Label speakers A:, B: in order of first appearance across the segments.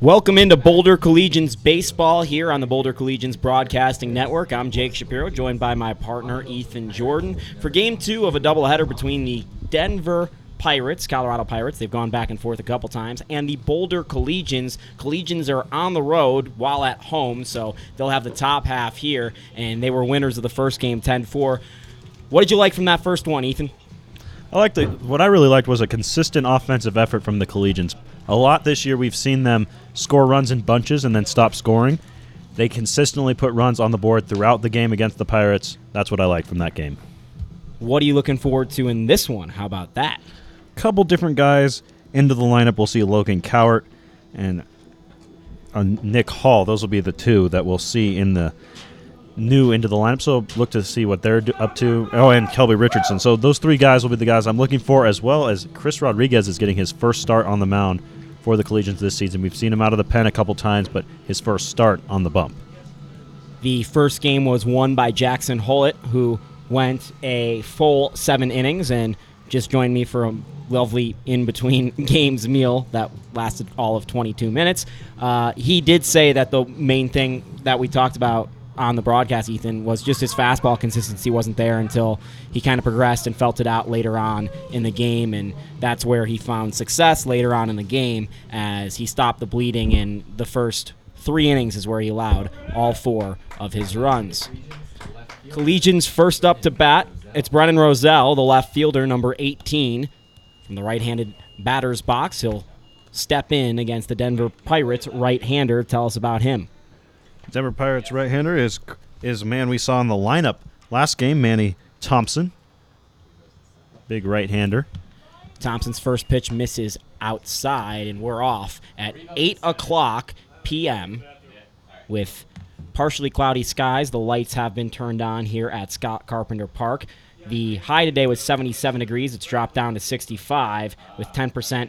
A: Welcome into Boulder Collegians baseball here on the Boulder Collegians Broadcasting Network. I'm Jake Shapiro, joined by my partner Ethan Jordan for Game 2 of a doubleheader between the Denver Pirates, Colorado Pirates. They've gone back and forth a couple times, and the Boulder Collegians. Collegians are on the road while at home, so they'll have the top half here, and they were winners of the first game, 10-4. What did you like from that first one, Ethan?
B: What I really liked was a consistent offensive effort from the Collegians. A lot this year we've seen them score runs in bunches and then stop scoring. They consistently put runs on the board throughout the game against the Pirates. That's what I like from that game.
A: What are you looking forward to in this one? How about that?
B: Couple different guys into the lineup. We'll see Logan Cowart and Nick Hall. Those will be the two that we'll see in the new into the lineup, so look to see what they're up to. Oh, and Kelby Richardson. So those three guys will be the guys I'm looking for, as well as Chris Rodriguez is getting his first start on the mound for the Collegians this season. We've seen him out of the pen a couple times, but his first start on the bump.
A: The first game was won by Jackson Hollett, who went a full 7 innings and just joined me for a lovely in-between games meal that lasted all of 22 minutes. He did say that the main thing that we talked about on the broadcast, Ethan, was just his fastball consistency wasn't there until he kind of progressed and felt it out later on in the game, and that's where he found success later on in the game as he stopped the bleeding in the first 3 innings is where he allowed all 4 of his runs. Collegians first up to bat, it's Brennan Roselle, the left fielder, number 18. From the right-handed batter's box, he'll step in against the Denver Pirates right-hander. Tell us about him.
B: Denver Pirates right-hander is a man we saw in the lineup last game, Manny Thompson. Big right-hander.
A: Thompson's first pitch misses outside, and we're off at 8 o'clock p.m. with partially cloudy skies. The lights have been turned on here at Scott Carpenter Park. The high today was 77 degrees. It's dropped down to 65 with 10%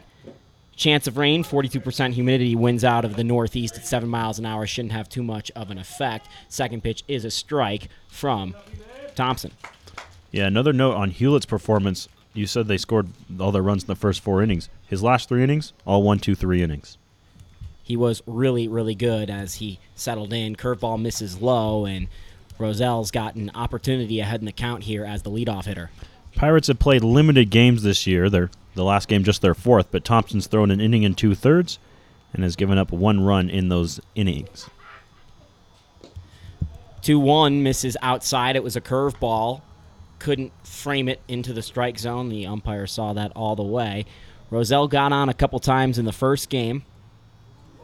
A: chance of rain, 42% humidity, winds out of the northeast at 7 miles an hour. Shouldn't have too much of an effect. Second pitch is a strike from Thompson.
B: Yeah, another note on Hewlett's performance. You said they scored all their runs in the first 4 innings. His last 3 innings, all 1, 2, 3 innings.
A: He was really, really good as he settled in. Curveball misses low, and Roselle's got an opportunity ahead in the count here as the leadoff hitter.
B: Pirates have played limited games this year. The last game just their 4th, but Thompson's thrown an inning and 2/3 and has given up 1 run in those innings.
A: 2-1 misses outside. It was a curveball. Couldn't frame it into the strike zone. The umpire saw that all the way. Roselle got on a couple times in the first game.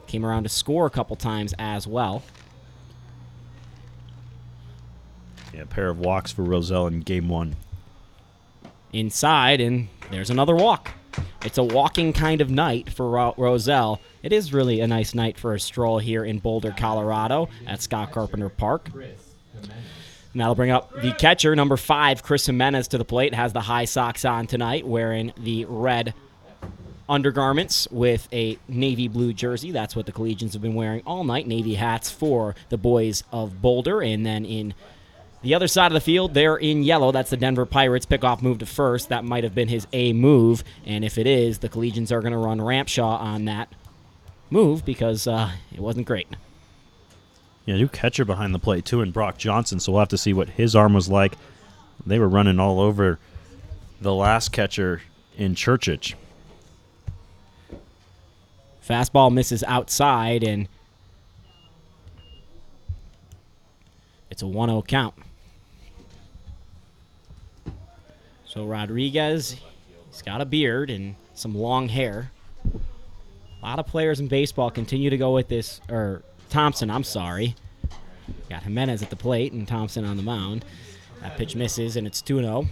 A: Came around to score a couple times as well.
B: Yeah, a pair of walks for Roselle in game 1.
A: Inside, and there's another walk. It's a walking kind of night for Roselle. It is really a nice night for a stroll here in Boulder, Colorado at Scott Carpenter Park. And that'll bring up the catcher, number 5, Chris Jimenez, to the plate. Has the high socks on tonight, wearing the red undergarments with a navy blue jersey. That's what the Collegians have been wearing all night. Navy hats for the boys of Boulder. And then in the other side of the field, they're in yellow. That's the Denver Pirates. Pickoff move to first. That might have been his A move. And if it is, the Collegians are going to run Rampshaw on that move because it wasn't great.
B: Yeah, new catcher behind the plate, too, and Brock Johnson, so we'll have to see what his arm was like. They were running all over the last catcher in Churchich.
A: Fastball misses outside, and it's a 1-0 count. So Rodriguez, he's got a beard and some long hair. A lot of players in baseball continue to go with this, or Thompson, I'm sorry. Got Jimenez at the plate and Thompson on the mound. That pitch misses, and it's 2-0.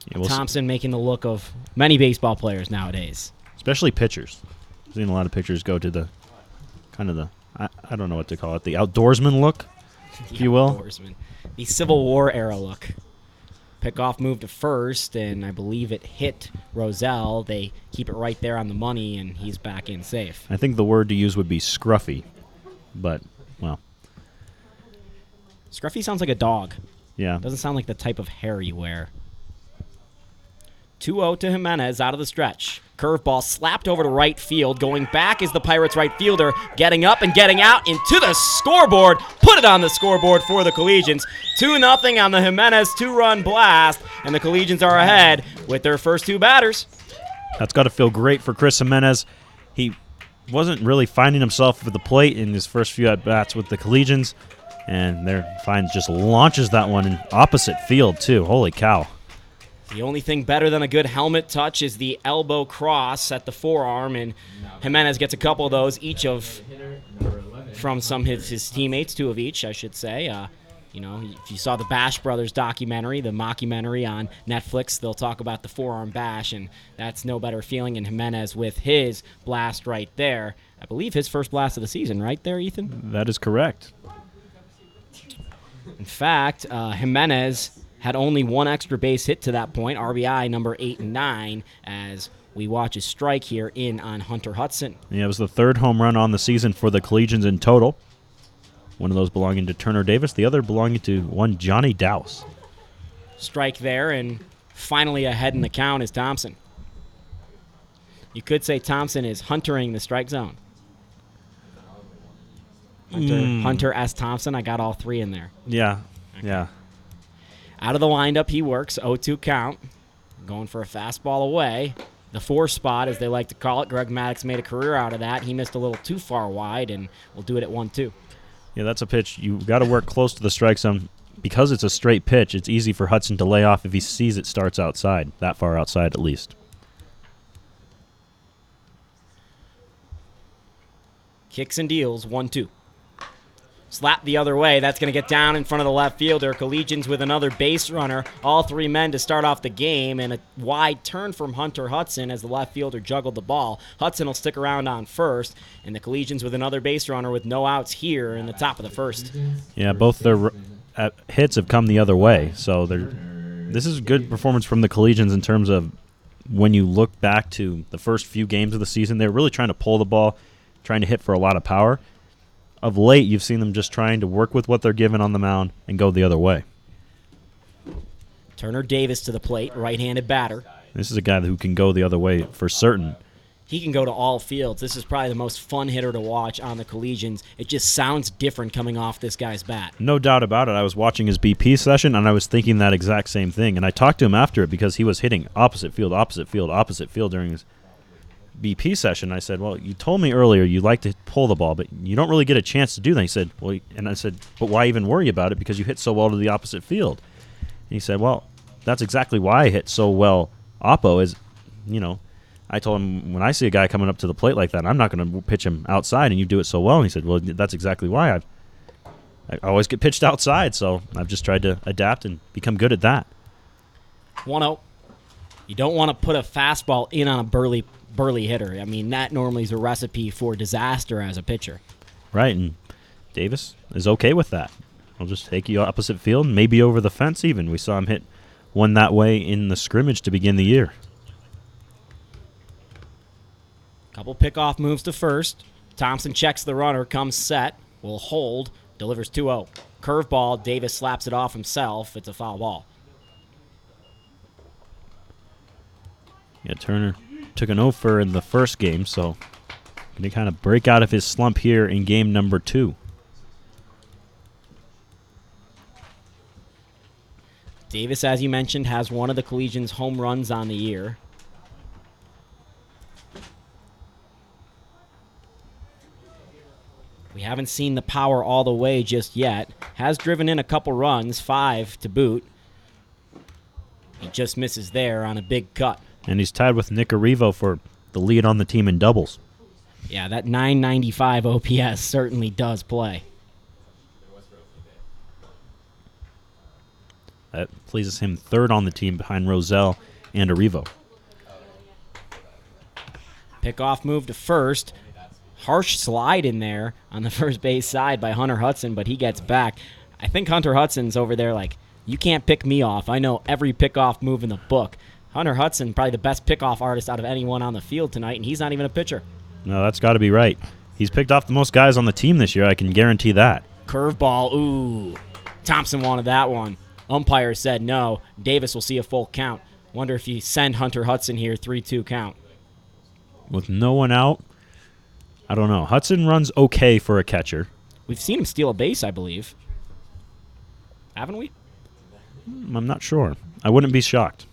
A: Yeah, Thompson making the look of many baseball players nowadays.
B: Especially pitchers. I've seen a lot of pitchers go to the kind of the, I don't know what to call it, the outdoorsman look, if you will.
A: Outdoorsman. The Civil War era look. Pickoff moved to first, and I believe it hit Roselle. They keep it right there on the money, and he's back in safe.
B: I think the word to use would be scruffy, but, well.
A: Scruffy sounds like a dog.
B: Yeah.
A: Doesn't sound like the type of hair you wear. 2-0 to Jimenez out of the stretch. Curveball slapped over to right field. Going back is the Pirates right fielder. Getting up and getting out into the scoreboard. Put it on the scoreboard for the Collegians. 2-0 on the Jimenez 2-run blast. And the Collegians are ahead with their first 2 batters.
B: That's got to feel great for Chris Jimenez. He wasn't really finding himself at the plate in his first few at-bats with the Collegians. And there, Fines just launches that one in opposite field, too. Holy cow.
A: The only thing better than a good helmet touch is the elbow cross at the forearm, and Jimenez gets a couple of those, each of from some of his teammates, 2 of each, I should say. If you saw the Bash Brothers documentary, the mockumentary on Netflix, they'll talk about the forearm bash, and that's no better feeling than Jimenez with his blast right there. I believe his first blast of the season, right there, Ethan?
B: That is correct.
A: In fact, Jimenez had only 1 extra base hit to that point, RBI number 8 and 9, as we watch a strike here in on Hunter Hudson.
B: Yeah, it was the 3rd home run on the season for the Collegians in total. One of those belonging to Turner Davis, the other belonging to one Johnny Dowse.
A: Strike there, and finally ahead in the count is Thompson. You could say Thompson is huntering the strike zone. Hunter S. Thompson, I got all 3 in there.
B: Yeah, yeah.
A: Out of the windup, he works, 0-2 count. Going for a fastball away. The 4 spot, as they like to call it. Greg Maddox made a career out of that. He missed a little too far wide, and we'll do it at 1-2.
B: Yeah, that's a pitch. You've got to work close to the strike zone. Because it's a straight pitch, it's easy for Hudson to lay off if he sees it starts outside, that far outside at least.
A: Kicks and deals, 1-2. Slap the other way. That's going to get down in front of the left fielder. Collegians with another base runner. All 3 men to start off the game, and a wide turn from Hunter Hudson as the left fielder juggled the ball. Hudson will stick around on first, and the Collegians with another base runner with no outs here in the top of the first.
B: Yeah, both their hits have come the other way, so this is a good performance from the Collegians in terms of when you look back to the first few games of the season. They're really trying to pull the ball, trying to hit for a lot of power. Of late, you've seen them just trying to work with what they're given on the mound and go the other way.
A: Turner Davis to the plate, right-handed batter.
B: This is a guy who can go the other way for certain.
A: He can go to all fields. This is probably the most fun hitter to watch on the Collegians. It just sounds different coming off this guy's bat.
B: No doubt about it. I was watching his BP session, and I was thinking that exact same thing. And I talked to him after it because he was hitting opposite field during his BP session. I said, well, you told me earlier you like to pull the ball, but you don't really get a chance to do that. He said, well, and I said, but why even worry about it because you hit so well to the opposite field? And he said, well, that's exactly why I hit so well oppo is, I told him when I see a guy coming up to the plate like that, I'm not going to pitch him outside and you do it so well. And he said, well, that's exactly why I always get pitched outside, so I've just tried to adapt and become good at that.
A: 1-0. You don't want to put a fastball in on a burly hitter. I mean, that normally is a recipe for disaster as a pitcher.
B: Right, and Davis is okay with that. He'll just take you opposite field, maybe over the fence even. We saw him hit one that way in the scrimmage to begin the year.
A: Couple pickoff moves to first. Thompson checks the runner, comes set, will hold, delivers 2-0. Curveball, Davis slaps it off himself. It's a foul ball.
B: Yeah, Turner took an 0-for in the first game, so going to kind of break out of his slump here in game number 2.
A: Davis, as you mentioned, has one of the Collegians' home runs on the year. We haven't seen the power all the way just yet. Has driven in a couple runs, 5 to boot. He just misses there on a big cut.
B: And he's tied with Nick Arrivo for the lead on the team in doubles.
A: Yeah, that 995 OPS certainly does play.
B: That places him third on the team behind Roselle and Arrivo.
A: Pickoff move to first. Harsh slide in there on the first base side by Hunter Hudson, but he gets back. I think Hunter Hudson's over there like, you can't pick me off. I know every pickoff move in the book. Hunter Hudson, probably the best pickoff artist out of anyone on the field tonight, and he's not even a pitcher.
B: No, that's got to be right. He's picked off the most guys on the team this year, I can guarantee that.
A: Curveball, ooh. Thompson wanted that one. Umpire said no. Davis will see a full count. Wonder if you send Hunter Hudson here, 3-2 count.
B: with no one out, I don't know. Hudson runs okay for a catcher.
A: We've seen him steal a base, I believe. Haven't we?
B: I'm not sure. I wouldn't be shocked.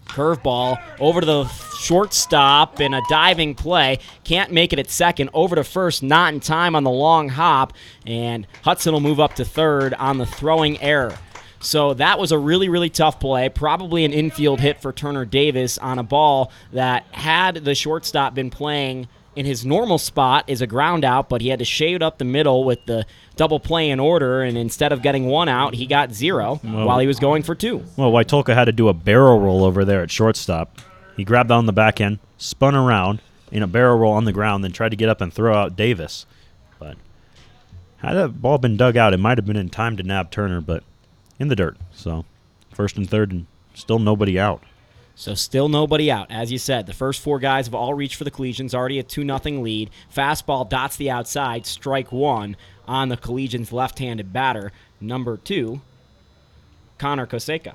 A: Curveball over to the shortstop in a diving play. Can't make it at second. Over to first, not in time on the long hop. And Hudson will move up to third on the throwing error. So that was a really, really tough play. Probably an infield hit for Turner Davis on a ball that, had the shortstop been playing in his normal spot, is a ground out, but he had to shade up the middle with the double play in order, and instead of getting one out, he got zero while he was going for two.
B: Well, Wojtolka had to do a barrel roll over there at shortstop. He grabbed on the back end, spun around in a barrel roll on the ground, then tried to get up and throw out Davis. But had that ball been dug out, it might have been in time to nab Turner, but in the dirt. So first and third, and still nobody out.
A: So still nobody out. As you said, the first four guys have all reached for the Collegians, already a 2-0 lead. Fastball dots the outside, strike one on the Collegians' left-handed batter, number 2, Connor Koseka.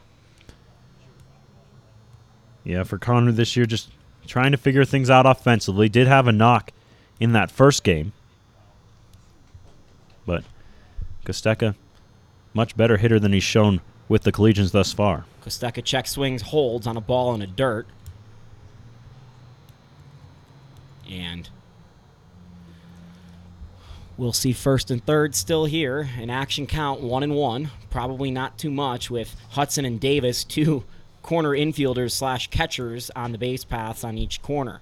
B: Yeah, for Connor this year, just trying to figure things out offensively. Did have a knock in that first game. But Kosteka, much better hitter than he's shown with the Collegians thus far.
A: Kosteka check swings, holds on a ball in the dirt. And we'll see first and third still here. An action count 1-1. Probably not too much with Hudson and Davis, two corner infielders / catchers on the base paths on each corner.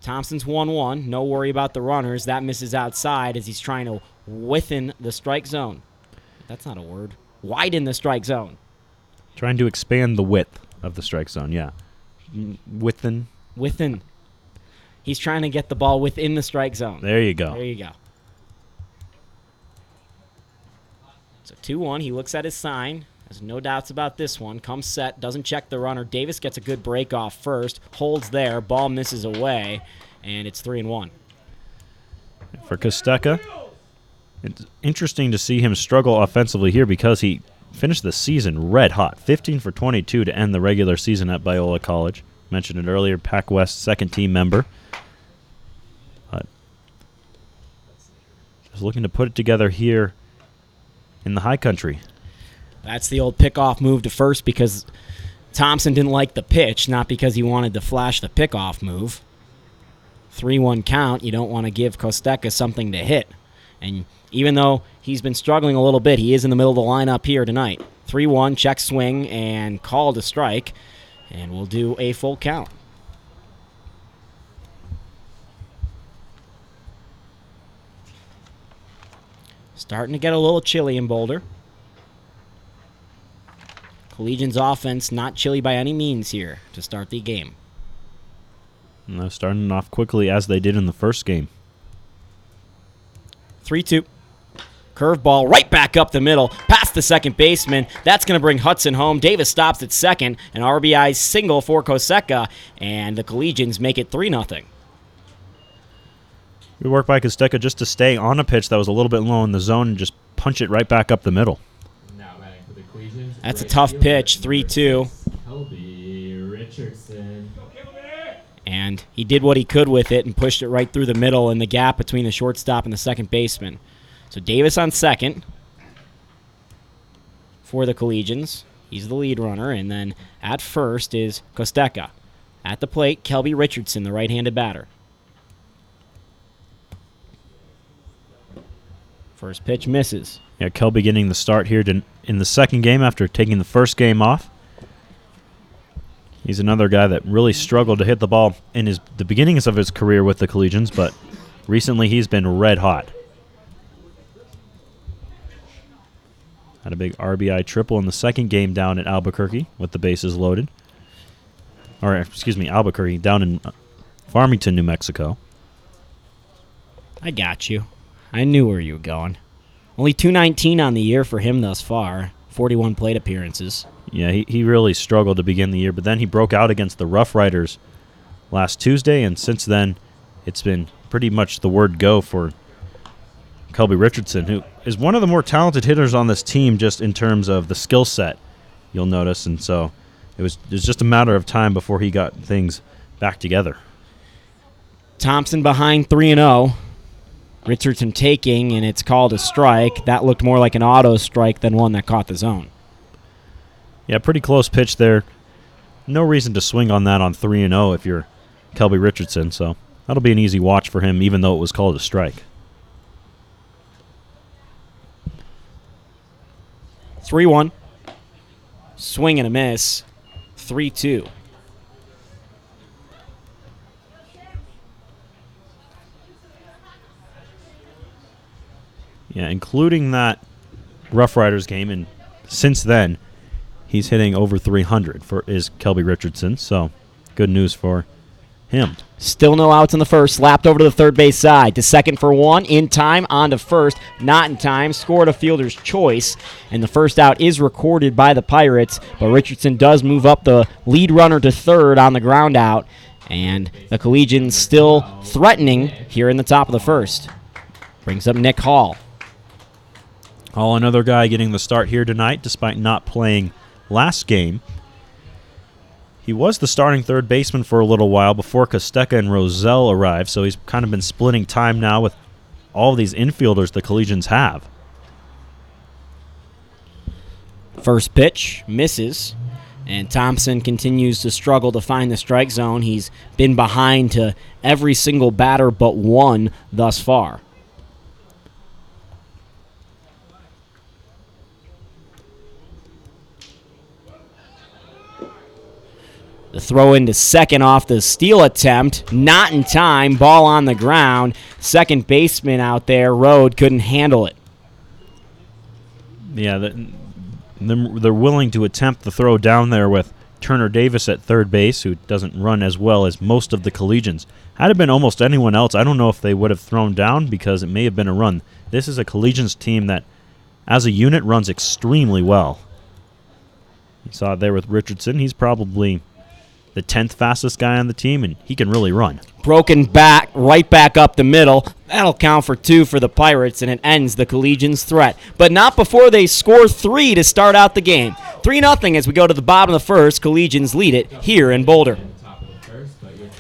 A: Thompson's 1-1. No worry about the runners. That misses outside as he's trying to within the strike zone. That's not a word. Widen the strike zone.
B: Trying to expand the width of the strike zone, yeah. Within.
A: He's trying to get the ball within the strike zone.
B: There you go.
A: There you go. So 2-1. He looks at his sign. There's no doubts about this one. Comes set. Doesn't check the runner. Davis gets a good break off first. Holds there. Ball misses away. And it's 3-1.
B: For Kosteka, it's interesting to see him struggle offensively here because he finished the season red hot. 15 for 22 to end the regular season at Biola College. Mentioned it earlier, Pac West second team member. Just looking to put it together here in the high country.
A: That's the old pickoff move to first because Thompson didn't like the pitch, not because he wanted to flash the pickoff move. 3-1 count, you don't want to give Kosteka something to hit. And even though he's been struggling a little bit, he is in the middle of the lineup here tonight. 3-1, check swing, and call to strike. And we'll do a full count. Starting to get a little chilly in Boulder. Collegians offense not chilly by any means here to start the game.
B: And they're starting off quickly as they did in the first game.
A: 3-2. Curveball right back up the middle, past the second baseman. That's going to bring Hudson home. Davis stops at second. An RBI single for Koseka, and the Collegians make it 3-0.
B: Good work by Kosteka just to stay on a pitch that was a little bit low in the zone and just punch it right back up the middle.
A: That's a tough pitch, 3-2.
C: Kelby Richardson.
A: And he did what he could with it and pushed it right through the middle in the gap between the shortstop and the second baseman. So Davis on second for the Collegians. He's the lead runner. And then at first is Kosteka. At the plate, Kelby Richardson, the right-handed batter. First pitch misses.
B: Yeah, Kelby getting the start here in the second game after taking the first game off. He's another guy that really struggled to hit the ball in the beginnings of his career with the Collegians, but recently he's been red hot. Had a big RBI triple in the second game down at Albuquerque with the bases loaded. Or, excuse me, Albuquerque down in Farmington, New Mexico.
A: I got you. I knew where you were going. Only 219 on the year for him thus far. 41 plate appearances.
B: Yeah, he really struggled to begin the year, but then he broke out against the Rough Riders last Tuesday, and since then it's been pretty much the word go for Kelby Richardson, who is one of the more talented hitters on this team just in terms of the skill set, you'll notice. And so it was just a matter of time before he got things back together.
A: Thompson behind 3-0. Richardson taking, and it's called a strike. That looked more like an auto strike than one that caught the zone.
B: Yeah, pretty close pitch there. No reason to swing on that on 3-0 if you're Kelby Richardson, so that'll be an easy watch for him, even though it was called a strike.
A: 3-1. Swing and a miss. 3-2.
B: Yeah, including that Rough Riders game, and since then, he's hitting over 300 for Kelby Richardson, so good news for him.
A: Still no outs in the first. Slapped over to the third base side. To second for one. In time. On to first. Not in time. Scored a fielder's choice. And the first out is recorded by the Pirates. But Richardson does move up the lead runner to third on the ground out. And the Collegians still threatening here in the top of the first. Brings up Nick Hall.
B: Hall, another guy getting the start here tonight despite not playing last game. He was the starting third baseman for a little while before Kosteka and Roselle arrived, so he's kind of been splitting time now with all of these infielders the Collegians have.
A: First pitch misses, and Thompson continues to struggle to find the strike zone. He's been behind to every single batter but one thus far. The throw into second off the steal attempt. Not in time. Ball on the ground. Second baseman out there, Rode, couldn't handle it.
B: Yeah, they're willing to attempt the throw down there with Turner Davis at third base, who doesn't run as well as most of the Collegians. Had it been almost anyone else, I don't know if they would have thrown down because it may have been a run. This is a Collegians team that, as a unit, runs extremely well. You saw it there with Richardson. He's probably the 10th fastest guy on the team, and he can really run.
A: Broken back, right back up the middle. That'll count for 2 for the Pirates, and it ends the Collegians' threat. But not before they score 3 to start out the game. 3-0 as we go to the bottom of the first. Collegians lead it here in Boulder.
C: Top of the first, but you're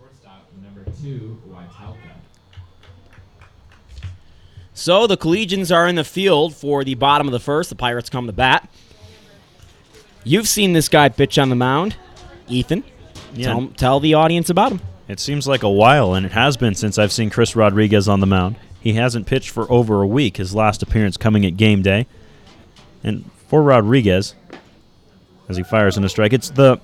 C: shortstop, number 2, Waitalka.
A: So the Collegians are in the field for the bottom of the first. The Pirates come to bat. You've seen this guy pitch on the mound, Ethan.
B: Yeah.
A: Tell the audience about him.
B: It seems like a while, and it has been since I've seen Chris Rodriguez on the mound. He hasn't pitched for over a week, his last appearance coming at game day. And for Rodriguez, as he fires in a strike, it's the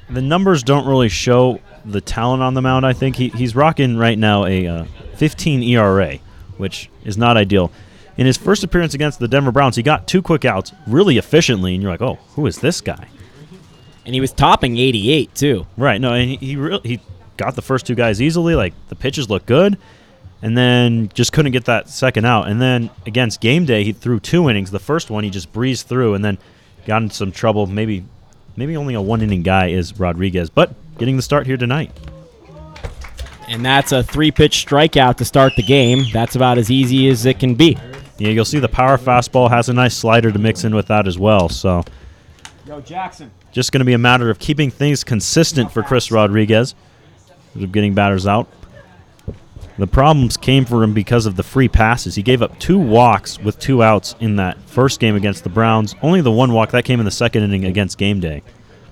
B: numbers don't really show the talent on the mound. I think he's rocking right now a 15 ERA, which is not ideal. In his first appearance against the Denver Browns, he got 2 quick outs really efficiently, and you're like, oh, who is this guy?
A: And he was topping 88 too.
B: Right. No, and he got the first 2 guys easily. Like, the pitches looked good, and then just couldn't get that second out. And then against Game Day, he threw 2 innings. The first one, he just breezed through, and then got in some trouble. Maybe only a 1-inning guy is Rodriguez, but getting the start here tonight.
A: And that's a 3-pitch strikeout to start the game. That's about as easy as it can be.
B: Yeah, you'll see the power fastball has a nice slider to mix in with that as well. So,
A: Yo, Jackson.
B: Just going to be a matter of keeping things consistent for Chris Rodriguez, of getting batters out. The problems came for him because of the free passes. He gave up 2 walks with 2 outs in that first game against the Browns. Only the 1 walk that came in the second inning against Game Day.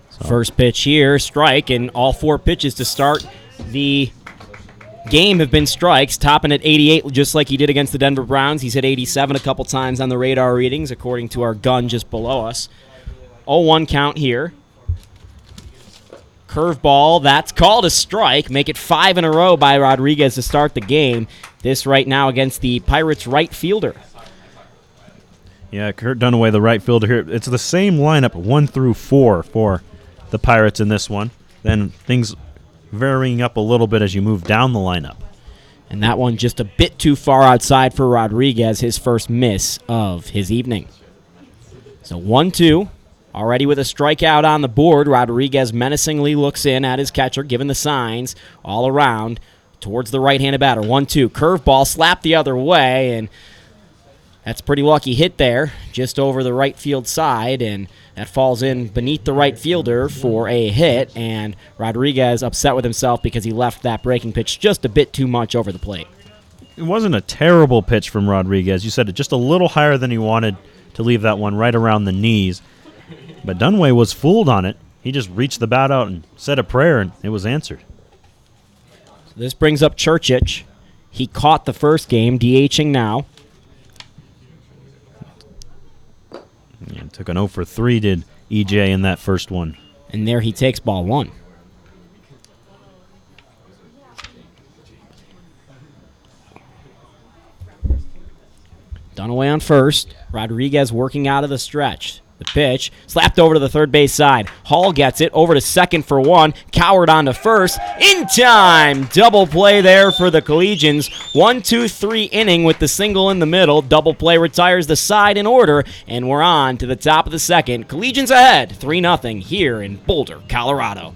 B: So.
A: First pitch here, strike, and all 4 pitches to start the game have been strikes, topping at 88 just like he did against the Denver Browns. He's hit 87 a couple times on the radar readings, according to our gun just below us. 0-1 count here. Curveball, that's called a strike. Make it 5 in a row by Rodriguez to start the game. This right now against the Pirates right fielder.
B: Yeah, Kurt Dunaway, the right fielder here. It's the same lineup, 1 through 4 for the Pirates in this one. Then things varying up a little bit as you move down the lineup.
A: And that one just a bit too far outside for Rodriguez, his first miss of his evening. So 1-2. Already with a strikeout on the board, Rodriguez menacingly looks in at his catcher, giving the signs all around towards the right-handed batter. 1-2. Curveball slapped the other way, and that's a pretty lucky hit there, just over the right field side, and that falls in beneath the right fielder for a hit, and Rodriguez upset with himself because he left that breaking pitch just a bit too much over the plate.
B: It wasn't a terrible pitch from Rodriguez. You said it just a little higher than he wanted to leave that one right around the knees. But Dunaway was fooled on it. He just reached the bat out and said a prayer, and it was answered.
A: So this brings up Churchich. He caught the first game, DHing now.
B: Yeah, took an 0 for 3, did EJ in that first one.
A: And there he takes ball 1. Dunaway on first. Rodriguez working out of the stretch. The pitch, slapped over to the third base side. Hall gets it over to second for 1. Coward on to first. In time! Double play there for the Collegians. 1-2-3 inning with the single in the middle. Double play retires the side in order, and we're on to the top of the second. Collegians ahead, 3-0 here in Boulder, Colorado.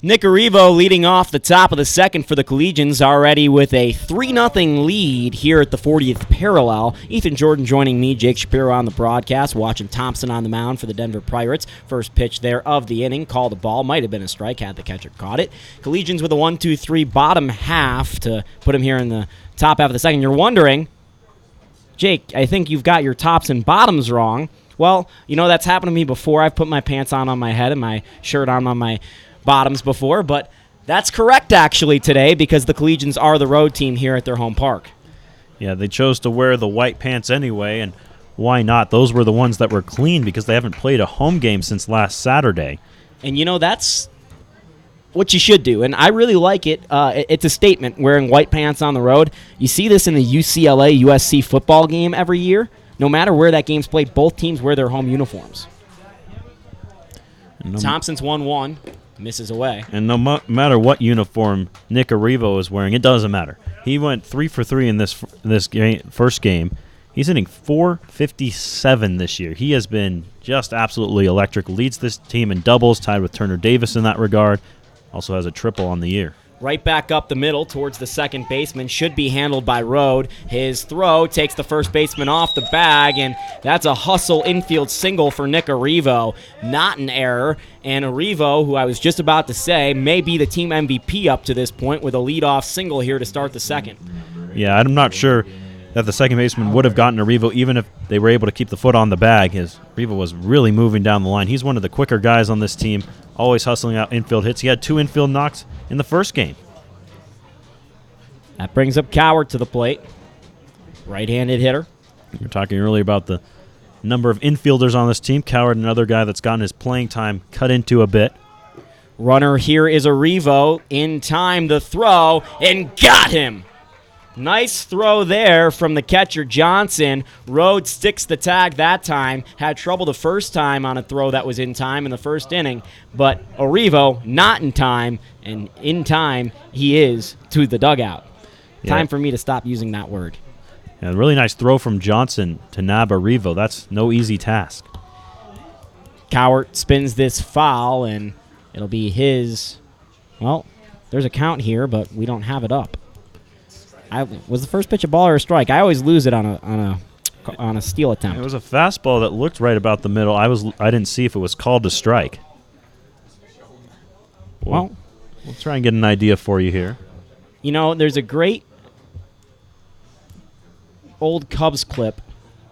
A: Nick Arrivo leading off the top of the second for the Collegians, already with a 3-0 lead here at the 40th parallel. Ethan Jordan joining me, Jake Shapiro on the broadcast, watching Thompson on the mound for the Denver Pirates. First pitch there of the inning, called a ball, might have been a strike had the catcher caught it. Collegians with a 1-2-3 bottom half to put him here in the top half of the second. You're wondering, Jake, I think you've got your tops and bottoms wrong. Well, that's happened to me before. I've put my pants on my head and my shirt on my bottoms before, but that's correct actually today because the Collegians are the road team here at their home park.
B: Yeah, they chose to wear the white pants anyway, and why not? Those were the ones that were clean because they haven't played a home game since last Saturday.
A: And that's what you should do, and I really like it. It's a statement, wearing white pants on the road. You see this in the UCLA-USC football game every year. No matter where that game's played, both teams wear their home uniforms. Thompson's 1-1, misses away.
B: And no matter what uniform Nick Arrivo is wearing, it doesn't matter. He went 3 for 3 in this first game. He's hitting .457 this year. He has been just absolutely electric. Leads this team in doubles, tied with Turner Davis in that regard. Also has a triple on the year.
A: Right back up the middle towards the second baseman. Should be handled by Rode. His throw takes the first baseman off the bag, and that's a hustle infield single for Nick Arrivo. Not an error. And Arrivo, who I was just about to say, may be the team MVP up to this point with a leadoff single here to start the second.
B: Yeah, I'm not sure that the second baseman would have gotten Arrivo even if they were able to keep the foot on the bag. Arrivo was really moving down the line. He's one of the quicker guys on this team, always hustling out infield hits. He had 2 infield knocks in the first game.
A: That brings up Cowart to the plate. Right-handed hitter.
B: We were talking earlier about the number of infielders on this team. Cowart, another guy that's gotten his playing time cut into a bit.
A: Runner here is Arrivo. In time, the throw, and got him. Nice throw there from the catcher, Johnson. Rhodes sticks the tag that time. Had trouble the first time on a throw that was in time in the first inning. But Arrivo, not in time, and in time he is to the dugout.
B: Yeah.
A: Time for me to stop using that word.
B: Yeah, really nice throw from Johnson to nab Arrivo. That's no easy task.
A: Cowart spins this foul, and it'll be his. Well, there's a count here, but we don't have it up. Was the first pitch a ball or a strike? I always lose it on a steal attempt.
B: It was a fastball that looked right about the middle. I didn't see if it was called a strike.
A: Well,
B: we'll try and get an idea for you here.
A: There's a great old Cubs clip.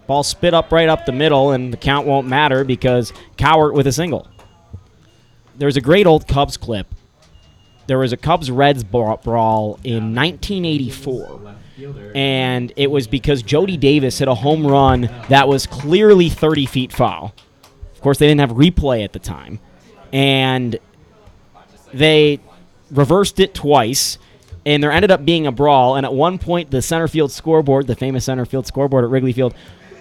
A: Ball spit up right up the middle, and the count won't matter because Cowart with a single. There's a great old Cubs clip. There was a Cubs-Reds brawl in 1984, and it was because Jody Davis hit a home run that was clearly 30 feet foul. Of course, they didn't have replay at the time, and they reversed it twice, and there ended up being a brawl, and at one point, the center field scoreboard, the famous center field scoreboard at Wrigley Field,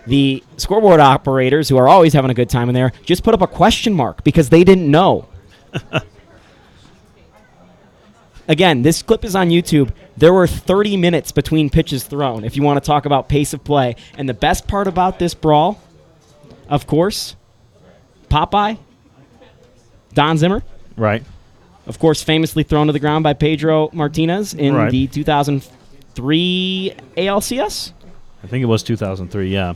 A: the scoreboard operators, who are always having a good time in there, just put up a question mark because they didn't know. Again, this clip is on YouTube. There were 30 minutes between pitches thrown, if you want to talk about pace of play. And the best part about this brawl, of course, Popeye, Don Zimmer.
B: Right.
A: Of course, famously thrown to the ground by Pedro Martinez in the 2003 ALCS.
B: I think it was 2003, yeah.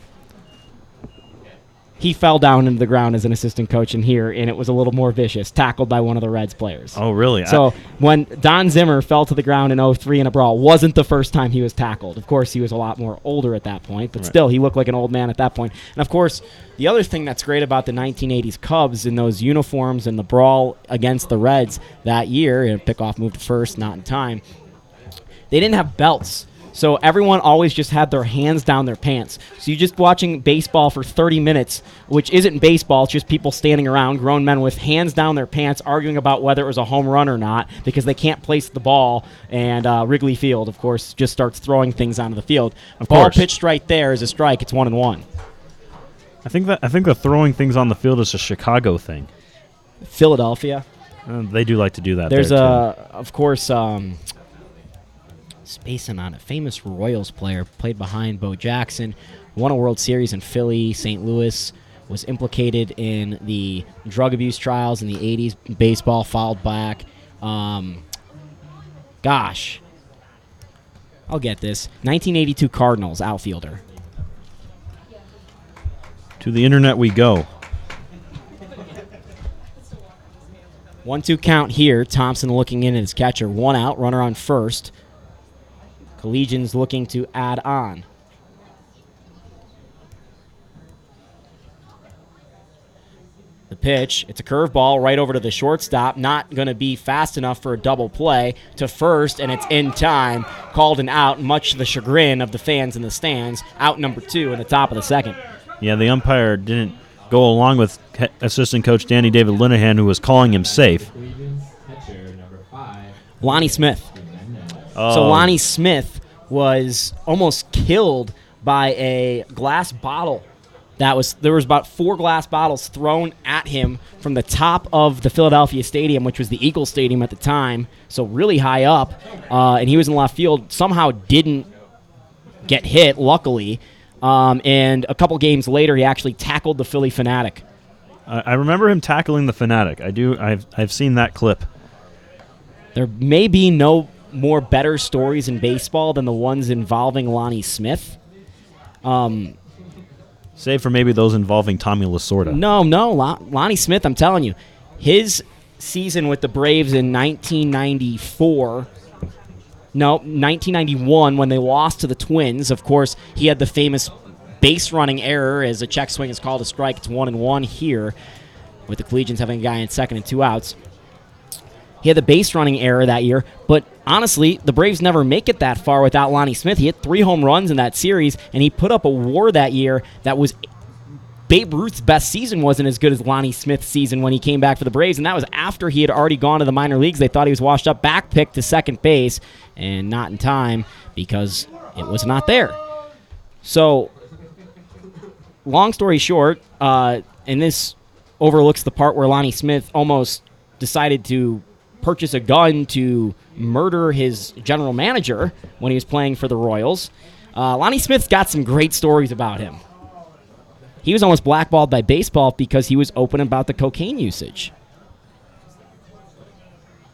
A: He fell down into the ground as an assistant coach in here, and it was a little more vicious, tackled by one of the Reds players.
B: Oh, really?
A: So when Don Zimmer fell to the ground in 2003 in a brawl, wasn't the first time he was tackled. Of course, he was a lot more older at that point, but still, he looked like an old man at that point. And, of course, the other thing that's great about the 1980s Cubs in those uniforms and the brawl against the Reds that year, pickoff moved to first, not in time, they didn't have belts. So everyone always just had their hands down their pants. So you're just watching baseball for 30 minutes, which isn't baseball. It's just people standing around, grown men with hands down their pants, arguing about whether it was a home run or not because they can't place the ball. And Wrigley Field, of course, just starts throwing things onto the field. Ball pitched right there is a strike. It's 1-1.
B: I think the throwing things on the field is a Chicago thing.
A: Philadelphia.
B: They do like to do that.
A: There's
B: of
A: course, spacing on it. Famous Royals player, played behind Bo Jackson, won a World Series in Philly, St. Louis, was implicated in the drug abuse trials in the 80s. Baseball fouled back. Gosh. I'll get this. 1982 Cardinals outfielder.
B: To the internet we go.
A: 1-2 count here. Thompson looking in at his catcher. 1 out, runner on first. Collegians looking to add on. The pitch, it's a curveball right over to the shortstop, not going to be fast enough for a double play to first, and it's in time, called an out, much to the chagrin of the fans in the stands. Out number 2 in the top of the second.
B: Yeah, the umpire didn't go along with assistant coach Danny David Linehan, who was calling him safe.
C: Collegians catcher number 5.
A: Lonnie Smith.
B: Oh.
A: So Lonnie Smith was almost killed by a glass bottle. There was about 4 glass bottles thrown at him from the top of the Philadelphia Stadium, which was the Eagles Stadium at the time, so really high up, and he was in left field. Somehow didn't get hit, luckily, and a couple games later, he actually tackled the Philly Fanatic.
B: I remember him tackling the Fanatic. I've seen that clip.
A: There may be no more better stories in baseball than the ones involving Lonnie Smith.
B: Save for maybe those involving Tommy Lasorda.
A: No, Lonnie Smith, I'm telling you. His season with the Braves in 1991 when they lost to the Twins. Of course, he had the famous base running error as a check swing is called a strike. It's 1-1 here with the Collegians having a guy in second and 2 outs. He had the base running error that year, but honestly, the Braves never make it that far without Lonnie Smith. He hit 3 home runs in that series, and he put up a WAR that year that was Babe Ruth's best season wasn't as good as Lonnie Smith's season when he came back for the Braves, and that was after he had already gone to the minor leagues. They thought he was washed up, back picked to second base, and not in time because it was not there. So, long story short, and this overlooks the part where Lonnie Smith almost decided to purchase a gun to murder his general manager when he was playing for the Royals. Lonnie Smith's got some great stories about him. He was almost blackballed by baseball because he was open about the cocaine usage.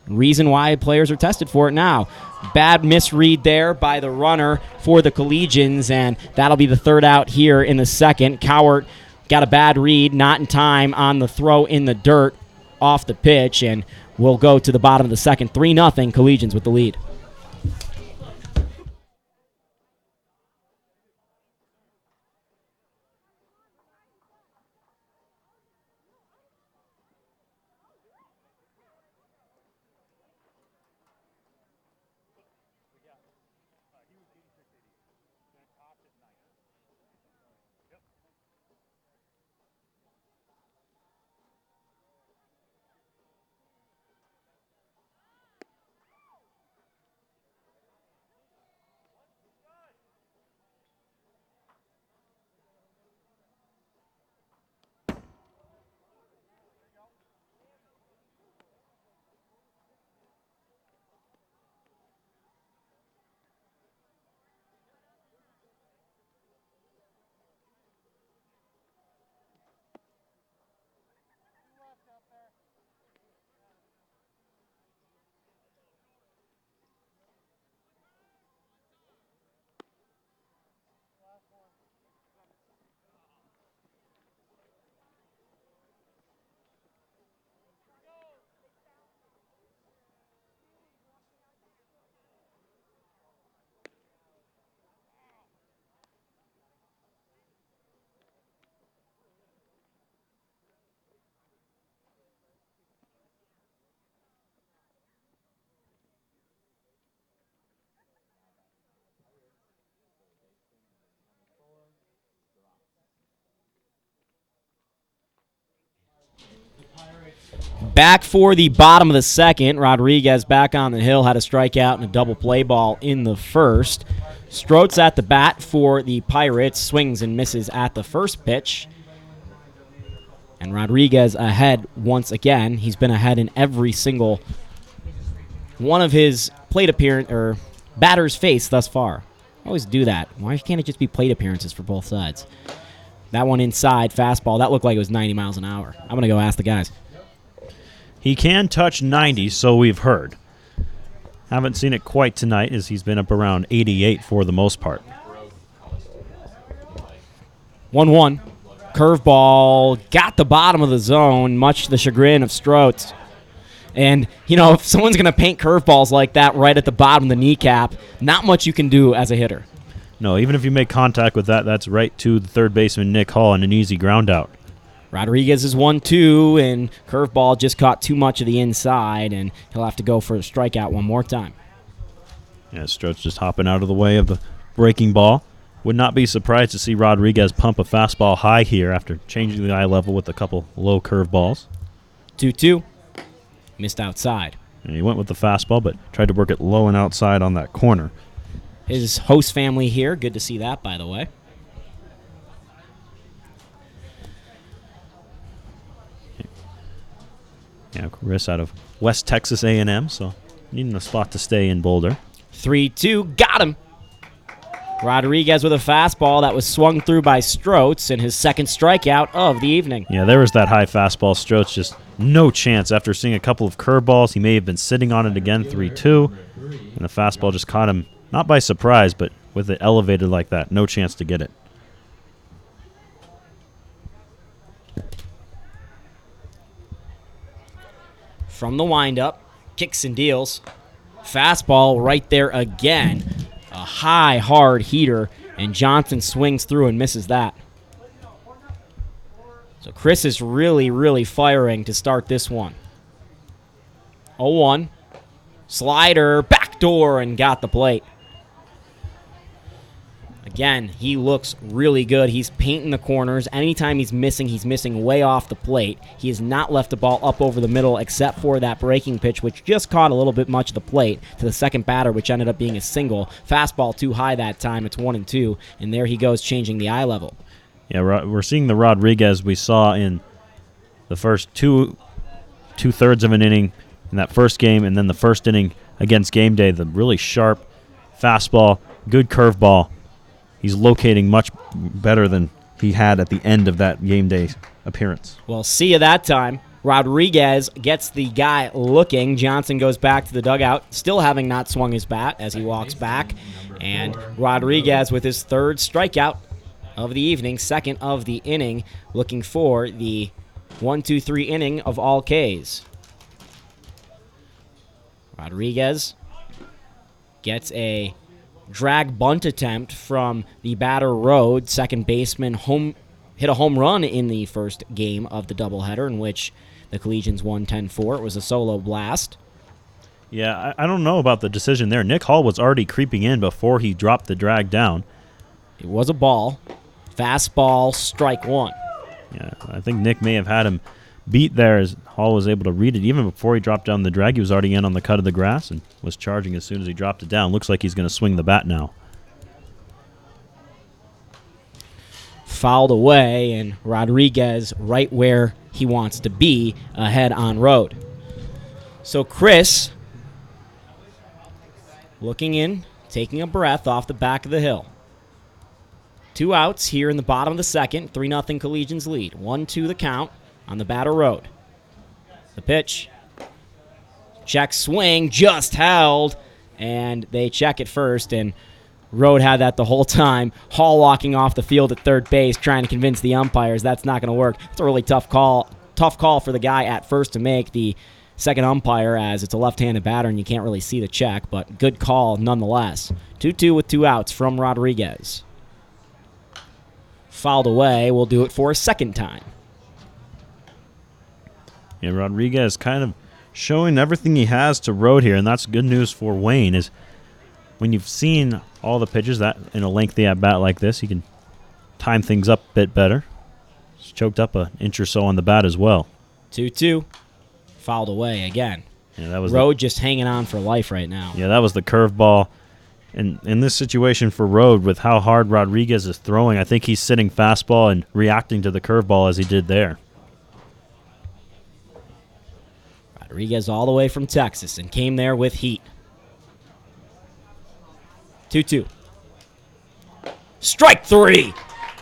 A: Reason why players are tested for it now. Bad misread there by the runner for the Collegians, and that'll be the 3rd out here in the second. Cowart got a bad read, not in time on the throw in the dirt off the pitch, and we'll go to the bottom of the second. 3-0, Collegians with the lead. Back for the bottom of the second. Rodriguez back on the hill, had a strikeout and a double play ball in the first. Stroats at the bat for the Pirates, swings and misses at the first pitch. And Rodriguez ahead once again. He's been ahead in every single one of his plate appearance or batters faced thus far. I always do that. Why can't it just be plate appearances for both sides? That one inside, fastball. That looked like it was 90 miles an hour. I'm going to go ask the guys.
B: He can touch 90, so we've heard. Haven't seen it quite tonight, as he's been up around 88 for the most part.
A: 1-1. Curveball got the bottom of the zone, much to the chagrin of Stroats. And, you know, if someone's going to paint curveballs like that right at the bottom of the kneecap, not much you can do as a hitter.
B: No, even if you make contact with that, that's right to the third baseman, Nick Hall, and an easy ground out.
A: Rodriguez is 1-2, and curveball just caught too much of the inside, and he'll have to go for a strikeout one more time.
B: Yeah, Stroats just hopping out of the way of the breaking ball. Would not be surprised to see Rodriguez pump a fastball high here after changing the eye level with a couple low curveballs.
A: 2-2. Missed outside.
B: And he went with the fastball, but tried to work it low and outside on that corner.
A: His host family here. Good to see that, by the way.
B: Yeah, Chris out of West Texas A&M, so needing a spot to stay in Boulder.
A: 3-2. Got him. Rodriguez with a fastball that was swung through by Stroats, and his second strikeout of the evening.
B: Yeah, there was that high fastball. Stroats just no chance. After seeing a couple of curveballs, he may have been sitting on it again, 3-2. And the fastball just caught him, not by surprise, but with it elevated like that. No chance to get it.
A: From the windup, kicks and deals. Fastball right there again. A high, hard heater, and Johnson swings through and misses that. So Chris is really, really firing to start this one. 0-1. Slider, backdoor, and got the plate. Again, he looks really good. He's painting the corners. Anytime he's missing way off the plate. He has not left the ball up over the middle except for that breaking pitch, which just caught a little bit much of the plate to the second batter, which ended up being a single. Fastball too high that time. It's 1-2, and there he goes changing the eye level.
B: Yeah, we're seeing the Rodriguez we saw in the first two-thirds of an inning in that first game, and then the first inning against Game Day, the really sharp fastball, good curveball. He's locating much better than he had at the end of that Game Day appearance.
A: Well, see you that time. Rodriguez gets the guy looking. Johnson goes back to the dugout, still having not swung his bat as he walks back. And Rodriguez with his third strikeout of the evening, second of the inning, looking for the 1-2-3 inning of all Ks. Rodriguez gets a drag bunt attempt from the batter Rode. Second baseman hit a home run in the first game of the doubleheader in which the Collegians won 10-4. It was a solo blast.
B: Yeah, I don't know about the decision there. Nick Hall was already creeping in before he dropped the drag down.
A: It was a ball. Fastball, strike one.
B: Yeah, I think Nick may have had him beat there as Hall was able to read it. Even before he dropped down the drag, he was already in on the cut of the grass and was charging as soon as he dropped it down. Looks like he's going to swing the bat now.
A: Fouled away, and Rodriguez right where he wants to be, ahead on road. So Chris, looking in, taking a breath off the back of the hill. 2 outs here in the bottom of the second. 3-0 Collegians lead. 1-2 the count on the batter Road. The pitch. Check swing, just held, and they check it first, and Road had that the whole time. Hall walking off the field at third base, trying to convince the umpires that's not going to work. It's a really tough call for the guy at first to make, the second umpire, as it's a left-handed batter and you can't really see the check, but good call nonetheless. 2-2 with 2 outs from Rodriguez. Fouled away. We'll do it for a second time.
B: Yeah, Rodriguez kind of showing everything he has to Road here, and that's good news for Wayne, is when you've seen all the pitches that in a lengthy at-bat like this, he can time things up a bit better. He's choked up an inch or so on the bat as well.
A: 2-2. Fouled away again.
B: Yeah, that was
A: Road just hanging on for life right now.
B: Yeah, that was the curveball. And in this situation for Road, with how hard Rodriguez is throwing, I think he's sitting fastball and reacting to the curveball as he did there.
A: Rodriguez all the way from Texas and came there with heat. 2-2. Strike 3.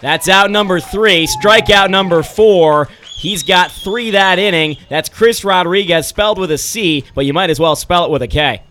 A: That's out number 3. Strikeout number 4. He's got 3 that inning. That's Chris Rodriguez, spelled with a C, but you might as well spell it with a K.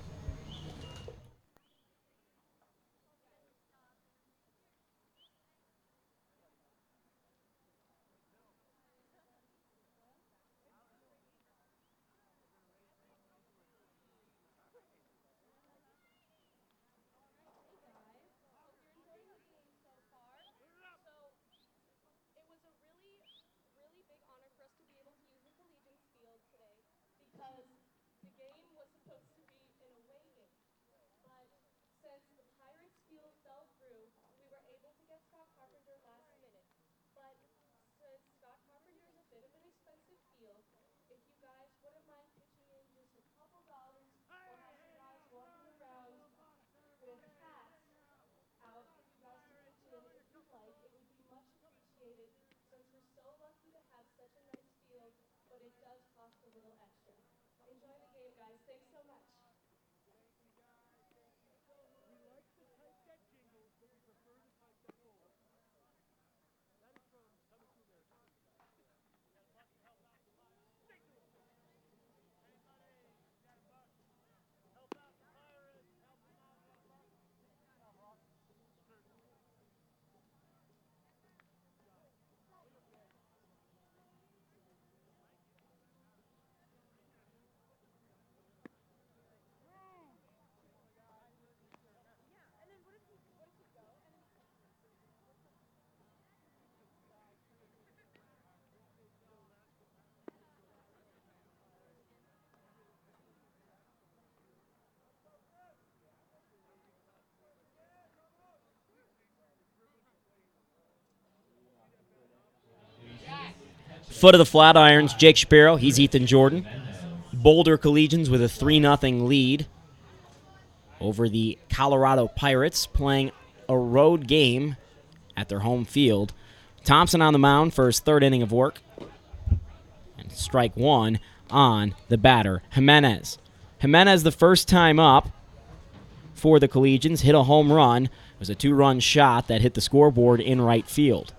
A: Foot of the Flatirons, Jake Shapiro. He's Ethan Jordan. Boulder Collegians with a 3-0 lead over the Colorado Pirates, playing a road game at their home field. Thompson on the mound for his third inning of work. And strike one on the batter, Jimenez. Jimenez, the first time up for the Collegians, hit a home run. It was a 2-run shot that hit the scoreboard in right field.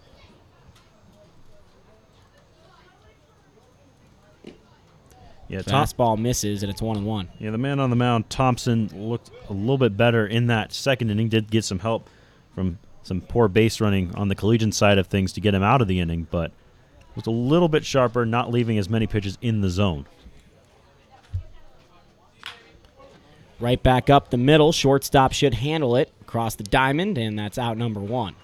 B: Yeah,
A: Fastball misses, and it's 1-1.
B: Yeah, the man on the mound, Thompson, looked a little bit better in that second inning. Did get some help from some poor base running on the Collegian side of things to get him out of the inning, but was a little bit sharper, not leaving as many pitches in the zone.
A: Right back up the middle. Shortstop should handle it across the diamond, and that's out number 1.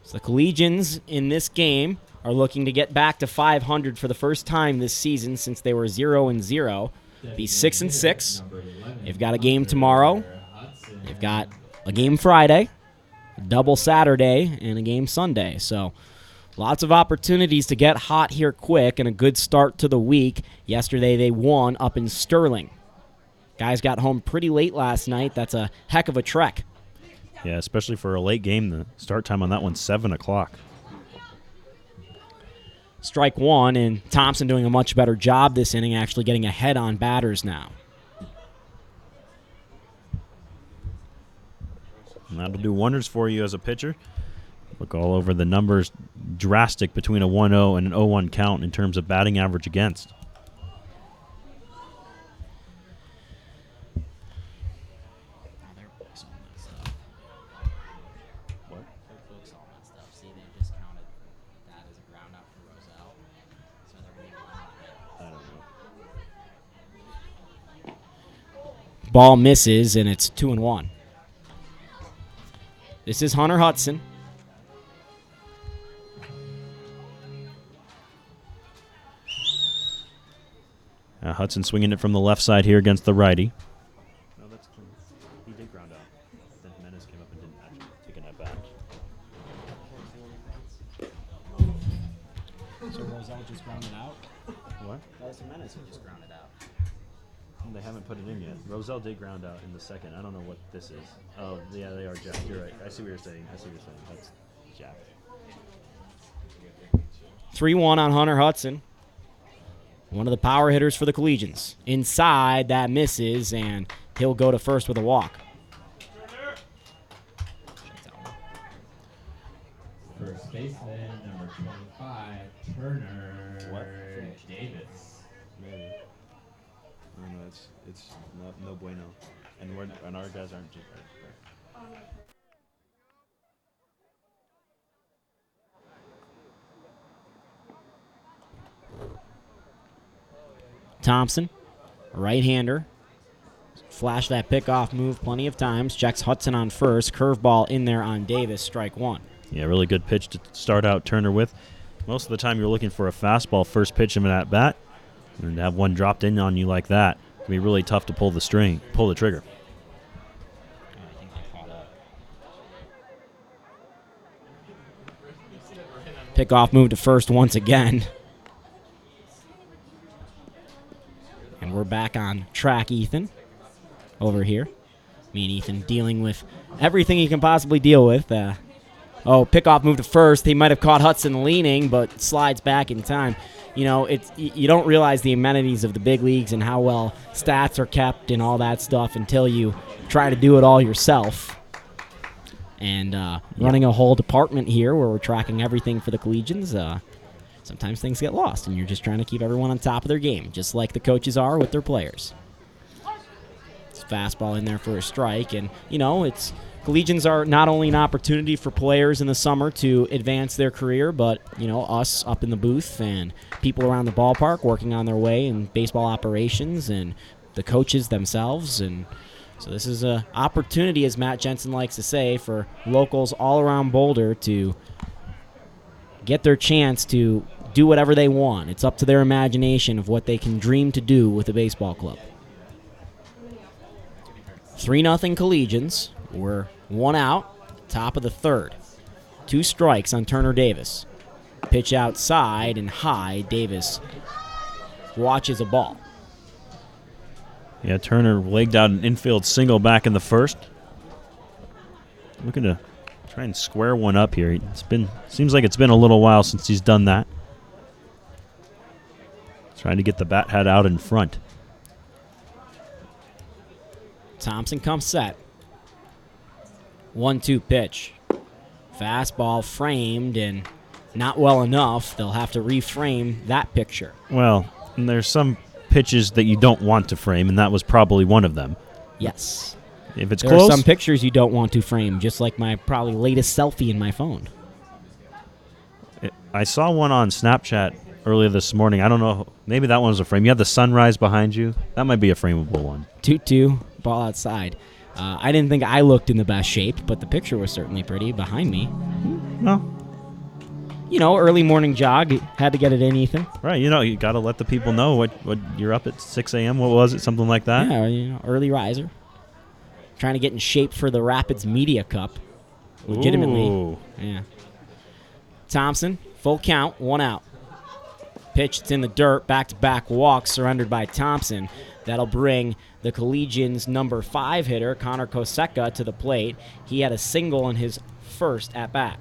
A: So the Collegians in this game are looking to get back to 500 for the first time this season since they were 0-0. Be 6-6. They've got a game tomorrow. They've got a game Friday, a double Saturday, and a game Sunday. So lots of opportunities to get hot here quick and a good start to the week. Yesterday they won up in Sterling. Guys got home pretty late last night. That's a heck of a trek.
B: Yeah, especially for a late game. The start time on that one's 7 o'clock.
A: Strike one, and Thompson doing a much better job this inning, actually getting ahead on batters now.
B: And that'll do wonders for you as a pitcher. Look all over the numbers, drastic between a 1-0 and an 0-1 count in terms of batting average against.
A: Ball misses, and it's 2-1. This is Hunter Hudson.
B: Hudson swinging it from the left side here against the righty. No, that's clean. He did ground out. Then Jimenez came up and didn't actually take it at bat.
A: So Roselle just grounded out?
B: What?
A: That was Jimenez who just grounded out.
B: They haven't put it in yet. Roselle did ground out in the second. I don't know what this is. Oh, yeah, they are jacked. You're right. I see what you're saying. That's jacked.
A: 3-1 on Hunter Hudson. One of the power hitters for the Collegians. Inside, that misses, and he'll go to first with a walk.
C: First baseman, number 25, Turner.
B: What?
C: Davis.
B: Maybe. I don't know. It's no bueno. And our guys aren't just right.
A: Thompson, right-hander. Flash that pickoff move plenty of times. Checks Hudson on first. Curveball in there on Davis. Strike one.
B: Yeah, really good pitch to start out Turner with. Most of the time you're looking for a fastball first pitch of an at-bat. And to have one dropped in on you like that can be really tough to pull the trigger.
A: Pickoff move to first once again. And we're back on track, Ethan, over here. Me and Ethan dealing with everything you can possibly deal with. pickoff move to first. He might have caught Hudson leaning, but slides back in time. You know, you don't realize the amenities of the big leagues and how well stats are kept and all that stuff until you try to do it all yourself. And running a whole department here where we're tracking everything for the Collegians, sometimes things get lost, and you're just trying to keep everyone on top of their game, just like the coaches are with their players. It's fastball in there for a strike, and, you know, Collegians are not only an opportunity for players in the summer to advance their career, but, you know, us up in the booth and people around the ballpark working on their way in baseball operations and the coaches themselves. And so this is an opportunity, as Matt Jensen likes to say, for locals all around Boulder to get their chance to do whatever they want. It's up to their imagination of what they can dream to do with a baseball club. 3-0 Collegians. We're 1 out, top of the third. 2 strikes on Turner Davis. Pitch outside and high. Davis watches a ball.
B: Yeah, Turner legged out an infield single back in the first. Looking to try and square one up here. Seems like it's been a little while since he's done that. Trying to get the bat head out in front.
A: Thompson comes set. 1-2 pitch. Fastball framed and not well enough. They'll have to reframe that picture.
B: Well, and there's some pitches that you don't want to frame, and that was probably one of them.
A: Yes.
B: If it's
A: there
B: close,
A: are some pictures you don't want to frame, just like my probably latest selfie in my phone.
B: I saw one on Snapchat earlier this morning. I don't know. Maybe that one was a frame. You have the sunrise behind you. That might be a frameable one.
A: 2-2, ball outside. I didn't think I looked in the best shape, but the picture was certainly pretty behind me.
B: No.
A: You know, early morning jog. Had to get it in, Ethan.
B: Right. You know, you got to let the people know what you're up at 6 a.m. What was it? Something like that?
A: Yeah, you know, early riser. Trying to get in shape for the Rapids Media Cup. Legitimately.
B: Ooh.
A: Yeah. Thompson, full count, 1 out. Pitch, it's in the dirt. Back-to-back walk surrendered by Thompson. That'll bring the Collegians' number 5 hitter, Connor Koseka, to the plate. He had a single in his first at-bat.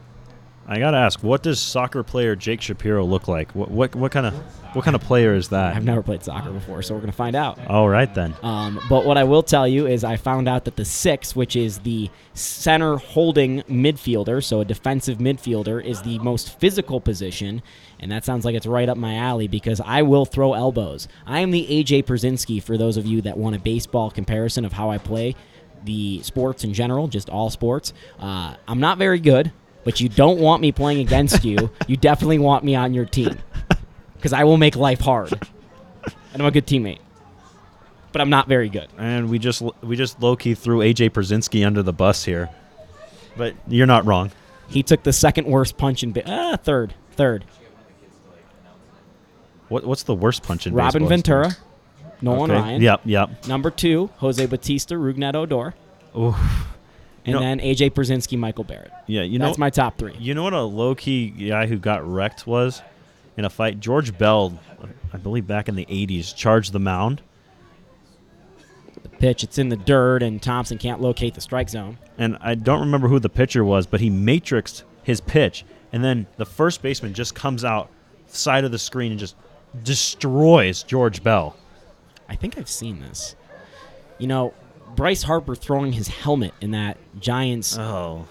B: I gotta ask, what does soccer player Jake Shapiro look like? What kind of player is that?
A: I've never played soccer before, so we're gonna find out.
B: All right then.
A: But what I will tell you is I found out that the 6, which is the center holding midfielder, so a defensive midfielder, is the most physical position, and that sounds like it's right up my alley because I will throw elbows. I am the A.J. Przinsky for those of you that want a baseball comparison of how I play the sports in general, just all sports. I'm not very good. But you don't want me playing against you. You definitely want me on your team because I will make life hard. And I'm a good teammate. But I'm not very good.
B: And we just low-key threw A.J. Przinsky under the bus here. But you're not wrong.
A: He took the second worst punch in third.
B: What's the worst punch in
A: Robin
B: baseball?
A: Ventura, Nolan
B: Okay.
A: Ryan.
B: Yep.
A: Number 2, Jose Bautista, Rougned Odor.
B: Ooh.
A: And then A.J. Przinsky, Michael Barrett.
B: Yeah,
A: That's my top 3.
B: You know what a low-key guy who got wrecked was in a fight? George Bell, I believe back in the 80s, charged the mound.
A: The pitch, it's in the dirt, and Thompson can't locate the strike zone.
B: And I don't remember who the pitcher was, but he matrixed his pitch, and then the first baseman just comes out side of the screen and just destroys George Bell.
A: I think I've seen this. You know, Bryce Harper throwing his helmet in that Giants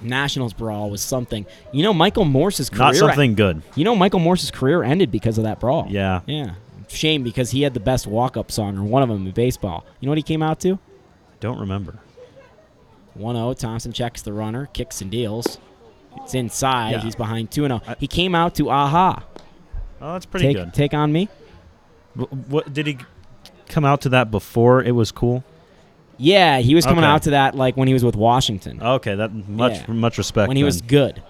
A: Nationals brawl was something. You know, Michael Morse's career...
B: Not something good.
A: You know, Michael Morse's career ended because of that brawl.
B: Yeah.
A: Yeah. Shame because he had the best walk-up song, or one of them in baseball. You know what he came out to?
B: Don't remember.
A: 1-0, Thompson checks the runner, kicks and deals. It's inside.
B: Yeah.
A: He's behind 2-0. He came out to Aha.
B: Oh, that's pretty good.
A: Take on me?
B: What did he come out to that before it was cool?
A: Yeah, he was coming out to that like when he was with Washington.
B: Okay, that much respect.
A: When he was good.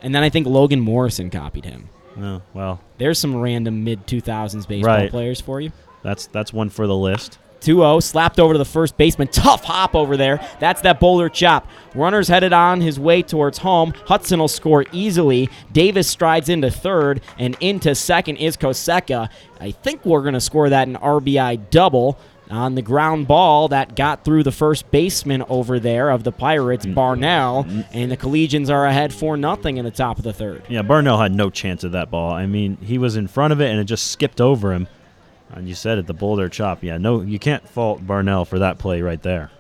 A: And then I think Logan Morrison copied him.
B: Oh, well.
A: There's some random mid-2000s baseball players for you.
B: That's one for the list.
A: 2-0, slapped over to the first baseman. Tough hop over there. That's that Boulder chop. Runner's headed on his way towards home. Hudson will score easily. Davis strides into third, and into second is Koseka. I think we're going to score that an RBI double. on the ground ball that got through the first baseman over there of the Pirates, Barnell, and the Collegians are ahead 4-0 in the top of the third.
B: Yeah, Barnell had no chance of that ball. I mean, he was in front of it, and it just skipped over him. And you said it, the Boulder chop. Yeah, no, you can't fault Barnell for that play right there.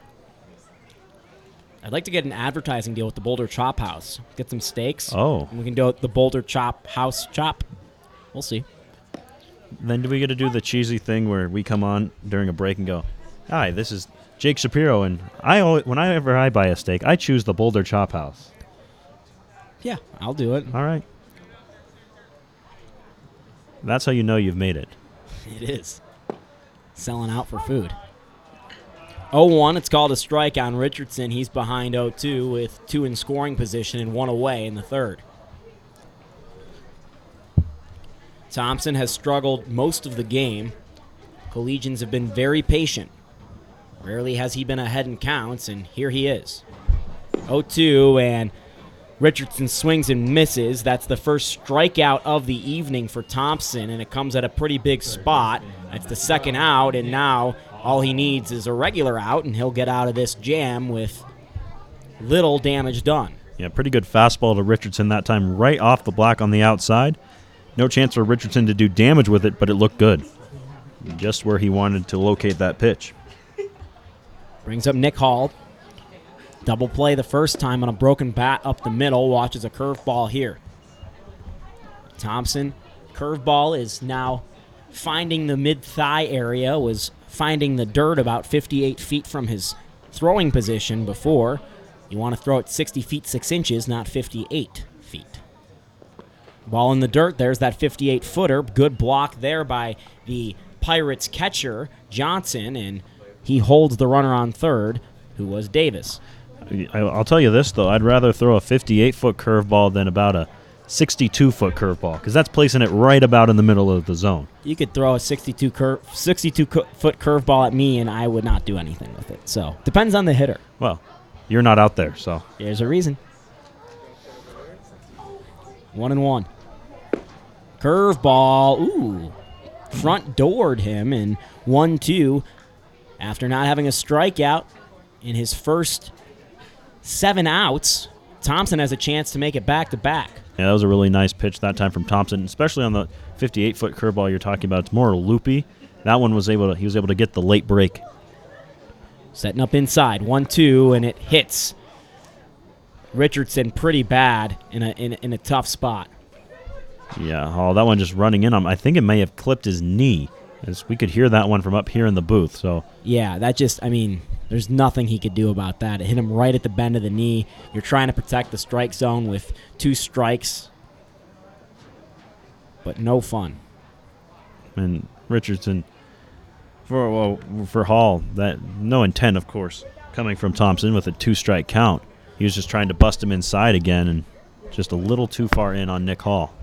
A: I'd like to get an advertising deal with the Boulder Chop House. Get some steaks.
B: Oh.
A: And we can do the Boulder Chop House chop. We'll see.
B: Then do we get to do the cheesy thing where we come on during a break and go, "Hi, this is Jake Shapiro, and whenever I buy a steak, I choose the Boulder Chop House."
A: Yeah, I'll do it.
B: All right. That's how you know you've made it.
A: It is. Selling out for food. 0-1, it's called a strike on Richardson. He's behind 0-2 with 2 in scoring position and 1 away in the third. Thompson has struggled most of the game. Collegians have been very patient. Rarely has he been ahead in counts, and here he is. 0-2, and Richardson swings and misses. That's the first strikeout of the evening for Thompson, and it comes at a pretty big spot. That's the second out, and now all he needs is a regular out, and he'll get out of this jam with little damage done.
B: Yeah, pretty good fastball to Richardson that time, right off the block on the outside. No chance for Richardson to do damage with it, but it looked good. Just where he wanted to locate that pitch.
A: Brings up Nick Hall. Double play the first time on a broken bat up the middle. Watches a curveball here. Thompson, curveball is now finding the mid-thigh area, was finding the dirt about 58 feet from his throwing position before. You want to throw it 60 feet 6 inches, not 58 feet. Ball in the dirt, there's that 58-footer. Good block there by the Pirates catcher, Johnson, and he holds the runner on third, who was Davis.
B: I'll tell you this, though. I'd rather throw a 58-foot curveball than about a 62-foot curveball, because that's placing it right about in the middle of the zone.
A: You could throw a 62-foot curveball at me, and I would not do anything with it. So, depends on the hitter.
B: Well, you're not out there, so.
A: There's a reason. 1-1. Curveball. Ooh. Front doored him, and 1-2 after not having a strikeout in his first 7 outs. Thompson has a chance to make it back-to-back.
B: Yeah, that was a really nice pitch that time from Thompson, especially on the 58-foot curveball you're talking about. It's more loopy. That one he was able to get the late break.
A: Setting up inside, 1-2, and it hits Richardson pretty bad in a tough spot.
B: Yeah, oh, that one just running in on him. I think it may have clipped his knee, as we could hear that one from up here in the booth. So
A: yeah, that just, there's nothing he could do about that. It hit him right at the bend of the knee. You're trying to protect the strike zone with 2 strikes, but no fun.
B: And Richardson, for Hall, that no intent, of course, coming from Thompson with a 2-strike count. He was just trying to bust him inside again, and just a little too far in on Nick Hall.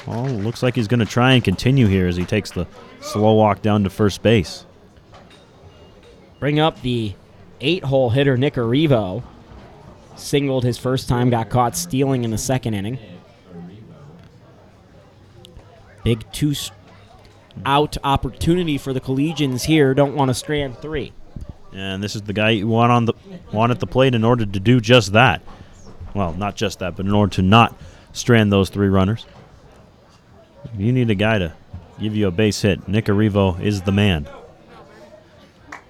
B: Well, looks like he's going to try and continue here as he takes the slow walk down to first base.
A: Bring up the 8-hole hitter, Nick Arrivo. Singled his first time, got caught stealing in the second inning. Big 2-out opportunity for the Collegians here. Don't want to strand 3.
B: And this is the guy you want at the plate in order to do just that. Well, not just that, but in order to not strand those 3 runners. If you need a guy to give you a base hit, Nick Arrivo is the man.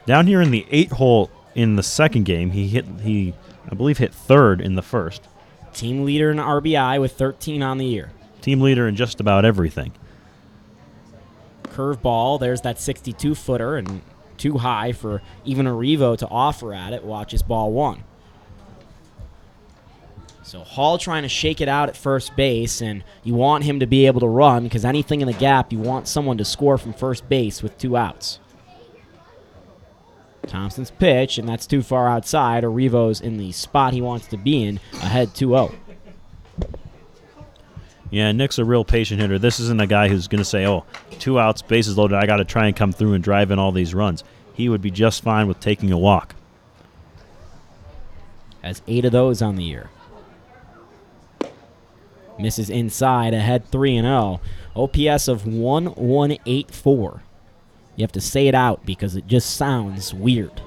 B: Down here in the 8-hole in the second game, he I believe hit 3rd in the first.
A: Team leader in RBI with 13 on the year.
B: Team leader in just about everything.
A: Curveball, there's that 62-footer, and too high for even Arrivo to offer at it. Watches ball 1. So Hall trying to shake it out at first base, and you want him to be able to run, because anything in the gap, you want someone to score from first base with 2 outs. Thompson's pitch, and that's too far outside. Arrivo's in the spot he wants to be in, ahead 2-0.
B: Yeah, Nick's a real patient hitter. This isn't a guy who's going to say, 2 outs, bases loaded, I got to try and come through and drive in all these runs. He would be just fine with taking a walk.
A: Has 8 of those on the year. Misses inside, ahead 3-0. OPS of 1184. You have to say it out because it just sounds weird.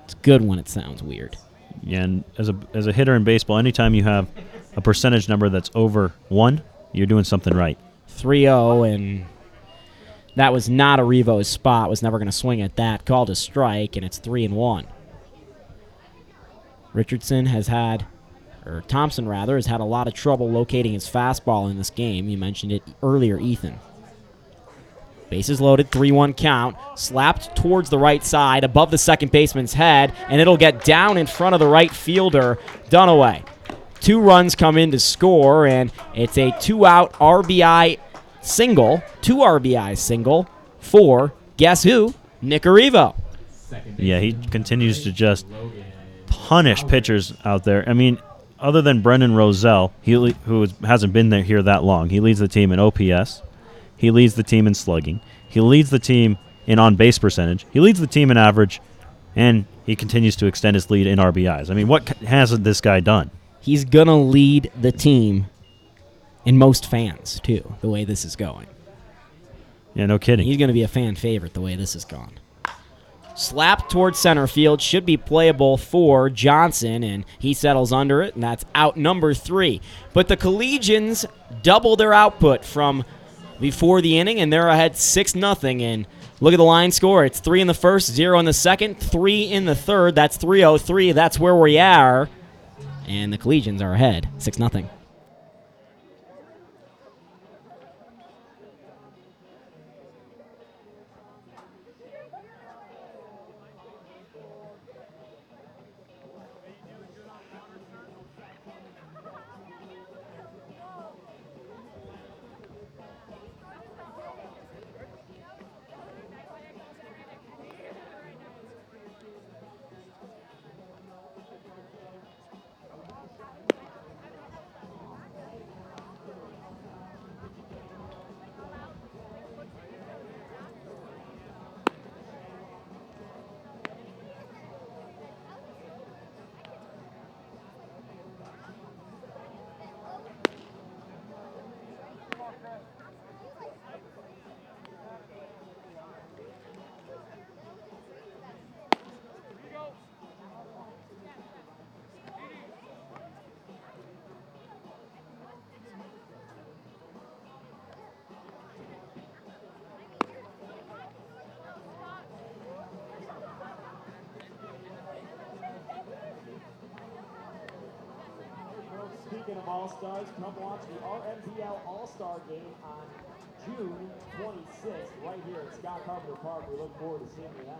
A: It's good when it sounds weird.
B: Yeah, and as a hitter in baseball, anytime you have a percentage number that's over 1, you're doing something right.
A: 3-0, and that was not a Revo's spot. Was never going to swing at that. Called a strike, and it's 3-1. Thompson has had a lot of trouble locating his fastball in this game. You mentioned it earlier, Ethan. Bases loaded, 3-1 count. Slapped towards the right side, above the second baseman's head, and it'll get down in front of the right fielder, Dunaway. 2 runs come in to score, and it's a 2-out RBI single, 2 RBI single for, guess who? Nick Revo.
B: Yeah, he continues to just punish pitchers out there. I mean, other than Brendan Roselle, who hasn't been here that long, he leads the team in OPS. He leads the team in slugging. He leads the team in on-base percentage. He leads the team in average, and he continues to extend his lead in RBIs. I mean, what hasn't this guy done?
A: He's going to lead the team in most fans, too, the way this is going.
B: Yeah, no kidding.
A: He's going to be a fan favorite the way this has gone. Slap towards center field, should be playable for Johnson, and he settles under it, and that's out number 3. But the Collegians double their output from before the inning, and they're ahead 6-0. And look at the line score. It's 3 in the first, 0 in the second, 3 in the third. That's 3-0-3. That's where we are. And the Collegians are ahead 6-0.
D: Speaking of All-Stars, come watch the RMBL All-Star Game on June 26th, right here at Scott Carpenter Park. We look forward to seeing you then.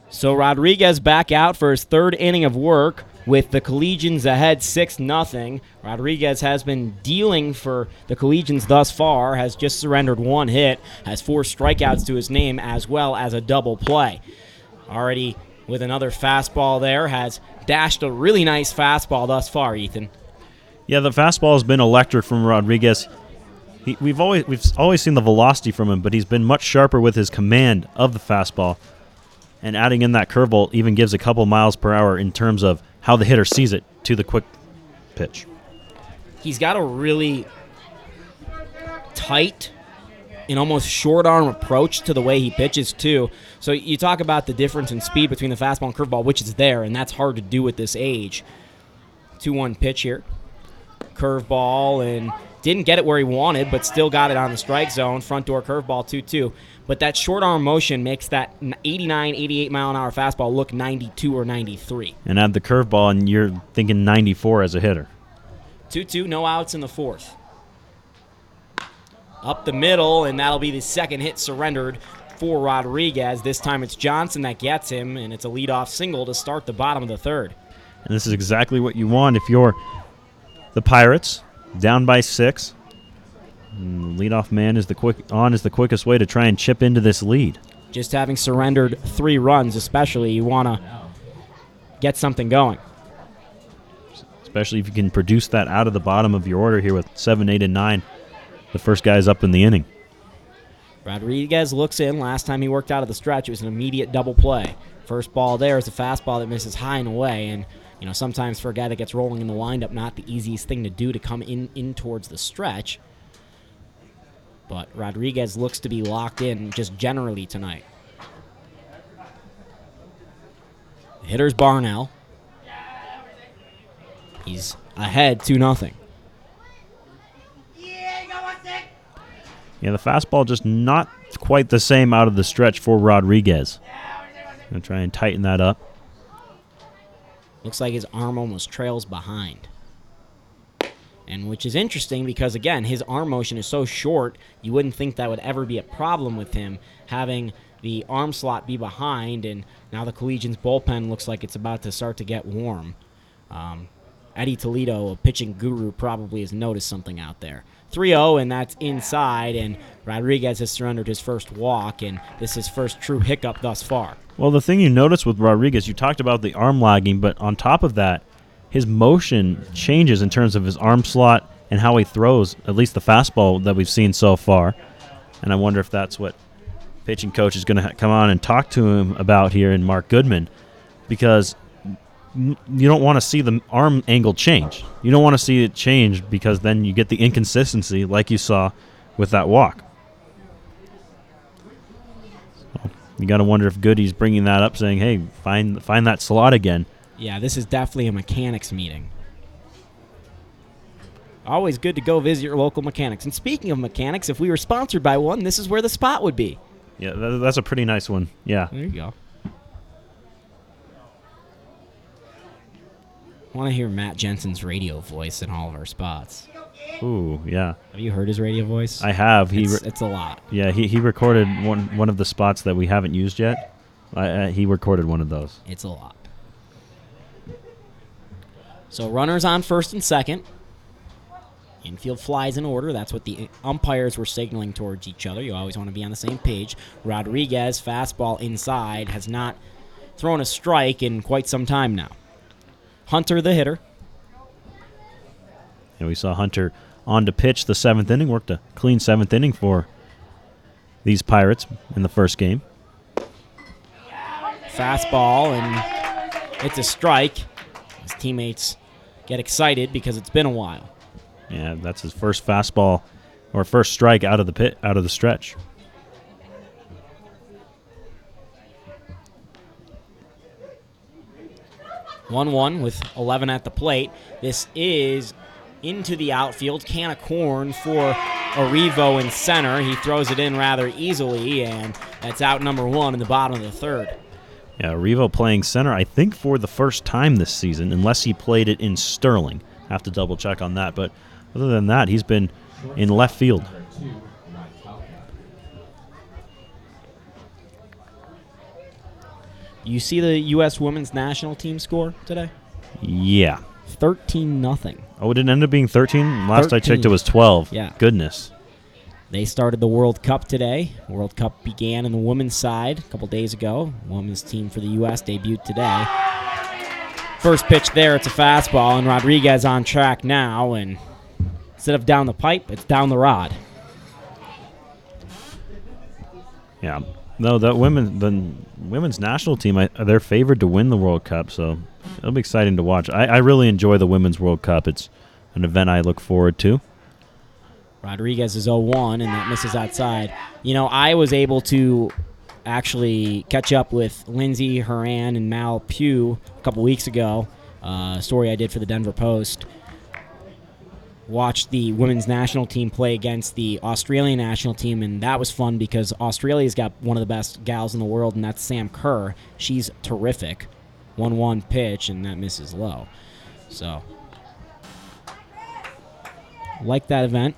A: So Rodriguez back out for his 3rd inning of work with the Collegians ahead 6-0. Rodriguez has been dealing for the Collegians thus far, has just surrendered 1 hit, has 4 strikeouts to his name as well as a double play. Already with another fastball there, has dashed a really nice fastball thus far, Ethan.
B: Yeah, the fastball has been electric from Rodriguez. We've always seen the velocity from him, but he's been much sharper with his command of the fastball. And adding in that curveball even gives a couple miles per hour in terms of how the hitter sees it to the quick pitch.
A: He's got a really tight and almost short arm approach to the way he pitches, too. So you talk about the difference in speed between the fastball and curveball, which is there, and that's hard to do at this age. 2-1 pitch here. Curveball, and didn't get it where he wanted, but still got it on the strike zone. Front door curveball, 2-2. But that short arm motion makes that 89, 88 mile an hour fastball look 92 or 93.
B: And add the curveball, and you're thinking 94 as a hitter.
A: 2-2, no outs in the 4th. Up the middle, and that'll be the 2nd hit surrendered for Rodriguez. This time it's Johnson that gets him, and it's a leadoff single to start the bottom of the 3rd.
B: And this is exactly what you want if you're the Pirates, down by 6. And the leadoff man is the quickest way to try and chip into this lead.
A: Just having surrendered 3 runs, especially, you want to get something going.
B: especially if you can produce that out of the bottom of your order here with 7, 8, and 9. The first guy's up in the inning.
A: Rodriguez looks in. Last time he worked out of the stretch, it was an immediate double play. First ball there is a fastball that misses high and away, and sometimes for a guy that gets rolling in the windup, not the easiest thing to do to come in towards the stretch. But Rodriguez looks to be locked in just generally tonight. The hitter's Barnell. He's ahead 2-0.
B: Yeah, the fastball just not quite the same out of the stretch for Rodriguez. Going to try and tighten that up.
A: Looks like his arm almost trails behind. And which is interesting because, again, his arm motion is so short, you wouldn't think that would ever be a problem with him having the arm slot be behind, and now the Collegians bullpen looks like it's about to start to get warm. Eddie Toledo, a pitching guru, probably has noticed something out there. 3-0, and that's inside, and Rodriguez has surrendered his first walk, and this is his first true hiccup thus far.
B: Well, the thing you notice with Rodriguez, you talked about the arm lagging, but on top of that, his motion changes in terms of his arm slot and how he throws, at least the fastball that we've seen so far. And I wonder if that's what pitching coach is going to come on and talk to him about here in Mark Goodman, because you don't want to see the arm angle change. You don't want to see it change because then you get the inconsistency like you saw with that walk. So you got to wonder if Goody's bringing that up, saying, hey, find that slot again.
A: Yeah, this is definitely a mechanics meeting. Always good to go visit your local mechanics. And speaking of mechanics, if we were sponsored by one, this is where the spot would be.
B: Yeah, that's a pretty nice one. Yeah.
A: There you go. I want to hear Matt Jensen's radio voice in all of our spots.
B: Ooh, yeah.
A: Have you heard his radio voice?
B: I have.
A: It's a lot.
B: Yeah, he recorded one of the spots that we haven't used yet. He recorded one of those.
A: It's a lot. So runners on first and second. Infield flies in order. That's what the umpires were signaling towards each other. You always want to be on the same page. Rodriguez, fastball inside, has not thrown a strike in quite some time now. Hunter, the hitter.
B: And we saw Hunter on to pitch the 7th inning. Worked a clean 7th inning for these Pirates in the first game.
A: Fastball, and it's a strike. His teammates get excited because it's been a while.
B: Yeah, that's his first fastball or first strike out of the stretch.
A: (1-1) with 11 at the plate. This is into the outfield. Can of corn for Arrivo in center. He throws it in rather easily, and that's out number 1 in the bottom of the third.
B: Yeah, Arrivo playing center, I think, for the first time this season, unless he played it in Sterling. Have to double check on that, but other than that, he's been in left field.
A: You see the U.S. women's national team score today?
B: Yeah.
A: 13-0.
B: Oh, it didn't end up being 13? Last 13. I checked, it was 12.
A: Yeah.
B: Goodness.
A: They started the World Cup today. The World Cup began on the women's side a couple days ago. Women's team for the U.S. debuted today. First pitch there, it's a fastball, and Rodriguez on track now, and instead of down the pipe, it's down the rod.
B: Yeah. No, the women's national team, they're favored to win the World Cup, so it'll be exciting to watch. I really enjoy the Women's World Cup. It's an event I look forward to.
A: Rodriguez is 0-1, and that misses outside. You know, I was able to actually catch up with Lindsay Horan and Mal Pugh a couple weeks ago, a story I did for the Denver Post. Watched the women's national team play against the Australian national team, and that was fun because Australia's got one of the best gals in the world, and that's Sam Kerr. She's terrific. 1-1 pitch, and that misses low. So, like that event.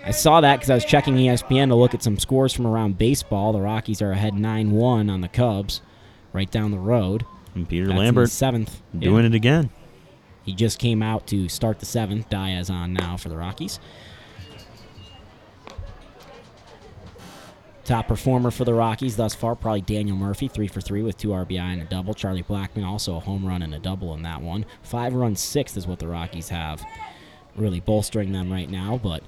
A: I saw that because I was checking ESPN to look at some scores from around baseball. The Rockies are ahead 9-1 on the Cubs, right down the road.
B: And Peter
A: That's
B: Lambert,
A: in the 7th.
B: doing it again.
A: He just came out to start the 7th. Diaz on now for the Rockies. Top performer for the Rockies thus far, probably Daniel Murphy, 3 for 3 with 2 RBI and a double. Charlie Blackman also a home run and a double in that one. 5-run sixth is what the Rockies have, really bolstering them right now. But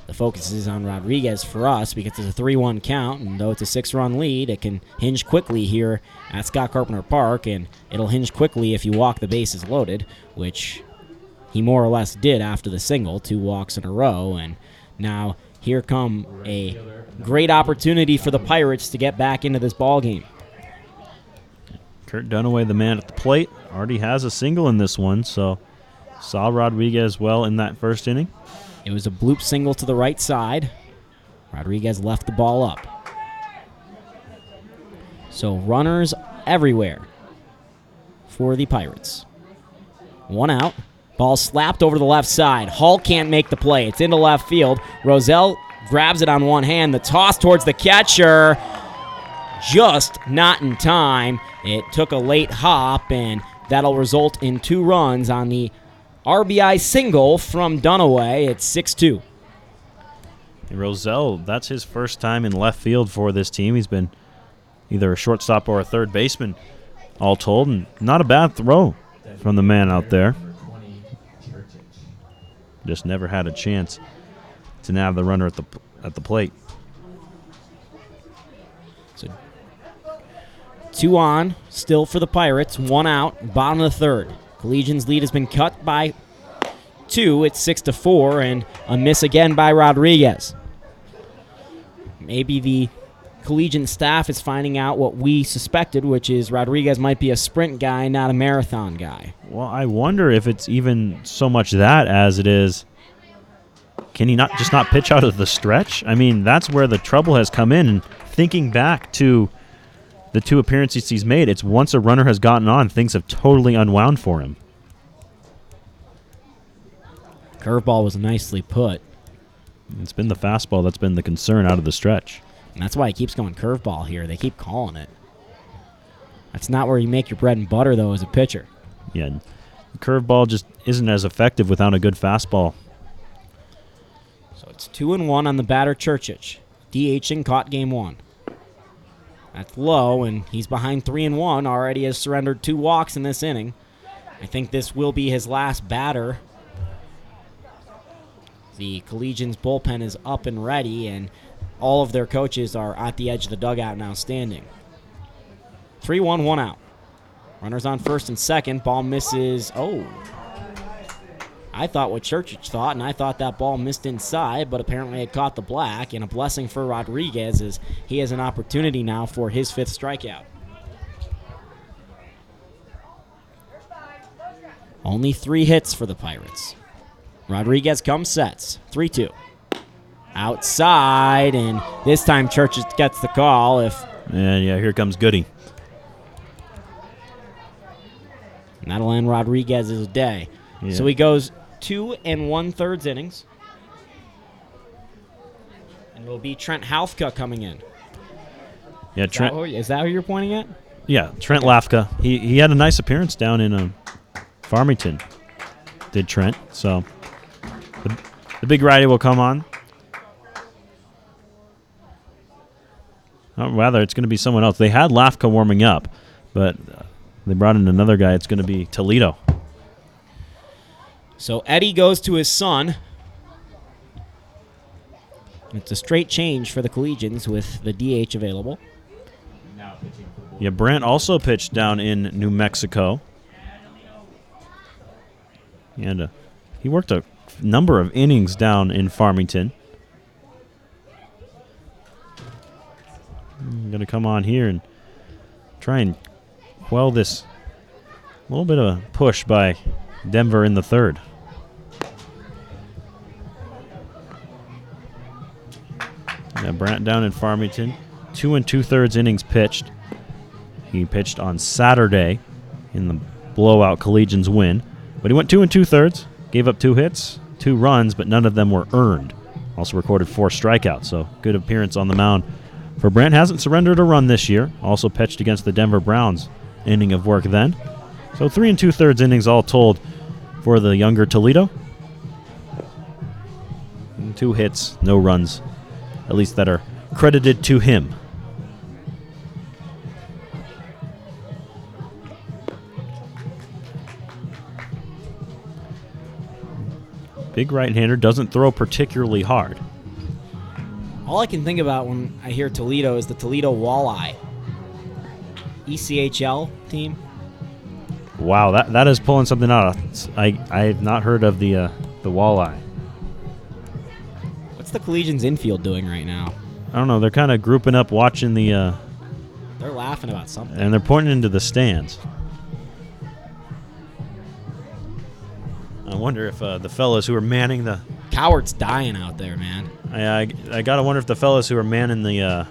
A: the focus is on Rodriguez for us because it's a 3-1 count, and though it's a 6-run lead, it can hinge quickly here at Scott Carpenter Park, and it'll hinge quickly if you walk the bases loaded, which he more or less did after the single, 2 walks in a row, and now here come a great opportunity for the Pirates to get back into this ball game.
B: Kurt Dunaway, the man at the plate, already has a single in this one, so saw Rodriguez well in that first inning.
A: It was a bloop single to the right side. Rodriguez left the ball up. So runners everywhere for the Pirates. 1 out. Ball slapped over to the left side. Hall can't make the play. It's into left field. Roselle grabs it on one hand. The toss towards the catcher, just not in time. It took a late hop, and that'll result in 2 runs on the RBI single from Dunaway. It's 6-2.
B: Roselle, that's his first time in left field for this team. He's been either a shortstop or a third baseman, all told, and not a bad throw from the man out there. Just never had a chance to nab the runner at the plate.
A: So 2 on, still for the Pirates, 1 out, bottom of the third. Collegians' lead has been cut by 2. It's 6-4, and a miss again by Rodriguez. Maybe the Collegian staff is finding out what we suspected, which is Rodriguez might be a sprint guy, not a marathon guy.
B: Well, I wonder if it's even so much that as it is, can he not pitch out of the stretch? I mean, that's where the trouble has come in. And thinking back to the 2 appearances he's made, it's once a runner has gotten on, things have totally unwound for him.
A: Curveball was nicely put.
B: It's been the fastball that's been the concern out of the stretch.
A: And that's why he keeps going curveball here. They keep calling it. That's not where you make your bread and butter, though, as a pitcher.
B: Yeah, the curveball just isn't as effective without a good fastball.
A: So it's 2-1 on the batter, Churchich. DHing caught game 1. That's low, and he's behind 3-1. Already has surrendered 2 walks in this inning. I think this will be his last batter. The Collegians' bullpen is up and ready, and all of their coaches are at the edge of the dugout now standing. 3-1, 1 out. Runners on first and second. Ball misses. Oh. I thought what Churchich thought, and I thought that ball missed inside, but apparently it caught the black, and a blessing for Rodriguez as he has an opportunity now for his 5th strikeout. Only 3 hits for the Pirates. Rodriguez comes sets. 3-2. Outside, and this time Churchich gets the call.
B: And yeah, here comes Goody.
A: And that'll end Rodriguez's day.
B: Yeah.
A: So he goes 2 1/3 innings. And it will be Trent Halfka coming in.
B: Yeah, Trent.
A: Is that who you're pointing at?
B: Yeah, Trent Lafka. He had a nice appearance down in Farmington. Did Trent? So the big righty will come on. Oh, rather, it's going to be someone else. They had Lafka warming up, but they brought in another guy. It's going to be Toledo.
A: So Eddie goes to his son. It's a straight change for the Collegians with the DH available.
B: Yeah, Brandt also pitched down in New Mexico. And he worked a number of innings down in Farmington. I'm going to come on here and try and quell this little bit of a push by Denver in the third. Yeah, Brandt down in Farmington. 2 2/3 innings pitched. He pitched on Saturday in the blowout Collegians win. But he went 2 2/3, gave up 2 hits, 2 runs, but none of them were earned. Also recorded 4 strikeouts, so good appearance on the mound. For Brandt, hasn't surrendered a run this year. Also pitched against the Denver Browns inning of work then. So 3 2/3 innings all told for the younger Toledo. And 2 hits, no runs, at least that are credited to him. Big right-hander, doesn't throw particularly hard.
A: All I can think about when I hear Toledo is the Toledo Walleye. ECHL team.
B: Wow, that is pulling something out. I have not heard of the walleye.
A: What's the Collegians infield doing right now?
B: I don't know. They're kind of grouping up, watching the.
A: They're laughing about something.
B: And they're pointing into the stands. I wonder if the fellas who are manning the.
A: Coward's dying out there, man.
B: I gotta wonder if the fellas who are manning the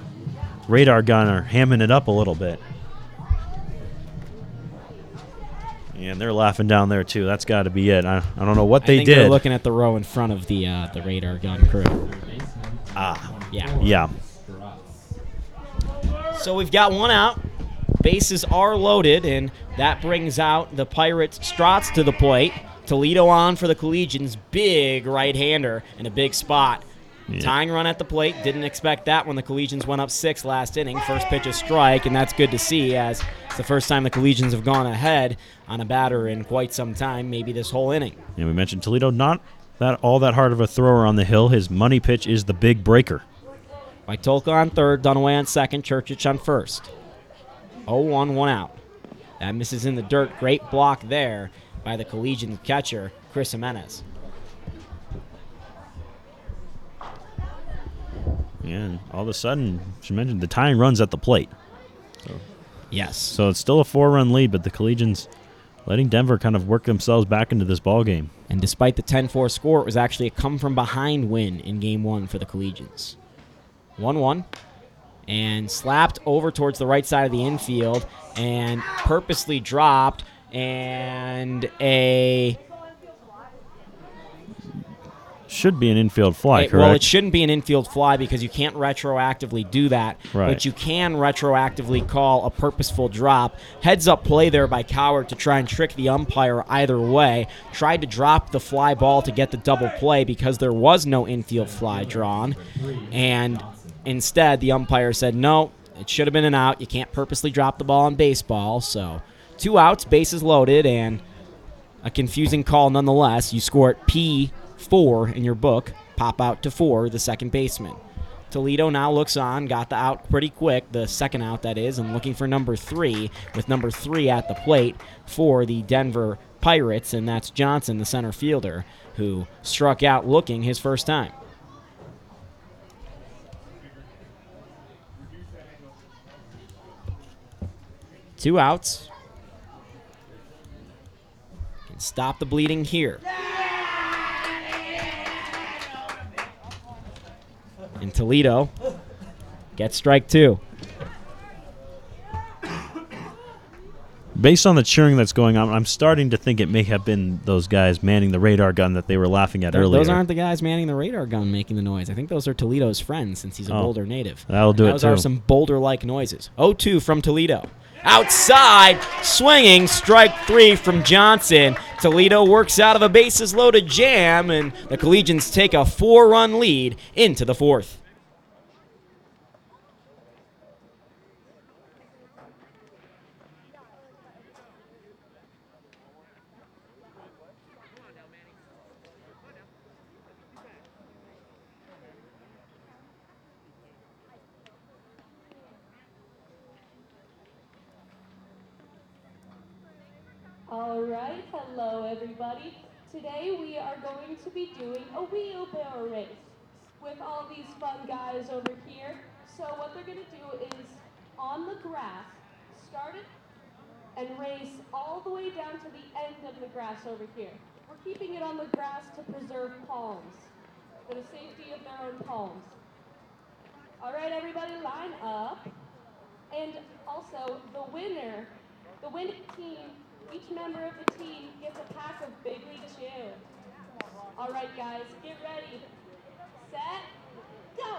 B: radar gun are hamming it up a little bit. And they're laughing down there too. That's got to be it. I don't know what they did.
A: They're looking at the row in front of the radar gun crew.
B: Yeah.
A: So we've got one out. Bases are loaded, and that brings out the Pirates' Strotz to the plate. Toledo on for the Collegians. Big right-hander in a big spot.
B: Yeah.
A: Tying run at the plate. Didn't expect that when the Collegians went up 6 last inning. First pitch a strike, and that's good to see, as it's the first time the Collegians have gone ahead on a batter in quite some time, maybe this whole inning.
B: And we mentioned Toledo, not all that hard of a thrower on the hill. His money pitch is the big breaker.
A: Vitolka on third, Dunaway on second, Churchich on first. 0-1, 1 out. That misses in the dirt. Great block there by the Collegian catcher, Chris Jimenez.
B: Yeah, and all of a sudden, she mentioned the tying runs at the plate.
A: Yes.
B: So it's still a 4-run lead, but the Collegians letting Denver kind of work themselves back into this ball game.
A: And despite the 10-4 score, it was actually a come-from-behind win in Game 1 for the Collegians. 1-1. And slapped over towards the right side of the infield and purposely dropped, and a...
B: Should be an infield fly, correct?
A: Well, it shouldn't be an infield fly because you can't retroactively do that.
B: Right.
A: But you can retroactively call a purposeful drop. Heads-up play there by Coward to try and trick the umpire either way. Tried to drop the fly ball to get the double play because there was no infield fly drawn. And instead, the umpire said, no, it should have been an out. You can't purposely drop the ball in baseball. So 2 outs, bases loaded, and a confusing call nonetheless. You score at P4 in your book, pop out to 4, the second baseman. Toledo now looks on, got the out pretty quick, the second out that is, and looking for number 3, with number 3 at the plate for the Denver Pirates, and that's Johnson, the center fielder, who struck out looking his first time. Two outs. Can stop the bleeding here. And Toledo gets strike 2.
B: Based on the cheering that's going on, I'm starting to think it may have been those guys manning the radar gun that they were laughing at earlier.
A: Those aren't the guys manning the radar gun making the noise. I think those are Toledo's friends since he's a Boulder native.
B: That'll do it, too.
A: Those are some Boulder-like noises. 0-2 from Toledo. Outside, swinging, strike 3 from Johnson. Toledo works out of a bases-loaded jam, and the Collegians take a 4-run lead into the 4th.
E: All right, hello everybody. Today we are going to be doing a wheelbarrow race with all these fun guys over here. So what they're going to do is on the grass, start it and race all the way down to the end of the grass over here. We're keeping it on the grass to preserve palms, for the safety of their own palms. All right, everybody, line up. And also, the winning team, each member of the team gets a pack of Big League Chew. All right, guys, get ready. Set, go.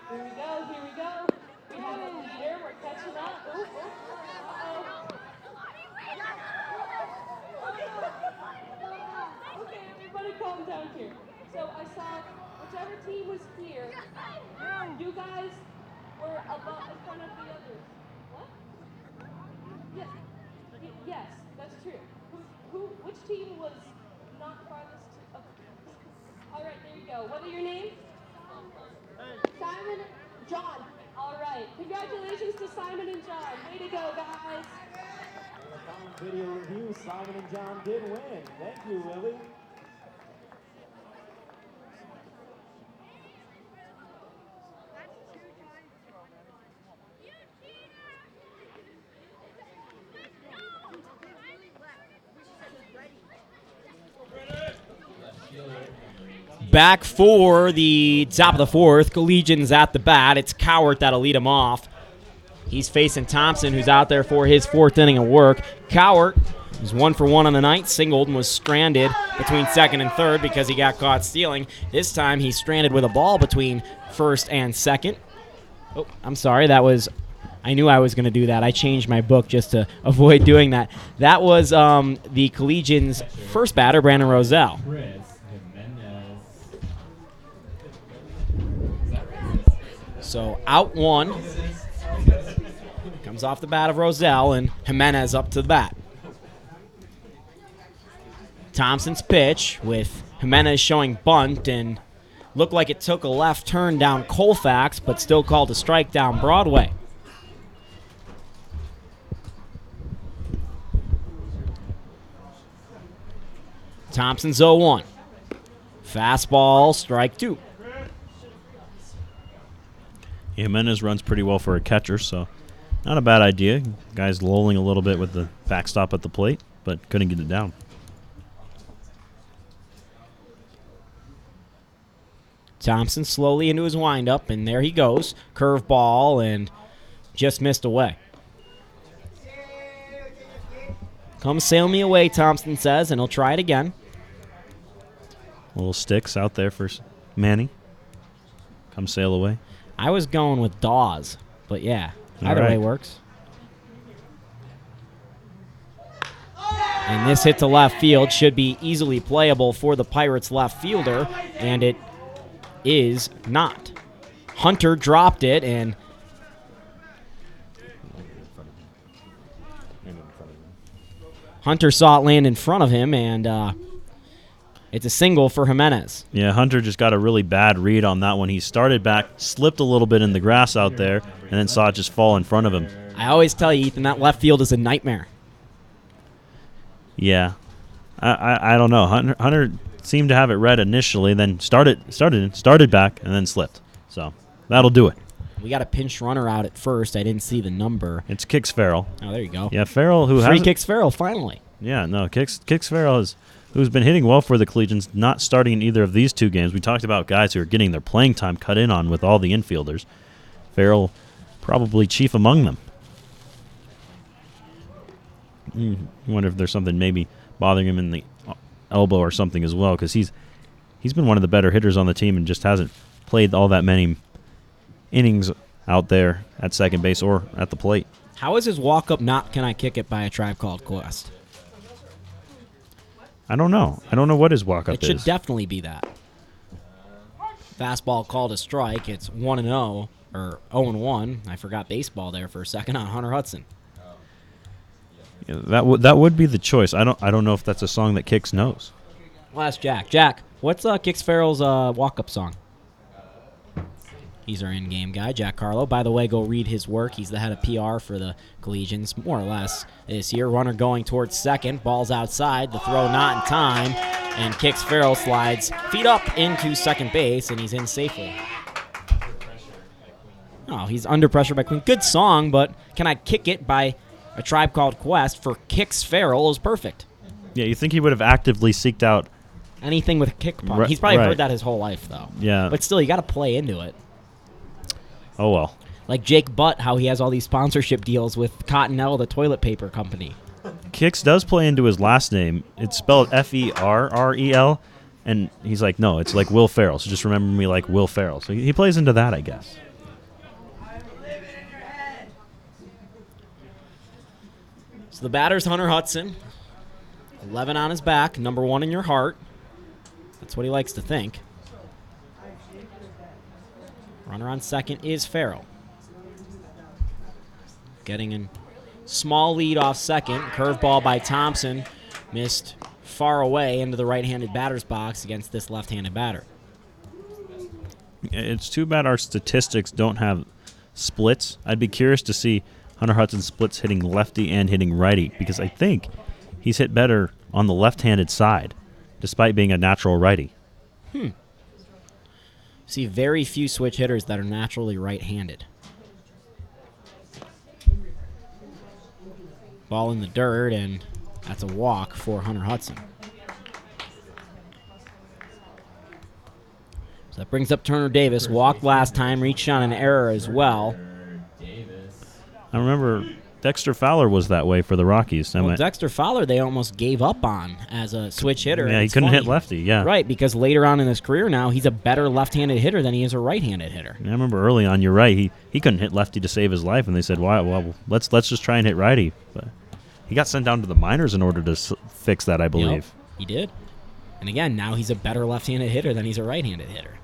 E: Here we go, here we go. We have a leader, we're catching up. Ooh, ooh, uh-oh. Okay, everybody calm down here. So I saw whichever team front of the others. What? Yes. Yes, that's true. Which team was not farthest to, all right, there you go. What are your names? Simon, John. All right. Congratulations to Simon and John. Way to go, guys.
D: Video review, Simon and John did win. Thank you, Lily.
A: Back for the top of the fourth. Collegians at the bat. It's Cowart that'll lead him off. He's facing Thompson, who's out there for his fourth inning of work. Cowart was 1 for 1 on the night, singled and was stranded between second and third because he got caught stealing. This time he's stranded with a ball between first and second. Oh, I'm sorry. I knew I was going to do that. I changed my book just to avoid doing that. That was the Collegians' first batter, Brandon Roselle. So out one. Comes off the bat of Roselle, and Jimenez up to the bat. Thompson's pitch with Jimenez showing bunt and looked like it took a left turn down Colfax, but still called a strike down Broadway. Thompson's 0-1. Fastball, strike 2.
B: Jimenez runs pretty well for a catcher, so not a bad idea. Guy's lolling a little bit with the backstop at the plate, but couldn't get it down.
A: Thompson slowly into his windup, and there he goes. Curveball, and just missed away. Come sail me away, Thompson says, and he'll try it again.
B: Little sticks out there for Manny. Come sail away.
A: I was going with Dawes, but yeah, either way works. And this hit to left field should be easily playable for the Pirates left fielder, and it is not. Hunter dropped it, and Hunter saw it land in front of him, and it's a single for Jimenez.
B: Yeah, Hunter just got a really bad read on that one. He started back, slipped a little bit in the grass out there, and then saw it just fall in front of him.
A: I always tell you, Ethan, that left field is a nightmare.
B: Yeah. I don't know. Hunter seemed to have it read initially, then started back, and then slipped. So that'll do it.
A: We got a pinch runner out at first. I didn't see the number.
B: It's Kix Farrell.
A: Oh, there you go.
B: Yeah, Farrell, who has
A: Free Kix Farrell, finally.
B: Yeah, no, Kix Farrell who's been hitting well for the Collegians, not starting in either of these two games. We talked about guys who are getting their playing time cut in on with all the infielders. Farrell probably chief among them. I wonder if there's something maybe bothering him in the elbow or something as well, because he's been one of the better hitters on the team and just hasn't played all that many innings out there at second base or at the plate.
A: How is his walk-up not Can I Kick It by a Tribe Called Quest?
B: I don't know. I don't know what his walk-up is.
A: It should definitely be that. Fastball called a strike. It's 1-0, or 0-1. I forgot baseball there for a second on Hunter Hudson.
B: Yeah, that would be the choice. I don't know if that's a song that Kix knows.
A: Well, ask Jack. Jack, what's Kix Farrell's walk-up song? He's our in-game guy, Jack Carlo. By the way, go read his work. He's the head of PR for the Collegians, more or less, this year. Runner going towards second. Ball's outside. The throw not in time. And Kix Farrell slides feet up into second base, and he's in safely. Oh, he's under pressure by Queen. Good song, but Can I Kick It by a Tribe Called Quest for Kix Farrell is perfect.
B: Yeah, you think he would have actively seeked out
A: anything with a kick pun. He's probably
B: right.
A: heard that his whole life, though.
B: Yeah.
A: But still, you got to play into it.
B: Oh, well.
A: Like Jake Butt, how he has all these sponsorship deals with Cottonelle, the toilet paper company.
B: Kix does play into his last name. It's spelled Ferrel, and he's like, no, it's like Will Ferrell, so just remember me like Will Ferrell. So he plays into that, I guess.
A: So the batter's Hunter Hudson. 11 on his back, number 1 in your heart. That's what he likes to think. Runner on second is Farrell. getting a small lead off second. Curveball by Thompson. Missed far away into the right-handed batter's box against this left-handed batter.
B: It's too bad our statistics don't have splits. I'd be curious to see Hunter Hudson's splits hitting lefty and hitting righty, because I think he's hit better on the left-handed side, despite being a natural righty.
A: See very few switch hitters that are naturally right-handed. Ball in the dirt, and that's a walk for Hunter Hudson. So that brings up Turner Davis. Walked last time, reached on an error as well.
B: I remember Dexter Fowler was that way for the Rockies.
A: Well, Dexter Fowler they almost gave up on as a switch hitter.
B: Yeah, he couldn't hit lefty, yeah.
A: Right, because later on in his career now, he's a better left-handed hitter than he is a right-handed hitter.
B: Yeah, I remember early on, you're right, he couldn't hit lefty to save his life, and they said, well, let's just try and hit righty. But he got sent down to the minors in order to fix that, I believe.
A: Yep, he did. And again, now he's a better left-handed hitter than he's a right-handed hitter.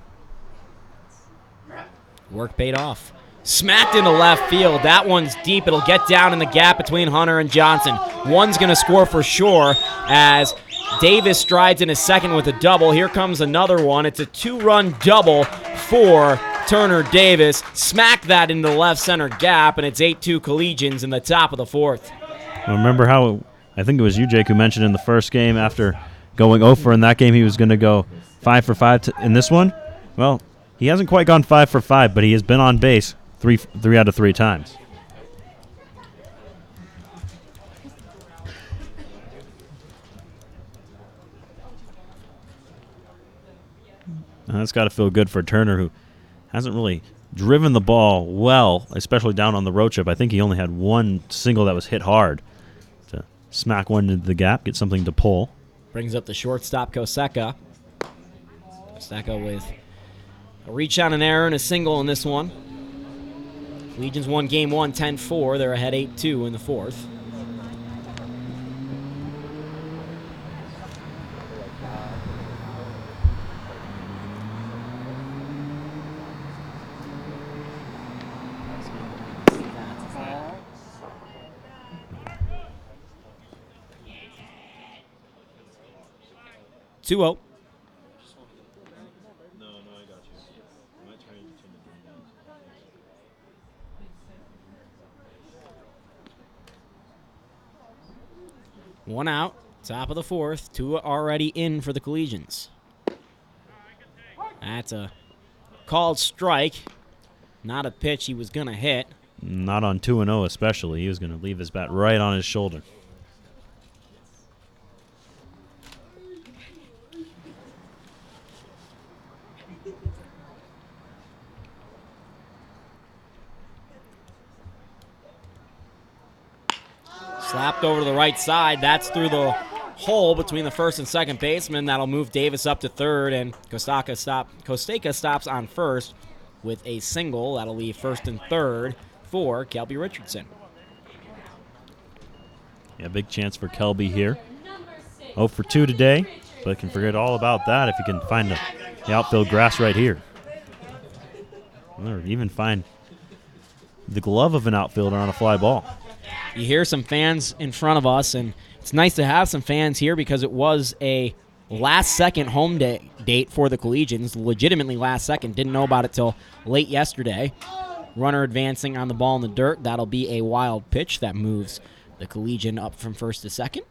A: Work paid off. Smacked into left field. That one's deep. It'll get down in the gap between Hunter and Johnson. One's going to score for sure as Davis strides into second with a double. Here comes another one. It's a 2-run double for Turner Davis. Smacked that into the left center gap, and it's 8-2 Collegians in the top of the fourth.
B: I remember how, I think it was you, Jake, who mentioned in the first game after going 0 for in that game, he was going to go 5 for 5 in this one. Well, he hasn't quite gone 5 for 5, but he has been on base three out of 3 times. That's got to feel good for Turner, who hasn't really driven the ball well, especially down on the road trip. I think he only had one single that was hit hard to smack one into the gap, get something to pull.
A: Brings up the shortstop, Koseka. Koseka with a reach on an error and a single in this one. Legions won game 1, 10-4. They're ahead 8-2 in the fourth. Two 0. One out, top of the fourth. 2 already in for the Collegians. That's a called strike. Not a pitch he was going to hit.
B: Not on 2-0 especially. He was going to leave his bat right on his shoulder.
A: Slapped over to the right side. That's through the hole between the first and second baseman. That'll move Davis up to third, and Kosteka stops on first with a single. That'll leave first and third for Kelby Richardson.
B: Yeah, big chance for Kelby here. 0 for 2 today, but can forget all about that if you can find the outfield grass right here. Or even find the glove of an outfielder on a fly ball.
A: You hear some fans in front of us, and it's nice to have some fans here because it was a last-second home date for the Collegians, legitimately last second. Didn't know about it till late yesterday. Runner advancing on the ball in the dirt. That'll be a wild pitch that moves the Collegian up from first to second.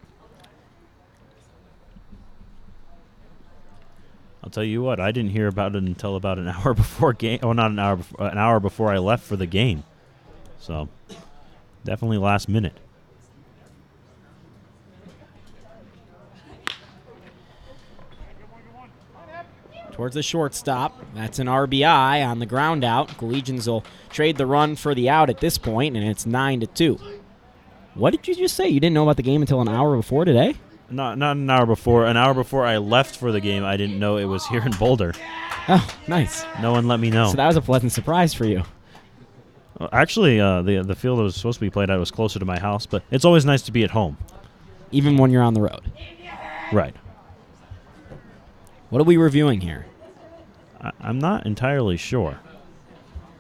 B: I'll tell you what, I didn't hear about it until about an hour before game. Oh, not an hour before, an hour before I left for the game. So, definitely last minute.
A: Towards the shortstop. That's an RBI on the ground out. Collegians will trade the run for the out at this point, and it's 9-2. What did you just say? You didn't know about the game until an hour before today?
B: Not an hour before. An hour before I left for the game, I didn't know it was here in Boulder.
A: Oh, nice.
B: No one let me know.
A: So that was a pleasant surprise for you.
B: Actually, the field that was supposed to be played at was closer to my house, but it's always nice to be at home.
A: Even when you're on the road.
B: Right.
A: What are we reviewing here?
B: I'm not entirely sure.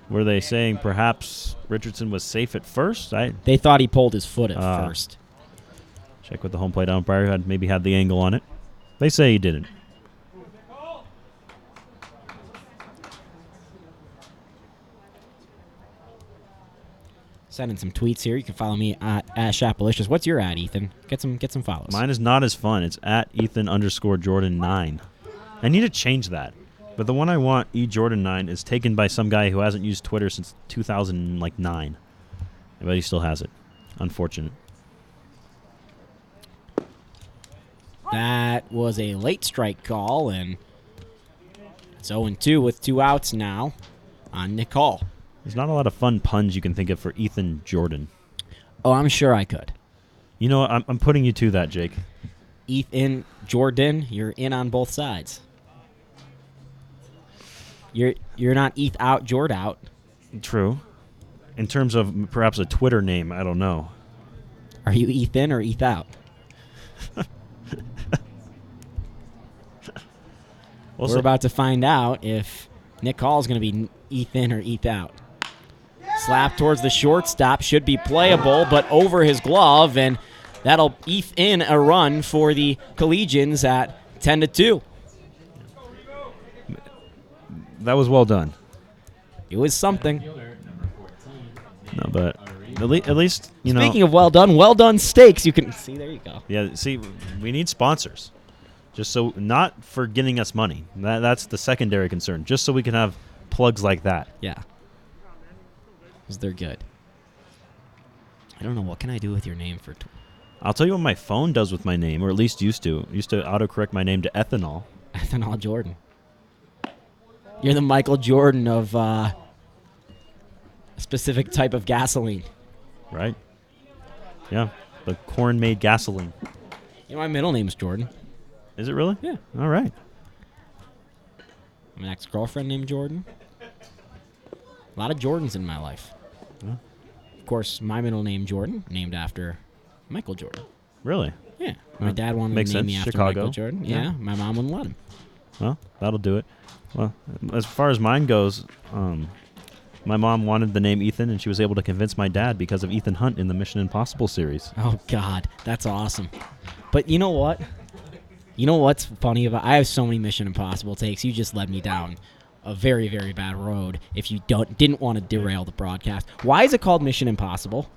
B: Were they saying perhaps Richardson was safe at first?
A: They thought he pulled his foot at first.
B: Check with the home plate umpire. Maybe had the angle on it. They say he didn't.
A: Sending some tweets here. You can follow me at Shapalicious. What's your ad, Ethan? Get some follows.
B: Mine is not as fun. It's at Ethan_Jordan9. I need to change that. But the one I want, eJordan9, is taken by some guy who hasn't used Twitter since 2009. But he still has it. Unfortunate.
A: That was a late strike call, and it's 0-2 with 2 outs now on Nick Hall.
B: There's not a lot of fun puns you can think of for Ethan Jordan.
A: Oh, I'm sure I could.
B: You know what? I'm putting you to that, Jake.
A: Ethan Jordan, you're in on both sides. You're not Eth out, Jord out.
B: True. In terms of perhaps a Twitter name, I don't know.
A: Are you Eth in or Eth out? We're about to find out if Nick Hall is going to be Eth in or Eth out. Slap towards the shortstop, should be playable, but over his glove, and that'll Eth in a run for the Collegians at 10-2.
B: That was well done.
A: It was something.
B: No, but at least, you know.
A: Speaking of well done steaks, you can see, there you go.
B: Yeah, see, we need sponsors. Just so, not for getting us money. That's the secondary concern. Just so we can have plugs like that.
A: Yeah. Because they're good. I don't know, what can I do with your name for...
B: I'll tell you what my phone does with my name, or at least used to. Used to autocorrect my name to Ethanol.
A: Ethanol Jordan. You're the Michael Jordan of a specific type of gasoline.
B: Right? Yeah, the corn-made gasoline.
A: You know, my middle name's Jordan.
B: Is it really?
A: Yeah.
B: All right.
A: My ex-girlfriend named Jordan. A lot of Jordans in my life.
B: Yeah.
A: Of course, my middle name Jordan, named after Michael Jordan.
B: Really?
A: Yeah. My dad wanted
B: Makes
A: to name me
B: sense.
A: after
B: Chicago.
A: Michael Jordan. Yeah. My mom wouldn't let him.
B: Well, that'll do it. Well, as far as mine goes, my mom wanted the name Ethan, and she was able to convince my dad because of Ethan Hunt in the Mission Impossible series.
A: Oh, God. That's awesome. But you know what? You know what's funny about... I have so many Mission Impossible takes. You just led me down a very, very bad road if you didn't want to derail the broadcast. Why is it called Mission Impossible?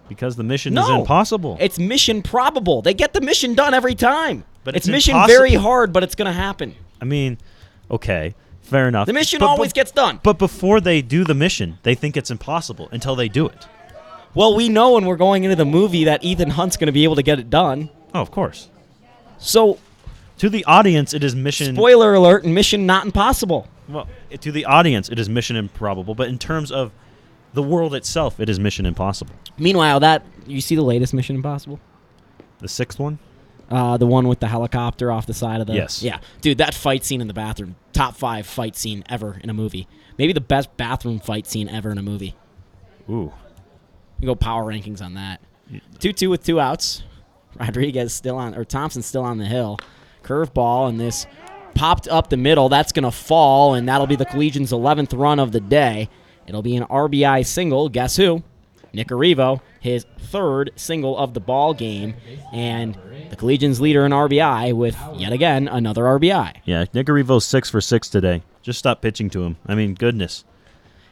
B: Because the mission is impossible.
A: It's mission probable. They get the mission done every time.
B: But
A: it's
B: it's
A: mission
B: impossible.
A: very hard, but it's going to happen.
B: I mean, okay, fair enough.
A: The mission always gets done.
B: But before they do the mission, they think it's impossible until they do it.
A: Well, we know when we're going into the movie that Ethan Hunt's going to be able to get it done.
B: Oh, of course.
A: So,
B: to the audience, it is mission...
A: Spoiler alert, mission not impossible.
B: Well, to the audience, it is mission improbable, but in terms of the world itself, it is mission impossible.
A: Meanwhile, you see the latest Mission Impossible?
B: The sixth one?
A: The one with the helicopter off the side of the...
B: Yes.
A: Yeah. Dude, that fight scene in the bathroom, top 5 fight scene ever in a movie. Maybe the best bathroom fight scene ever in a movie.
B: Ooh.
A: You go power rankings on that. 2-2 with 2 outs. Rodriguez still on... Or Thompson still on the hill. Curveball, and this popped up the middle. That's going to fall, and that'll be the Collegians' 11th run of the day. It'll be an RBI single. Guess who? Nick Arrivo, his 3rd single of the ball game, and the Collegians leader in RBI with, yet again, another RBI.
B: Yeah, Nick Arrivo's 6 for 6 today. Just stop pitching to him. I mean, goodness.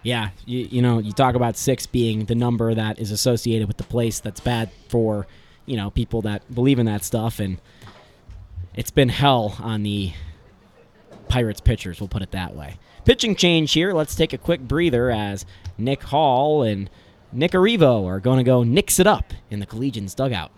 A: Yeah, you know, you talk about 6 being the number that is associated with the place that's bad for, you know, people that believe in that stuff, and it's been hell on the Pirates pitchers, we'll put it that way. Pitching change here. Let's take a quick breather as Nick Hall and Nick Arrivo are going to go nix it up in the Collegians dugout.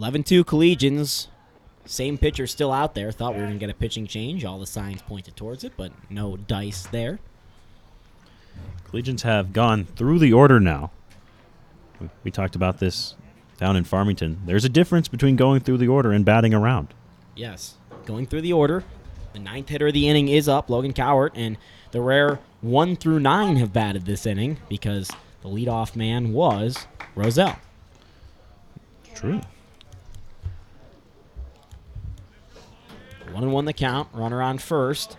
A: 11-2 Collegians. Same pitcher still out there. Thought we were going to get a pitching change. All the signs pointed towards it, but no dice there.
B: Collegians have gone through the order now. We talked about this down in Farmington. There's a difference between going through the order and batting around.
A: Yes, going through the order. The 9th hitter of the inning is up, Logan Cowart, and the rare 1 through 9 have batted this inning because the leadoff man was Roselle.
B: True.
A: 1-1 the count. Runner on first.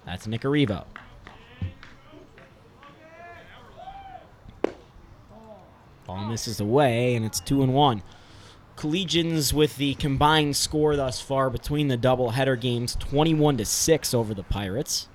A: That's Nick Arrivo. Ball misses away, and it's 2-1. Collegians with the combined score thus far between the doubleheader games, 21-6 over the Pirates.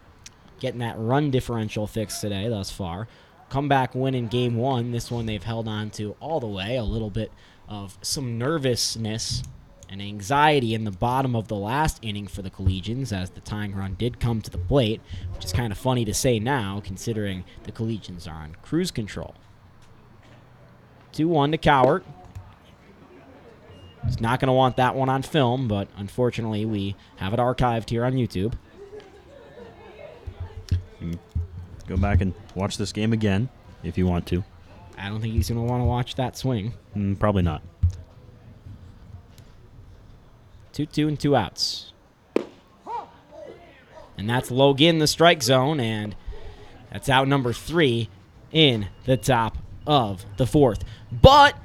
A: Getting that run differential fixed today thus far. Comeback win in game 1. This one they've held on to all the way. A little bit of some nervousness and anxiety in the bottom of the last inning for the Collegians as the tying run did come to the plate, which is kind of funny to say now considering the Collegians are on cruise control. 2-1 to Cowart. He's not going to want that one on film, but unfortunately we have it archived here on YouTube.
B: Go back and watch this game again if you want to.
A: I don't think he's going to want to watch that swing.
B: Probably not.
A: 2-2 and 2 outs. And that's Logan, the strike zone, and that's out number 3 in the top of the 4th. But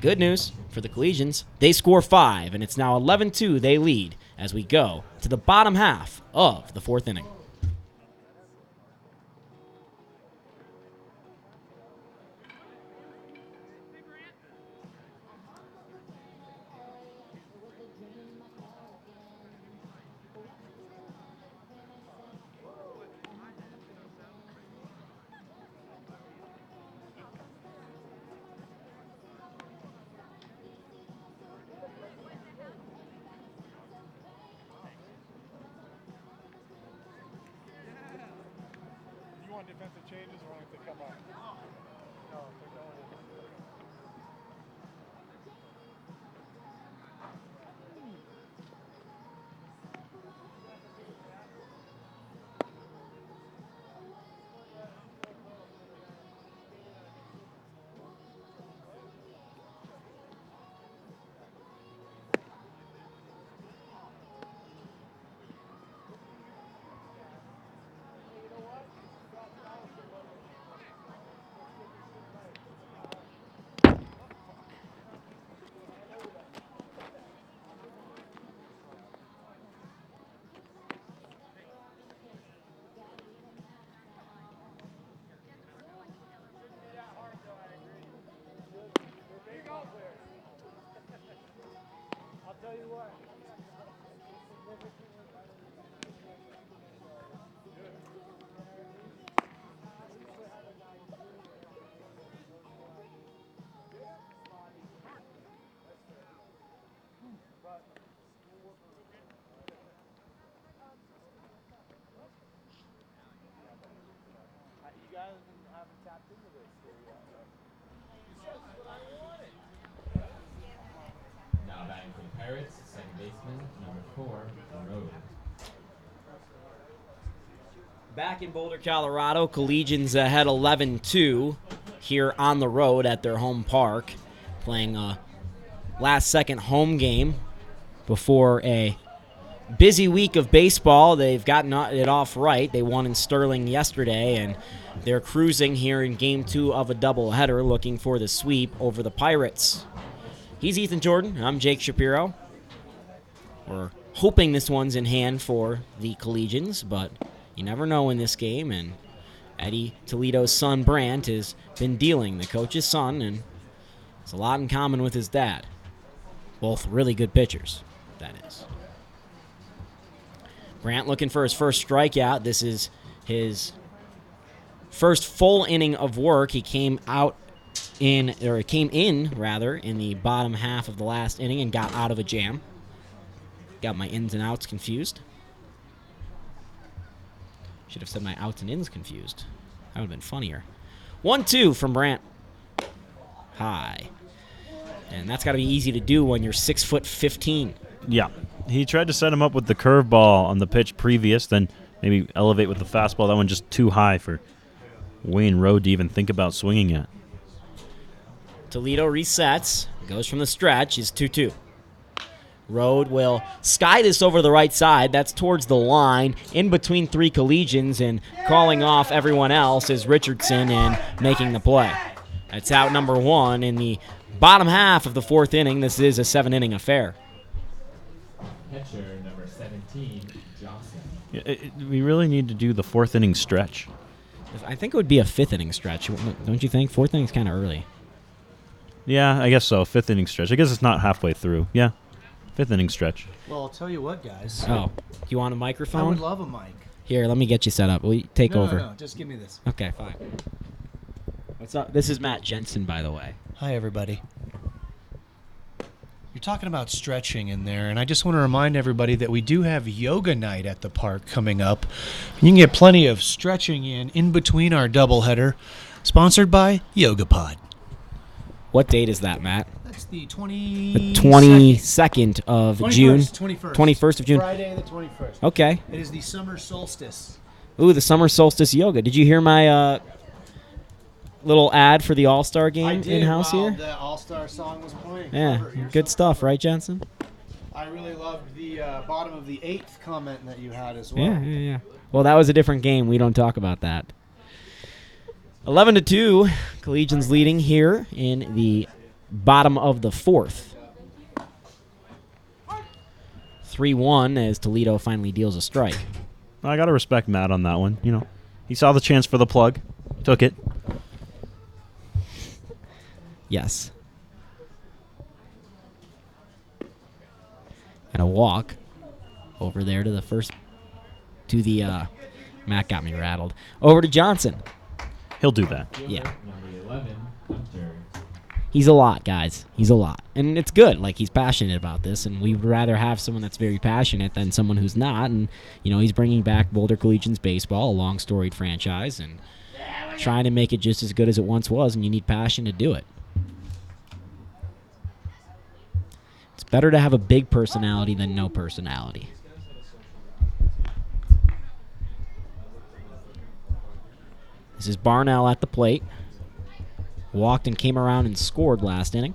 A: good news for the Collegians, they score 5, and it's now 11-2 they lead as we go to the bottom half of the 4th inning.
F: Defensive changes or only to come up? No, they're going in. I'll tell you what. You guys haven't tapped into this here yet.
C: Now batting for the Pirates, second baseman, number 4, Road.
A: Back in Boulder, Colorado, Collegians ahead 11-2 here on the road at their home park, playing a last-second home game before a busy week of baseball. They've gotten it off right. They won in Sterling yesterday, and they're cruising here in Game 2 of a doubleheader, looking for the sweep over the Pirates. He's Ethan Jordan. I'm Jake Shapiro. We're hoping this one's in hand for the Collegians, but you never know in this game, and Eddie Toledo's son, Brant, has been dealing, the coach's son, and has a lot in common with his dad. Both really good pitchers, that is. Brant looking for his first strikeout. This is his first full inning of work. He came in the bottom half of the last inning and got out of a jam. Got my ins and outs confused. Should have said my outs and ins confused. That would have been funnier. 1-2 from Brant. High. And that's got to be easy to do when you're 6'15".
B: Yeah. He tried to set him up with the curveball on the pitch previous, then maybe elevate with the fastball. That one just too high for Wayne Road to even think about swinging at.
A: Toledo resets, goes from the stretch, is 2-2. Road will sky this over the right side. That's towards the line, in between 3 Collegians, and calling off everyone else is Richardson and making the play. That's out number 1 in the bottom half of the 4th inning. This is a 7-inning affair.
C: Catcher number 17, Johnson.
B: We really need to do the 4th inning stretch.
A: I think it would be a 5th inning stretch, don't you think? 4th inning's kind of early.
B: Yeah, I guess so. 5th inning stretch. I guess it's not halfway through. Yeah, 5th inning stretch.
G: Well, I'll tell you what, guys.
A: Oh, you want a microphone?
G: I would love a mic.
A: Here, let me get you set up. Will you take over?
G: No, just give me this.
A: Okay, fine. What's up? This is Matt Jensen, by the way.
G: Hi, everybody. You're talking about stretching in there, and I just want to remind everybody that we do have yoga night at the park coming up. You can get plenty of stretching in between our doubleheader, sponsored by YogaPod.
A: What date is that, Matt?
G: That's the
A: The
G: 22nd
A: 22nd of June.
G: 21st.
A: 21st of June.
G: Friday the 21st.
A: Okay.
G: It is the summer solstice.
A: Ooh, the summer solstice yoga. Did you hear my little ad for the All-Star game in-house here?
G: The All-Star song was playing.
A: Yeah,
G: Clever. You're
A: good
G: so
A: stuff,
G: clever.
A: right, Jensen?
G: I really loved the bottom of the 8th comment that you had as well.
A: Yeah. Well, that was a different game. We don't talk about that. 11-2, Collegians leading here in the bottom of the 4th. 3-1 as Toledo finally deals a strike.
B: I got to respect Matt on that one. You know, he saw the chance for the plug, took it.
A: Yes. And a walk over there to the first, to the, Matt got me rattled. Over to Johnson.
B: He'll do that.
A: Yeah.
C: Number 11, Hunter.
A: He's a lot, guys. He's a lot. And it's good. Like, he's passionate about this, and we would rather have someone that's very passionate than someone who's not. And, you know, he's bringing back Boulder Collegians baseball, a long, storied franchise, and trying to make it just as good as it once was, and you need passion to do it. It's better to have a big personality than no personality. This is Barnell at the plate. Walked and came around and scored last inning.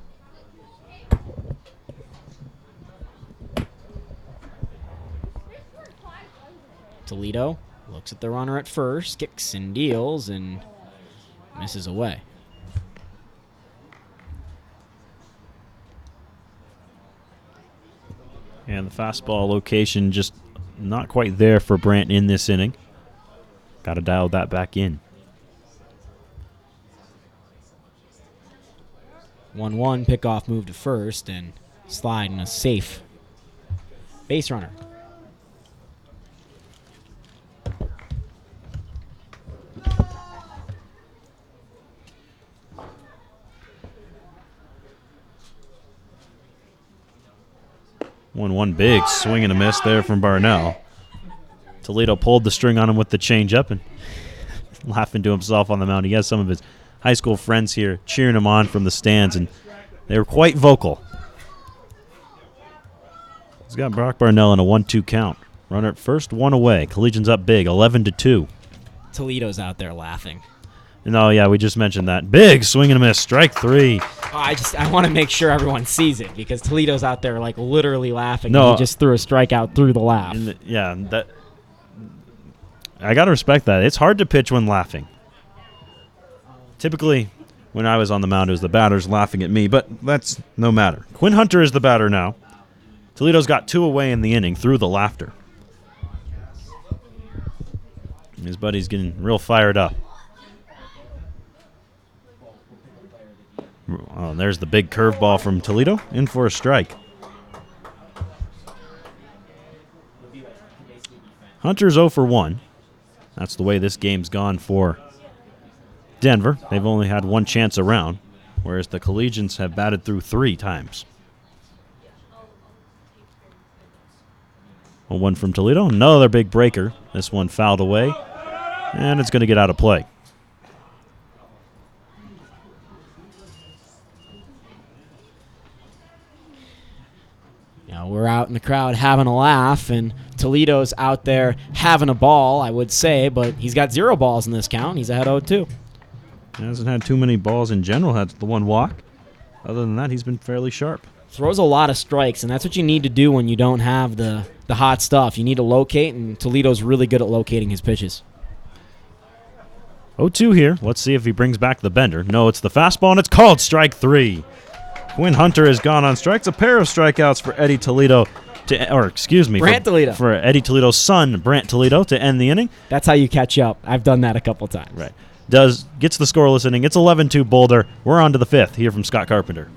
A: Toledo looks at the runner at first, kicks and deals, and misses away.
B: And the fastball location just not quite there for Brant in this inning. Got to dial that back in.
A: 1-1 pickoff move to first and slide in a safe base runner.
B: One big swing and a miss there from Barnell. Toledo pulled the string on him with the changeup and laughing to himself on the mound. He has some of his high school friends here cheering him on from the stands, and they were quite vocal. He's got Brock Barnell in a 1-2 count. Runner at first, one away. Collegians up big, 11-2.
A: Toledo's out there laughing.
B: No, yeah, we just mentioned that. Big swing and a miss, strike 3.
A: I want to make sure everyone sees it because Toledo's out there like literally laughing.
B: No,
A: and he just threw a strikeout through the laugh.
B: That I gotta respect that. It's hard to pitch when laughing. Typically, when I was on the mound, it was the batters laughing at me, but that's no matter. Quinn Hunter is the batter now. Toledo's got 2 away in the inning through the laughter. His buddy's getting real fired up. Oh, there's the big curveball from Toledo, in for a strike. Hunter's 0 for 1. That's the way this game's gone for Denver. They've only had 1 chance around, whereas the Collegians have batted through 3 times. 1 from Toledo. Another big breaker. This one fouled away, and it's going to get out of play.
A: We're out in the crowd having a laugh, and Toledo's out there having a ball, I would say, but he's got 0 balls in this count. He's ahead 0-2.
B: He hasn't had too many balls in general. Had the one walk. Other than that, he's been fairly sharp.
A: Throws a lot of strikes, and that's what you need to do when you don't have the hot stuff. You need to locate, and Toledo's really good at locating his pitches.
B: 0-2 here. Let's see if he brings back the bender. No, it's the fastball, and it's called strike 3. Quinn Hunter has gone on strikes. A pair of strikeouts for Eddie Toledo,
A: Brant Toledo.
B: For Eddie Toledo's son, Brant Toledo, to end the inning.
A: That's how you catch up. I've done that a couple times.
B: Right. Gets the scoreless inning. It's 11-2 Boulder. We're on to the 5th here from Scott Carpenter.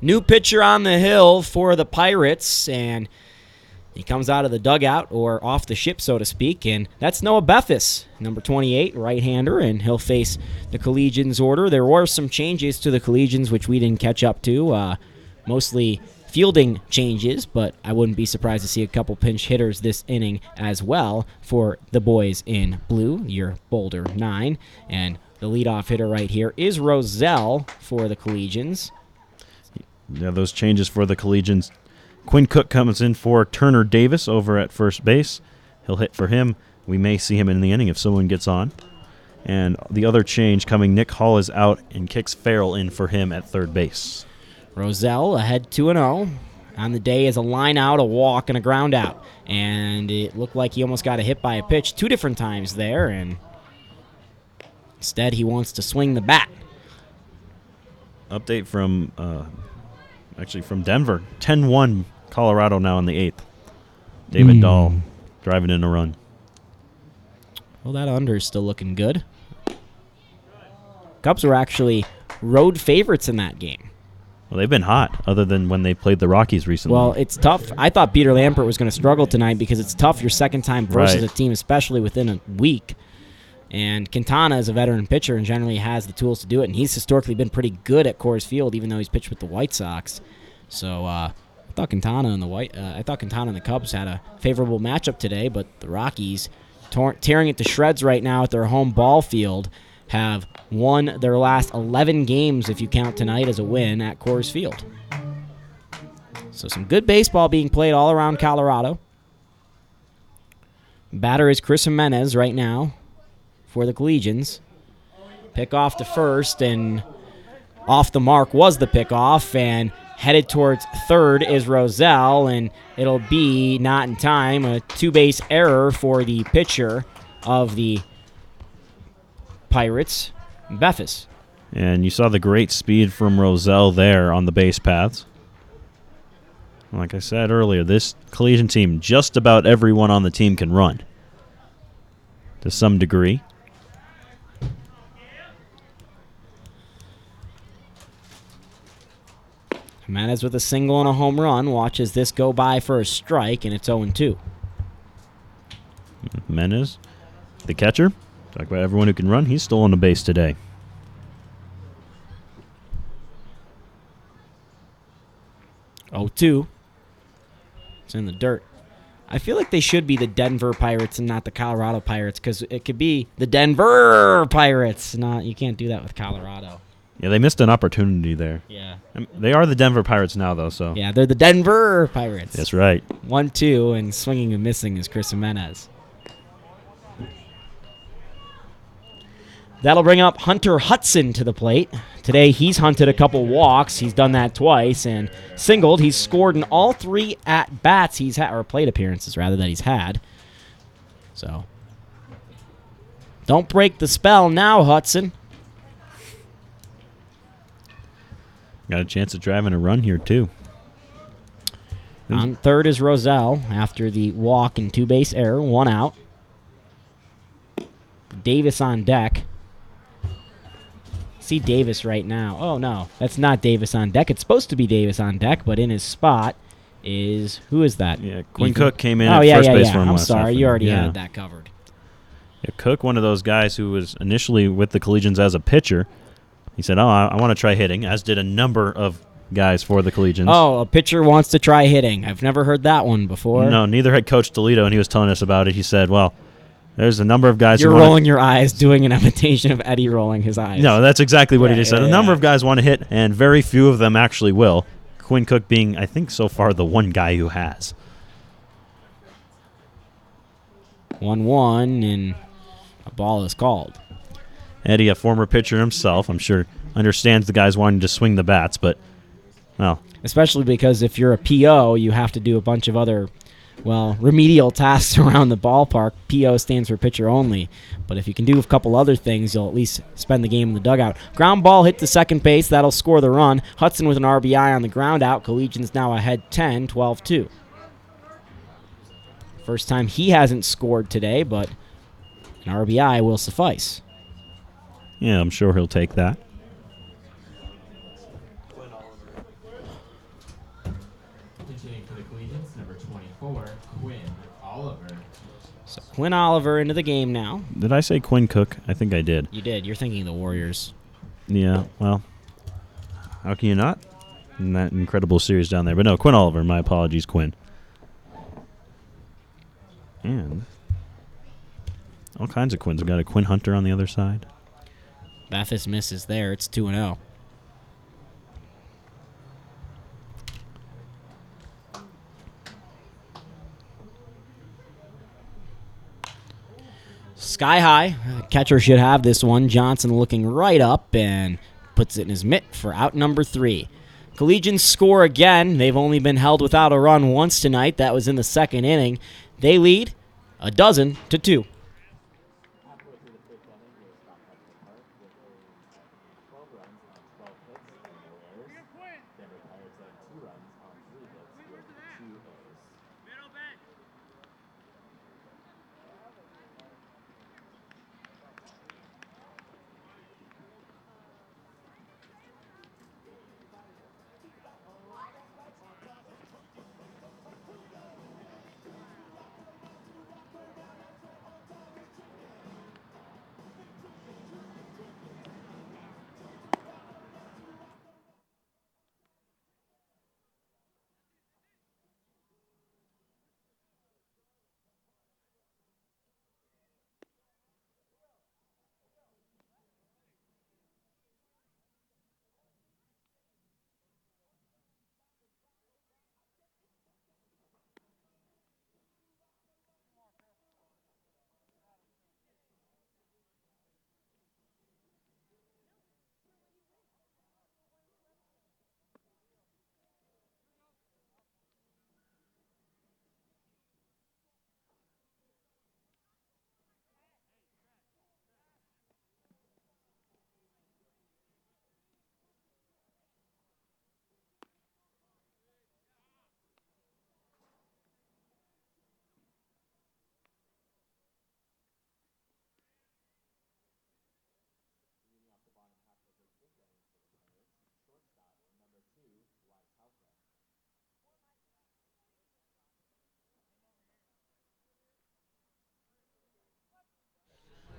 A: New pitcher on the hill for the Pirates, and he comes out of the dugout, or off the ship, so to speak, and that's Noah Bethis, number 28, right-hander, and he'll face the Collegians order. There were some changes to the Collegians, which we didn't catch up to, mostly fielding changes, but I wouldn't be surprised to see a couple pinch hitters this inning as well for the boys in blue, your Boulder 9, and the leadoff hitter right here is Roselle for the Collegians.
B: Yeah, those changes for the Collegians. Quinn Cook comes in for Turner Davis over at first base. He'll hit for him. We may see him in the inning if someone gets on. And the other change coming, Nick Hall is out and kicks Farrell in for him at third base.
A: Roselle ahead 2-0. On the day is a line out, a walk, and a ground out. And it looked like he almost got a hit by a pitch 2 different times there, and instead he wants to swing the bat.
B: Update from from Denver. 10-1 Colorado now in the 8th. David Dahl driving in a run.
A: Well, that under is still looking good. Cubs were actually road favorites in that game.
B: Well, they've been hot, other than when they played the Rockies recently.
A: Well, it's tough. I thought Peter Lampert was going to struggle tonight because it's tough your second time versus
B: Right.
A: a team, especially within a week. And Quintana is a veteran pitcher and generally has the tools to do it. And he's historically been pretty good at Coors Field, even though he's pitched with the White Sox. So I thought Quintana and the Cubs had a favorable matchup today, but the Rockies, tearing it to shreds right now at their home ball field, have won their last 11 games, if you count tonight as a win, at Coors Field. So some good baseball being played all around Colorado. Batter is Chris Jimenez right now. for the Collegians. Pick off to first, and off the mark was the pickoff, and headed towards third is Roselle, and it'll be not in time. A two-base error for the pitcher of the Pirates, Beffis.
B: And you saw the great speed from Roselle there on the base paths. Like I said earlier, this Collegian team, just about everyone on the team can run to some degree.
A: Jimenez with a single and a home run. Watches this go by for a strike, and it's 0-2.
B: Jimenez, the catcher. Talk about everyone who can run. He's still on the base today.
A: 0-2. It's in the dirt. I feel like they should be the Denver Pirates and not the Colorado Pirates, because it could be the Denver Pirates. You can't do that with Colorado.
B: Yeah, they missed an opportunity there.
A: Yeah.
B: They are the Denver Pirates now, though. So
A: Yeah, they're the Denver Pirates.
B: that's right.
A: 1-2, and swinging and missing is Chris Jimenez. That'll bring up Hunter Hudson to the plate. Today he's hunted a couple walks. He's done that twice and singled. He's scored in all 3 at-bats he's had, or plate appearances, rather, that he's had. So, don't break the spell now, Hudson.
B: Got a chance of driving a run here, too.
A: On third is Roselle after the walk and two-base error. 1 out. Davis on deck. See Davis right now. Oh, no. That's not Davis on deck. It's supposed to be Davis on deck, but in his spot is... Who is that?
B: Yeah, Quinn
A: Ethan?
B: Cook came in
A: Oh,
B: at
A: yeah,
B: first
A: yeah,
B: base
A: yeah.
B: for him
A: I'm
B: last
A: sorry. You
B: afternoon.
A: already
B: Yeah.
A: had that covered.
B: Yeah, Cook, one of those guys who was initially with the Collegians as a pitcher. He said, I want to try hitting, as did a number of guys for the Collegians.
A: Oh, a pitcher wants to try hitting. I've never heard that one before.
B: No, neither had Coach Toledo, and he was telling us about it. He said, well, there's a number of guys
A: You're
B: who
A: rolling your eyes, doing an imitation of Eddie rolling his eyes.
B: No, that's exactly what he
A: Yeah,
B: just said.
A: yeah,
B: A number
A: yeah.
B: of guys want to hit, and very few of them actually will. Quinn Cook being, I think, so far the one guy who has.
A: 1-1, and a ball is called.
B: Eddie, a former pitcher himself, I'm sure understands the guys wanting to swing the bats, but, well,
A: Especially because if you're a PO, you have to do a bunch of other, remedial tasks around the ballpark. PO stands for pitcher only. But if you can do a couple other things, you'll at least spend the game in the dugout. Ground ball hit to second base. That'll score the run. Hudson with an RBI on the ground out. Collegians now ahead 10, 12-2. First time he hasn't scored today, but an RBI will suffice.
B: yeah, I'm sure he'll take that.
C: Pitching for the Collegians, number 24, Quinn Oliver.
A: So Quinn Oliver into the game now.
B: Did I say Quinn Cook? I think I did.
A: You did. You're thinking of the Warriors.
B: Yeah, well, how can you not? In that incredible series down there. But no, Quinn Oliver, my apologies, Quinn. And all kinds of Quins. We've got a Quinn Hunter on the other side.
A: Bethis misses there. It's 2-0. Sky high. Catcher should have this one. Johnson looking right up and puts it in his mitt for out number 3. Collegians score again. They've only been held without a run once tonight. That was in the second inning. They lead 12-2.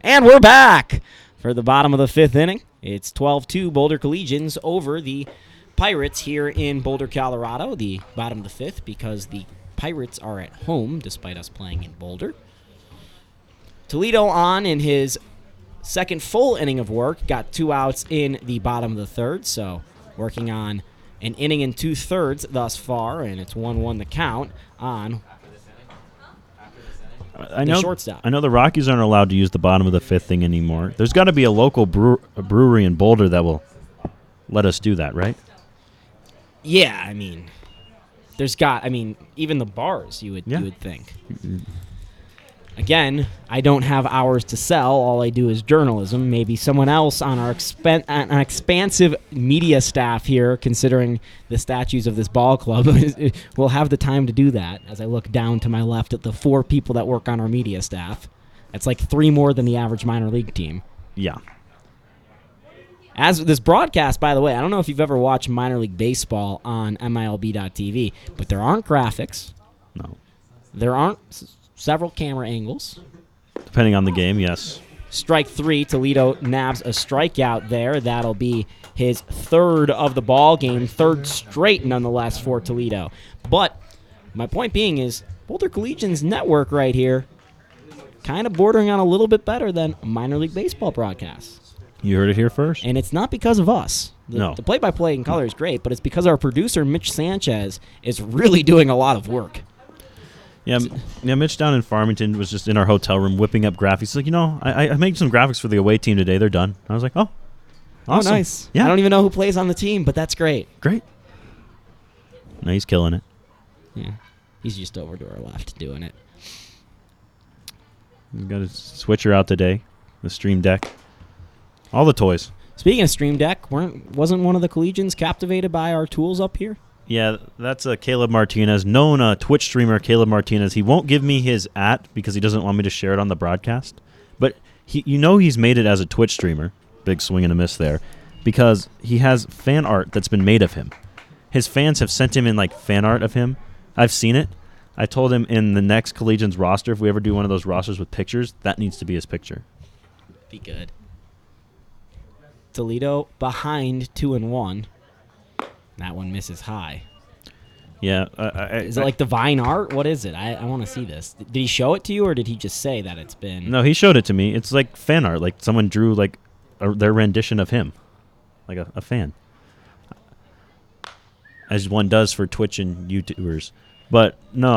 A: And we're back for the bottom of the 5th inning. It's 12-2 Boulder Collegians over the Pirates here in Boulder, Colorado. The bottom of the 5th because the Pirates are at home despite us playing in Boulder. Toledo on in his second full inning of work. Got 2 outs in the bottom of the 3rd, so working on an inning and 2/3 thus far, and it's 1-1 the count on the shortstop.
B: I know the Rockies aren't allowed to use the bottom of the 5th thing anymore. There's got to be a local brewery in Boulder that will let us do that, right?
A: Yeah, I mean, even the bars you would think. Again, I don't have hours to sell. All I do is journalism. Maybe someone else on our expansive media staff here, considering the statues of this ball club, will have the time to do that. As I look down to my left at the 4 people that work on our media staff. That's like 3 more than the average minor league team.
B: Yeah.
A: As this broadcast, by the way, I don't know if you've ever watched minor league baseball on MILB.TV, but there aren't graphics.
B: No.
A: There aren't several camera angles.
B: Depending on the game, yes.
A: Strike 3, Toledo nabs a strikeout there. That'll be his 3rd of the ball game, 3rd straight nonetheless for Toledo. But my point being is Boulder Collegians network right here kind of bordering on a little bit better than minor league baseball broadcasts.
B: You heard it here first.
A: And it's not because of us.
B: No.
A: The play-by-play in color is great, but it's because our producer, Mitch Sanchez, is really doing a lot of work.
B: Yeah, Mitch down in Farmington was just in our hotel room whipping up graphics. He's like, I made some graphics for the away team today. They're done. I was like, oh, awesome.
A: Oh, nice.
B: Yeah.
A: I don't even know who plays on the team, but that's great.
B: Great. No, he's killing it.
A: Yeah, he's just over to our left doing it.
B: We've got a switcher out today, the Stream Deck. All the toys.
A: Speaking of Stream Deck, wasn't one of the Collegians captivated by our tools up here?
B: Yeah, that's Caleb Martinez, known Twitch streamer Caleb Martinez. He won't give me his @ because he doesn't want me to share it on the broadcast. But he's made it as a Twitch streamer. Big swing and a miss there. Because he has fan art that's been made of him. His fans have sent him in fan art of him. I've seen it. I told him in the next Collegians roster, if we ever do one of those rosters with pictures, that needs to be his picture.
A: Be good. Toledo behind 2-1. That one misses high.
B: Yeah.
A: Is it like divine art? What is it? I want to see this. Did he show it to you, or did he just say that it's been...
B: No, he showed it to me. It's like fan art. Like someone drew their rendition of him. Like a fan. As one does for Twitch and YouTubers. But no,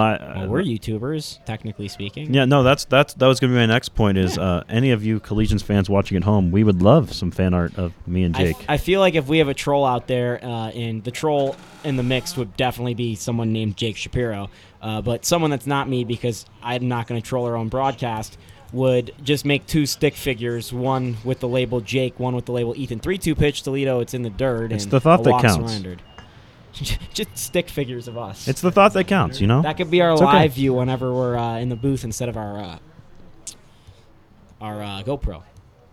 A: we're YouTubers, technically speaking.
B: Yeah, no, that was going to be my next point. Is any of you Collegians fans watching at home? We would love some fan art of me and Jake.
A: I feel like if we have a troll out there, and the troll in the mix would definitely be someone named Jake Shapiro, but someone that's not me, because I'm not going to troll our own broadcast, would just make 2 stick figures, one with the label Jake, one with the label Ethan. 3-2 pitch Toledo. It's in the dirt.
B: It's
A: and
B: the thought
A: a
B: that
A: walk
B: counts.
A: Surrendered. Just stick figures of us.
B: It's the thought that counts,
A: That could be our
B: it's
A: live
B: okay.
A: view whenever we're in the booth instead of our GoPro.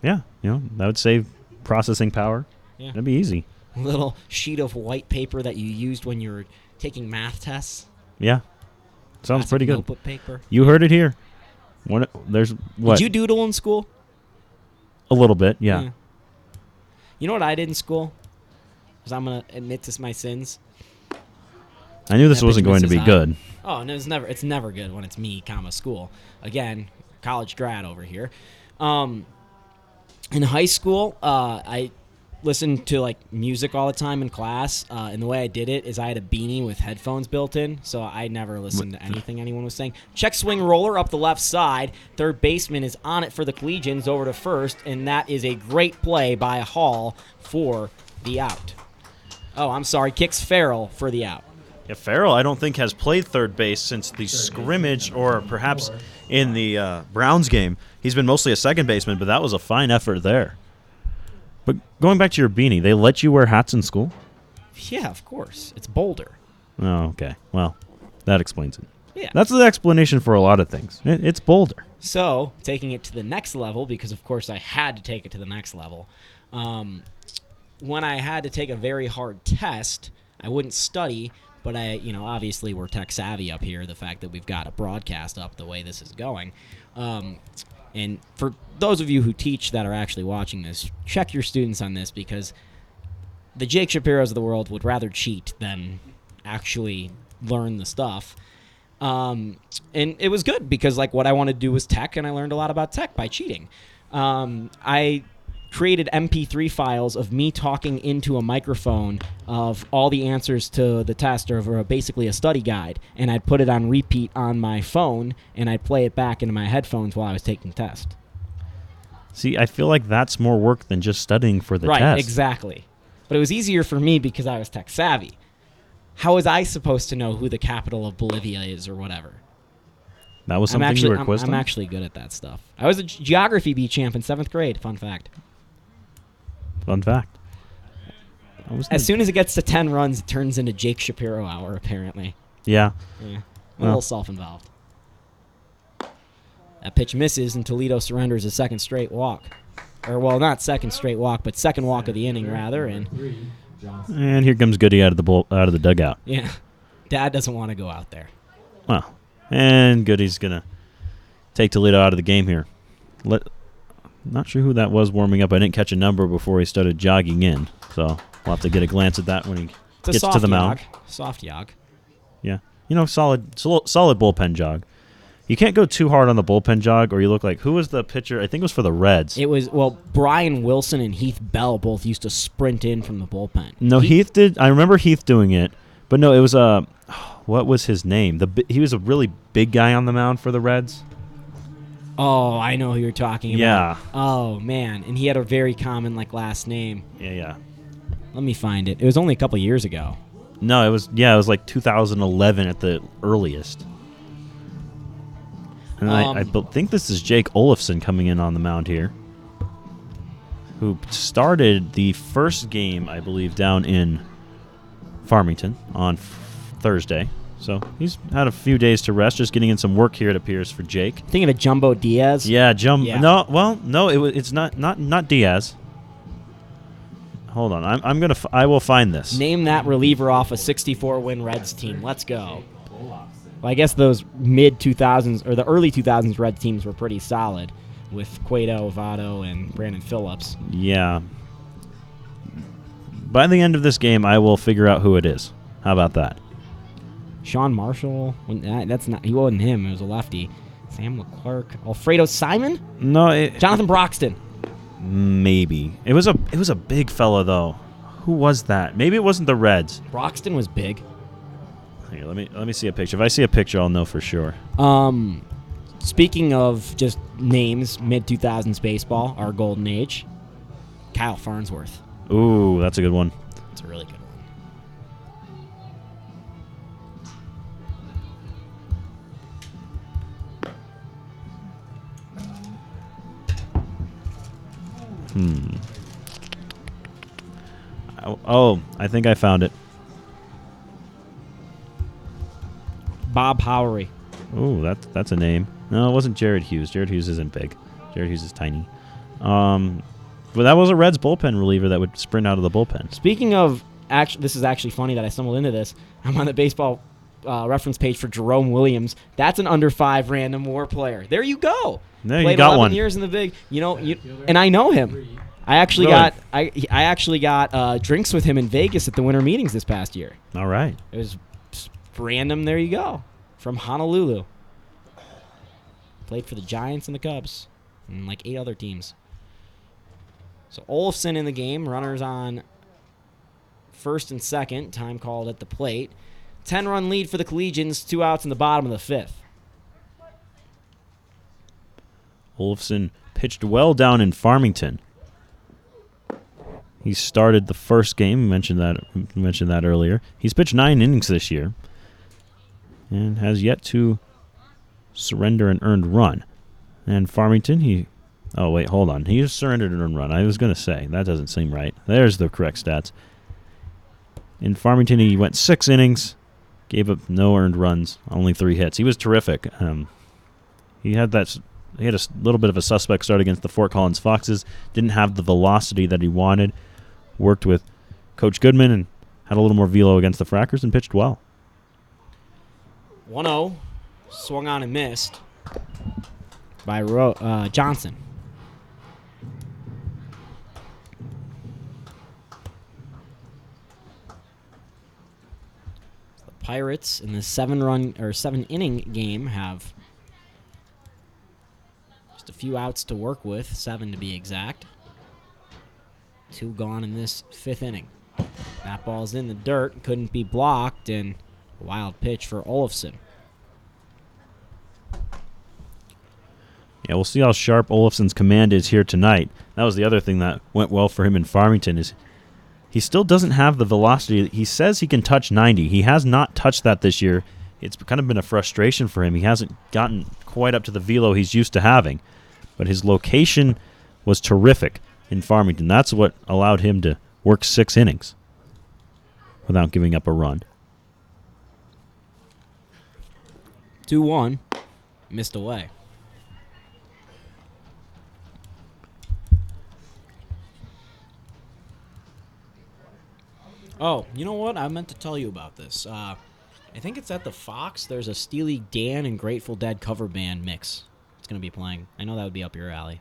B: Yeah, that would save processing power.
A: Yeah.
B: That'd be easy.
A: A little sheet of white paper that you used when you were taking math tests.
B: Yeah, sounds
A: Classic
B: pretty good.
A: Notebook paper.
B: You heard it here. There's what?
A: Did you doodle in school?
B: A little bit, yeah.
A: You know what I did in school? Because I'm gonna admit to my sins.
B: I knew this wasn't going to be
A: Mrs. I.
B: good.
A: Oh, no, it's never good when it's me, school. Again, college grad over here. In high school, I listened to music all the time in class, and the way I did it is I had a beanie with headphones built in, so I never listened to anything anyone was saying. Check swing roller up the left side. Third baseman is on it for the Collegians over to first, and that is a great play by Hall for the out. Oh, I'm sorry, kicks Farrell for the out.
B: Yeah, Farrell, I don't think, has played third base since the scrimmage or perhaps in the Browns game. He's been mostly a second baseman, but that was a fine effort there. But going back to your beanie, they let you wear hats in school?
A: Yeah, of course. It's Boulder.
B: Oh, okay. Well, that explains it.
A: Yeah.
B: That's the explanation for a lot of things. It's Boulder.
A: So, taking it to the next level, because of course I had to take it to the next level, when I had to take a very hard test, I wouldn't study, but obviously we're tech savvy up here, the fact that we've got a broadcast up the way this is going. And for those of you who teach that are actually watching this, check your students on this, because the Jake Shapiros of the world would rather cheat than actually learn the stuff. And it was good because like what I wanted to do was tech, and I learned a lot about tech by cheating. I created MP3 files of me talking into a microphone of all the answers to the test, or basically a study guide, and I'd put it on repeat on my phone, and I'd play it back into my headphones while I was taking the test.
B: See, I feel like that's more work than just studying for the
A: Right,
B: test.
A: exactly. But it was easier for me because I was tech savvy. How was I supposed to know who the capital of Bolivia is or whatever?
B: That was something you were quizzed
A: I'm
B: on?
A: actually good at that stuff. I was a geography bee champ in 7th grade. Fun fact.
B: Fun fact.
A: As soon as it gets to 10 runs, it turns into Jake Shapiro hour, apparently.
B: Yeah.
A: Yeah. A little self-involved. That pitch misses, and Toledo surrenders a second straight walk. Or, well, not second straight walk, but second walk of the inning, rather.
B: And here comes Goody out of the dugout.
A: Yeah. Dad doesn't want to go out there.
B: Well, and Goody's going to take Toledo out of the game here. Not sure who that was warming up. I didn't catch a number before he started jogging in. So we'll have to get a glance at that when he gets to the mound.
A: Soft jog.
B: Yeah. Solid bullpen jog. You can't go too hard on the bullpen jog, or you look like, who was the pitcher? I think it was for the Reds.
A: It was, Brian Wilson and Heath Bell both used to sprint in from the bullpen.
B: No, Heath did. I remember Heath doing it. But no, it was what was his name? He was a really big guy on the mound for the Reds.
A: Oh, I know who you're talking about.
B: Yeah.
A: Oh, man. And he had a very common, last name.
B: Yeah.
A: Let me find it. It was only a couple years ago.
B: No, it was like 2011 at the earliest. And I think this is Jake Olafson coming in on the mound here, who started the first game, I believe, down in Farmington on Thursday. So he's had a few days to rest, just getting in some work here, it appears, for Jake.
A: Thinking of Jumbo Diaz?
B: Yeah,
A: Yeah.
B: No, it's not Diaz. Hold on, I will find this.
A: Name that reliever off a 64-win Reds team. Let's go. Well, I guess those mid-2000s or the early 2000s Reds teams were pretty solid with Cueto, Votto, and Brandon Phillips.
B: Yeah. By the end of this game, I will figure out who it is. How about that?
A: Sean Marshall? That's not. He wasn't him. It was a lefty. Sam Leclerc. Alfredo Simon?
B: No,
A: Jonathan Broxton.
B: Maybe it was a big fella though. Who was that? Maybe it wasn't the Reds.
A: Broxton was big.
B: Here, let me see a picture. If I see a picture, I'll know for sure.
A: Speaking of just names, mid-2000s baseball, our golden age, Kyle Farnsworth.
B: Ooh, that's a good one.
A: It's a really good one.
B: Oh, I think I found it.
A: Bob Howery.
B: Ooh, that's a name. No, it wasn't Jared Hughes. Jared Hughes isn't big. Jared Hughes is tiny. But that was a Reds bullpen reliever that would sprint out of the bullpen.
A: Speaking of, this is actually funny that I stumbled into this. I'm on the baseball reference page for Jerome Williams. That's an under 5 random war player. There you go.
B: There
A: Played
B: you got
A: 11
B: one.
A: years in the big. And I know him. I actually got drinks with him in Vegas at the winter meetings this past year.
B: All right.
A: It was random. There you go. From Honolulu. Played for the Giants and the Cubs and 8 other teams. So Olafson in the game. Runners on first and second. Time called at the plate. 10-run lead for the Collegians. 2 outs in the bottom of the 5th.
B: Olafson pitched well down in Farmington. He started the first game. Mentioned that earlier. He's pitched 9 innings this year and has yet to surrender an earned run. And Farmington, oh, wait, hold on. He just surrendered an earned run. I was going to say, that doesn't seem right. There's the correct stats. In Farmington, he went 6 innings, gave up no earned runs, only 3 hits. He was terrific. He had a little bit of a suspect start against the Fort Collins Foxes. Didn't have the velocity that he wanted. Worked with Coach Goodman and had a little more velo against the Frackers and pitched well.
A: 1-0. Swung on and missed. by Johnson. The Pirates in the 7-inning game have just a few outs to work with, 7 to be exact. 2 gone in this 5th inning. That ball's in the dirt, couldn't be blocked, and a wild pitch for Olofsson.
B: Yeah, we'll see how sharp Olofsson's command is here tonight. That was the other thing that went well for him in Farmington is he still doesn't have the velocity. He says he can touch 90. He has not touched that this year. It's kind of been a frustration for him. He hasn't gotten quite up to the velo he's used to having. But his location was terrific in Farmington. That's what allowed him to work 6 innings without giving up a run.
A: 2-1, missed away. Oh, you know what? I meant to tell you about this. I think it's at the Fox. There's a Steely Dan and Grateful Dead cover band mix. It's going to be playing. I know that would be up your alley.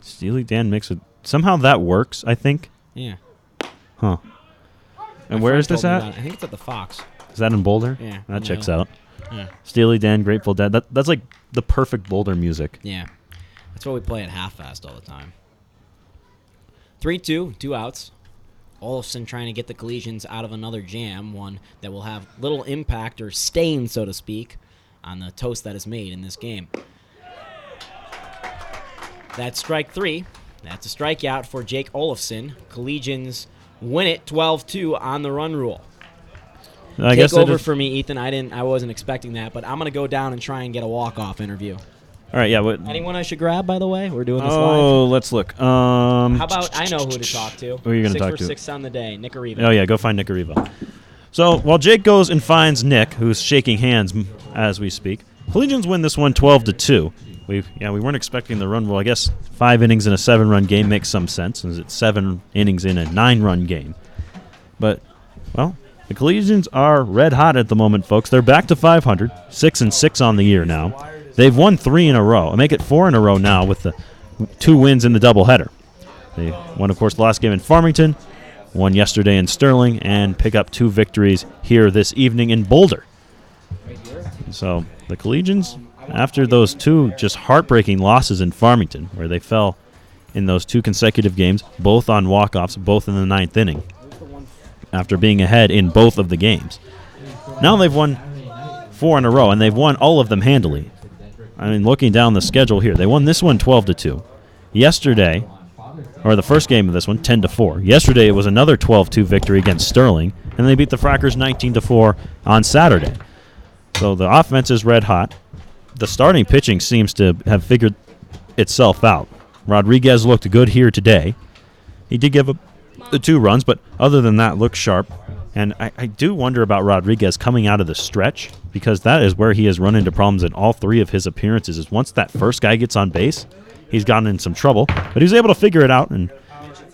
B: Steely Dan mix with... Somehow that works, I think.
A: Yeah.
B: Huh. And
A: My
B: where
A: friend
B: is this
A: told me
B: at?
A: about it. I think it's at the Fox.
B: Is that in Boulder?
A: Yeah. on
B: That
A: the
B: checks
A: hill.
B: out.
A: Yeah.
B: Steely Dan, Grateful Dead. That's like the perfect Boulder music.
A: Yeah. That's what we play at half-fast all the time. 3-2, 2 outs. Olofsson trying to get the Collegians out of another jam, one that will have little impact or stain, so to speak, on the toast that is made in this game. That's strike 3. That's a strikeout for Jake Olofsson. Collegians win it 12-2 on the run rule.
B: I guess
A: Take over
B: that is-
A: for me, Ethan. I wasn't expecting that, but I'm going to go down and try and get a walk-off interview.
B: All right, yeah. What,
A: Anyone I should grab, by the way? We're doing this live.
B: oh, let's look.
A: How about I know who to talk to?
B: Who are you gonna
A: 6
B: talk
A: for
B: to?
A: 6 on the day, Nick Arriva.
B: Oh, yeah, go find Nick Arriva. So while Jake goes and finds Nick, who's shaking hands as we speak, Collegians win this one 12-2. We weren't expecting the run rule. I guess 5 innings in a 7-run game makes some sense, since it's 7 innings in a 9-run game. But, well, the Collegians are red hot at the moment, folks. They're back to 500, 6-6 on the year now. They've won 3 in a row. I make it 4 in a row now with the 2 wins in the doubleheader. They won, of course, the last game in Farmington, won yesterday in Sterling, and pick up 2 victories here this evening in Boulder. So the Collegians, after those 2 just heartbreaking losses in Farmington, where they fell in those 2 consecutive games, both on walk-offs, both in the 9th inning, after being ahead in both of the games. Now they've won 4 in a row, and they've won all of them handily. I mean, looking down the schedule here, they won this one 12-2. Yesterday, or the first game of this one, 10-4. Yesterday it was another 12-2 victory against Sterling, and they beat the Frackers 19-4 on Saturday. So the offense is red hot. The starting pitching seems to have figured itself out. Rodriguez looked good here today. He did give up the 2 runs, but other than that, looked sharp. And I do wonder about Rodriguez coming out of the stretch, because that is where he has run into problems in all 3 of his appearances. Is once that first guy gets on base, he's gotten in some trouble. But he was able to figure it out and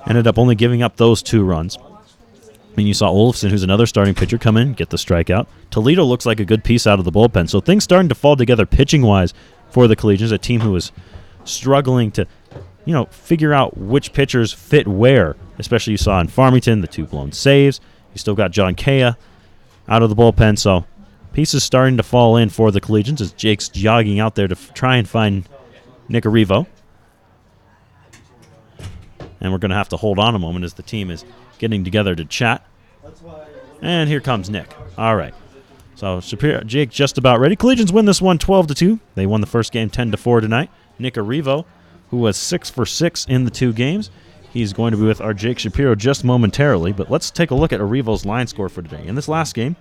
B: ended up only giving up those 2 runs. I mean, you saw Olofsson, who's another starting pitcher, come in, get the strikeout. Toledo looks like a good piece out of the bullpen. So things starting to fall together pitching-wise for the Collegians, a team who is struggling to, figure out which pitchers fit where. Especially you saw in Farmington, the 2 blown saves. You still got John Kea out of the bullpen, so pieces starting to fall in for the Collegians as Jake's jogging out there to try and find Nick Arrivo. And we're going to have to hold on a moment as the team is getting together to chat. And here comes Nick. All right. So Jake just about ready. Collegians win this one 12-2. They won the first game 10-4 tonight. Nick Arrivo, who was 6 for 6 in the 2 games. He's going to be with our Jake Shapiro just momentarily, but let's take a look at Arrivo's line score for today. In this last game,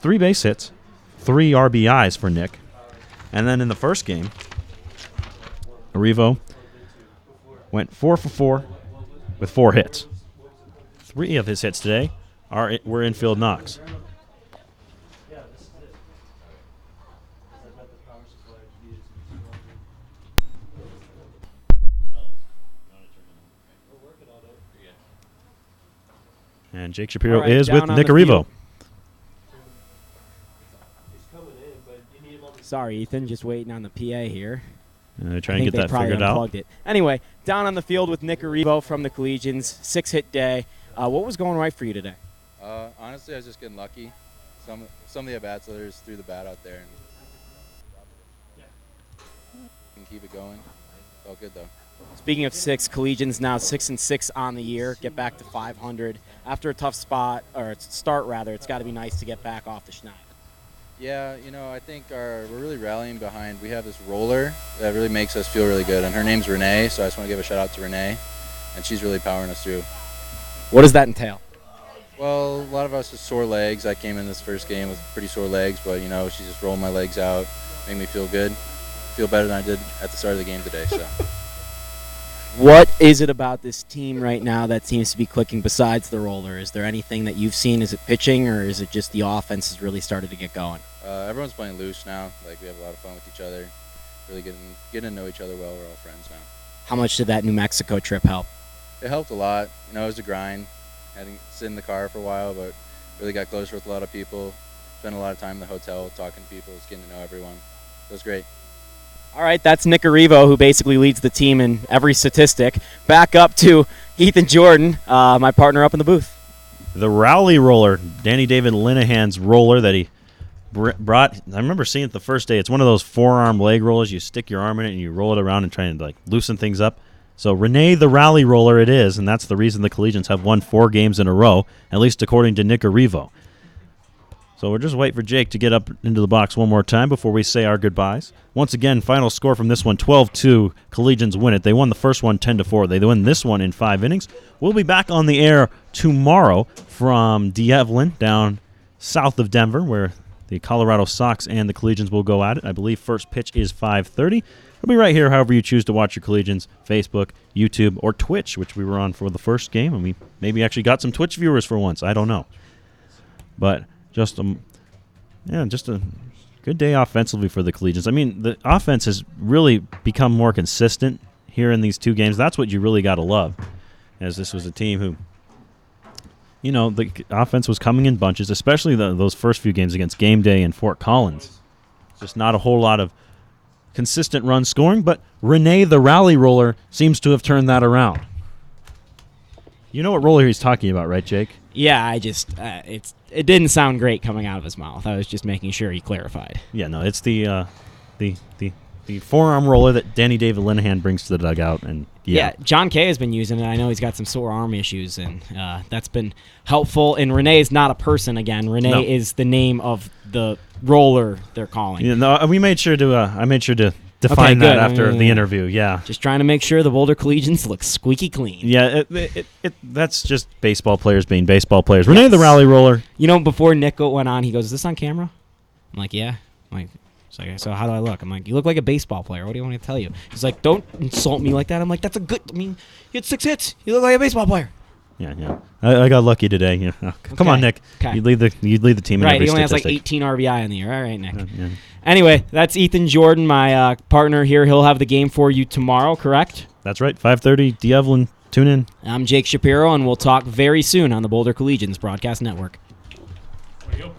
B: 3 base hits, 3 RBIs for Nick. And then in the first game, Arrivo went 4 for 4 with 4 hits. 3 of his hits today were infield knocks. And Jake Shapiro
A: All right,
B: is
A: down
B: with
A: on
B: Nick
A: the
B: Arrivo.
A: field. Sorry, Ethan, just waiting on the PA here.
B: Trying
A: I
B: to
A: think
B: get
A: they
B: that
A: probably
B: figured out.
A: unplugged it. Anyway, down on the field with Nick Arrivo from the Collegians, 6-hit day. What was going right for you today?
H: Honestly, I was just getting lucky. Some of the at-bats, others threw the bat out there and keep it going. Felt good though.
A: Speaking of 6, Collegians now 6-6 on the year, get back to 500. After a tough start, it's got to be nice to get back off the schneid.
H: Yeah, I think we're really rallying behind. We have this roller that really makes us feel really good, and her name's Renee, so I just want to give a shout out to Renee, and she's really powering us through.
A: What does that entail?
H: Well, a lot of us with sore legs. I came in this first game with pretty sore legs, but she's just rolling my legs out, made me feel good, feel better than I did at the start of the game today. So.
A: What is it about this team right now that seems to be clicking besides the roller? Is there anything that you've seen? Is it pitching, or is it just the offense has really started to get going?
H: Everyone's playing loose now. Like, we have a lot of fun with each other, really getting to know each other well. We're all friends now.
A: How much did that New Mexico trip help?
H: It helped a lot. It was a grind. Had to sit in the car for a while, but really got closer with a lot of people. Spent a lot of time in the hotel talking to people, just getting to know everyone. It was great.
A: All right, that's Nick Arrivo, who basically leads the team in every statistic. Back up to Ethan Jordan, my partner up in the booth.
B: The Rowley roller, Danny David Linehan's roller that he brought. I remember seeing it the first day. It's one of those forearm leg rollers. You stick your arm in it and you roll it around and try and loosen things up. So Renee the Rowley roller it is, and that's the reason the Collegians have won 4 games in a row, at least according to Nick Arrivo. So we're just waiting for Jake to get up into the box one more time before we say our goodbyes. Once again, final score from this one, 12-2. Collegians win it. They won the first one 10-4. They win this one in 5 innings. We'll be back on the air tomorrow from D'Evelyn down south of Denver, where the Colorado Sox and the Collegians will go at it. I believe first pitch is 5:30. We'll be right here however you choose to watch your Collegians, Facebook, YouTube, or Twitch, which we were on for the first game, and we maybe actually got some Twitch viewers for once. I don't know. But just a good day offensively for the Collegians. I mean, the offense has really become more consistent here in these 2 games. That's what you really got to love, as this was a team who, the offense was coming in bunches, especially those first few games against Game Day and Fort Collins. Just not a whole lot of consistent run scoring, but Renee the Rowley roller seems to have turned that around. You know what roller he's talking about, right, Jake?
A: Yeah, I just it didn't sound great coming out of his mouth. I was just making sure he clarified.
B: Yeah, no, it's the forearm roller that Danny David Linehan brings to the dugout, and
A: yeah, John Kay has been using it. I know he's got some sore arm issues, and that's been helpful. And Renee is not a person again. Renee is the name of the roller they're calling.
B: Yeah, no, we made sure to. I made sure to define that after the interview. Yeah,
A: just trying to make sure the Boulder Collegians look squeaky clean.
B: Yeah, that's just baseball players being baseball players. Renee the Rowley roller.
A: Before Nick went on, he goes, "Is this on camera?" I'm like, "Yeah." I'm like, so how do I look? I'm like, "You look like a baseball player. What do you want me to tell you?" He's like, "Don't insult me like that." I'm like, "That's a good. I mean, you had 6 hits. You look like a baseball player."
B: Yeah. I got lucky today. Yeah. Come on, Nick.
A: Okay.
B: You lead the team in
A: right,
B: every
A: he only
B: statistic.
A: has 18 RBI in the year. All right, Nick.
B: Yeah.
A: Anyway, that's Ethan Jordan, my partner here. He'll have the game for you tomorrow, correct?
B: That's right, 5:30, D'Evelyn. Tune in.
A: I'm Jake Shapiro, and we'll talk very soon on the Boulder Collegians Broadcast Network.
C: There you go.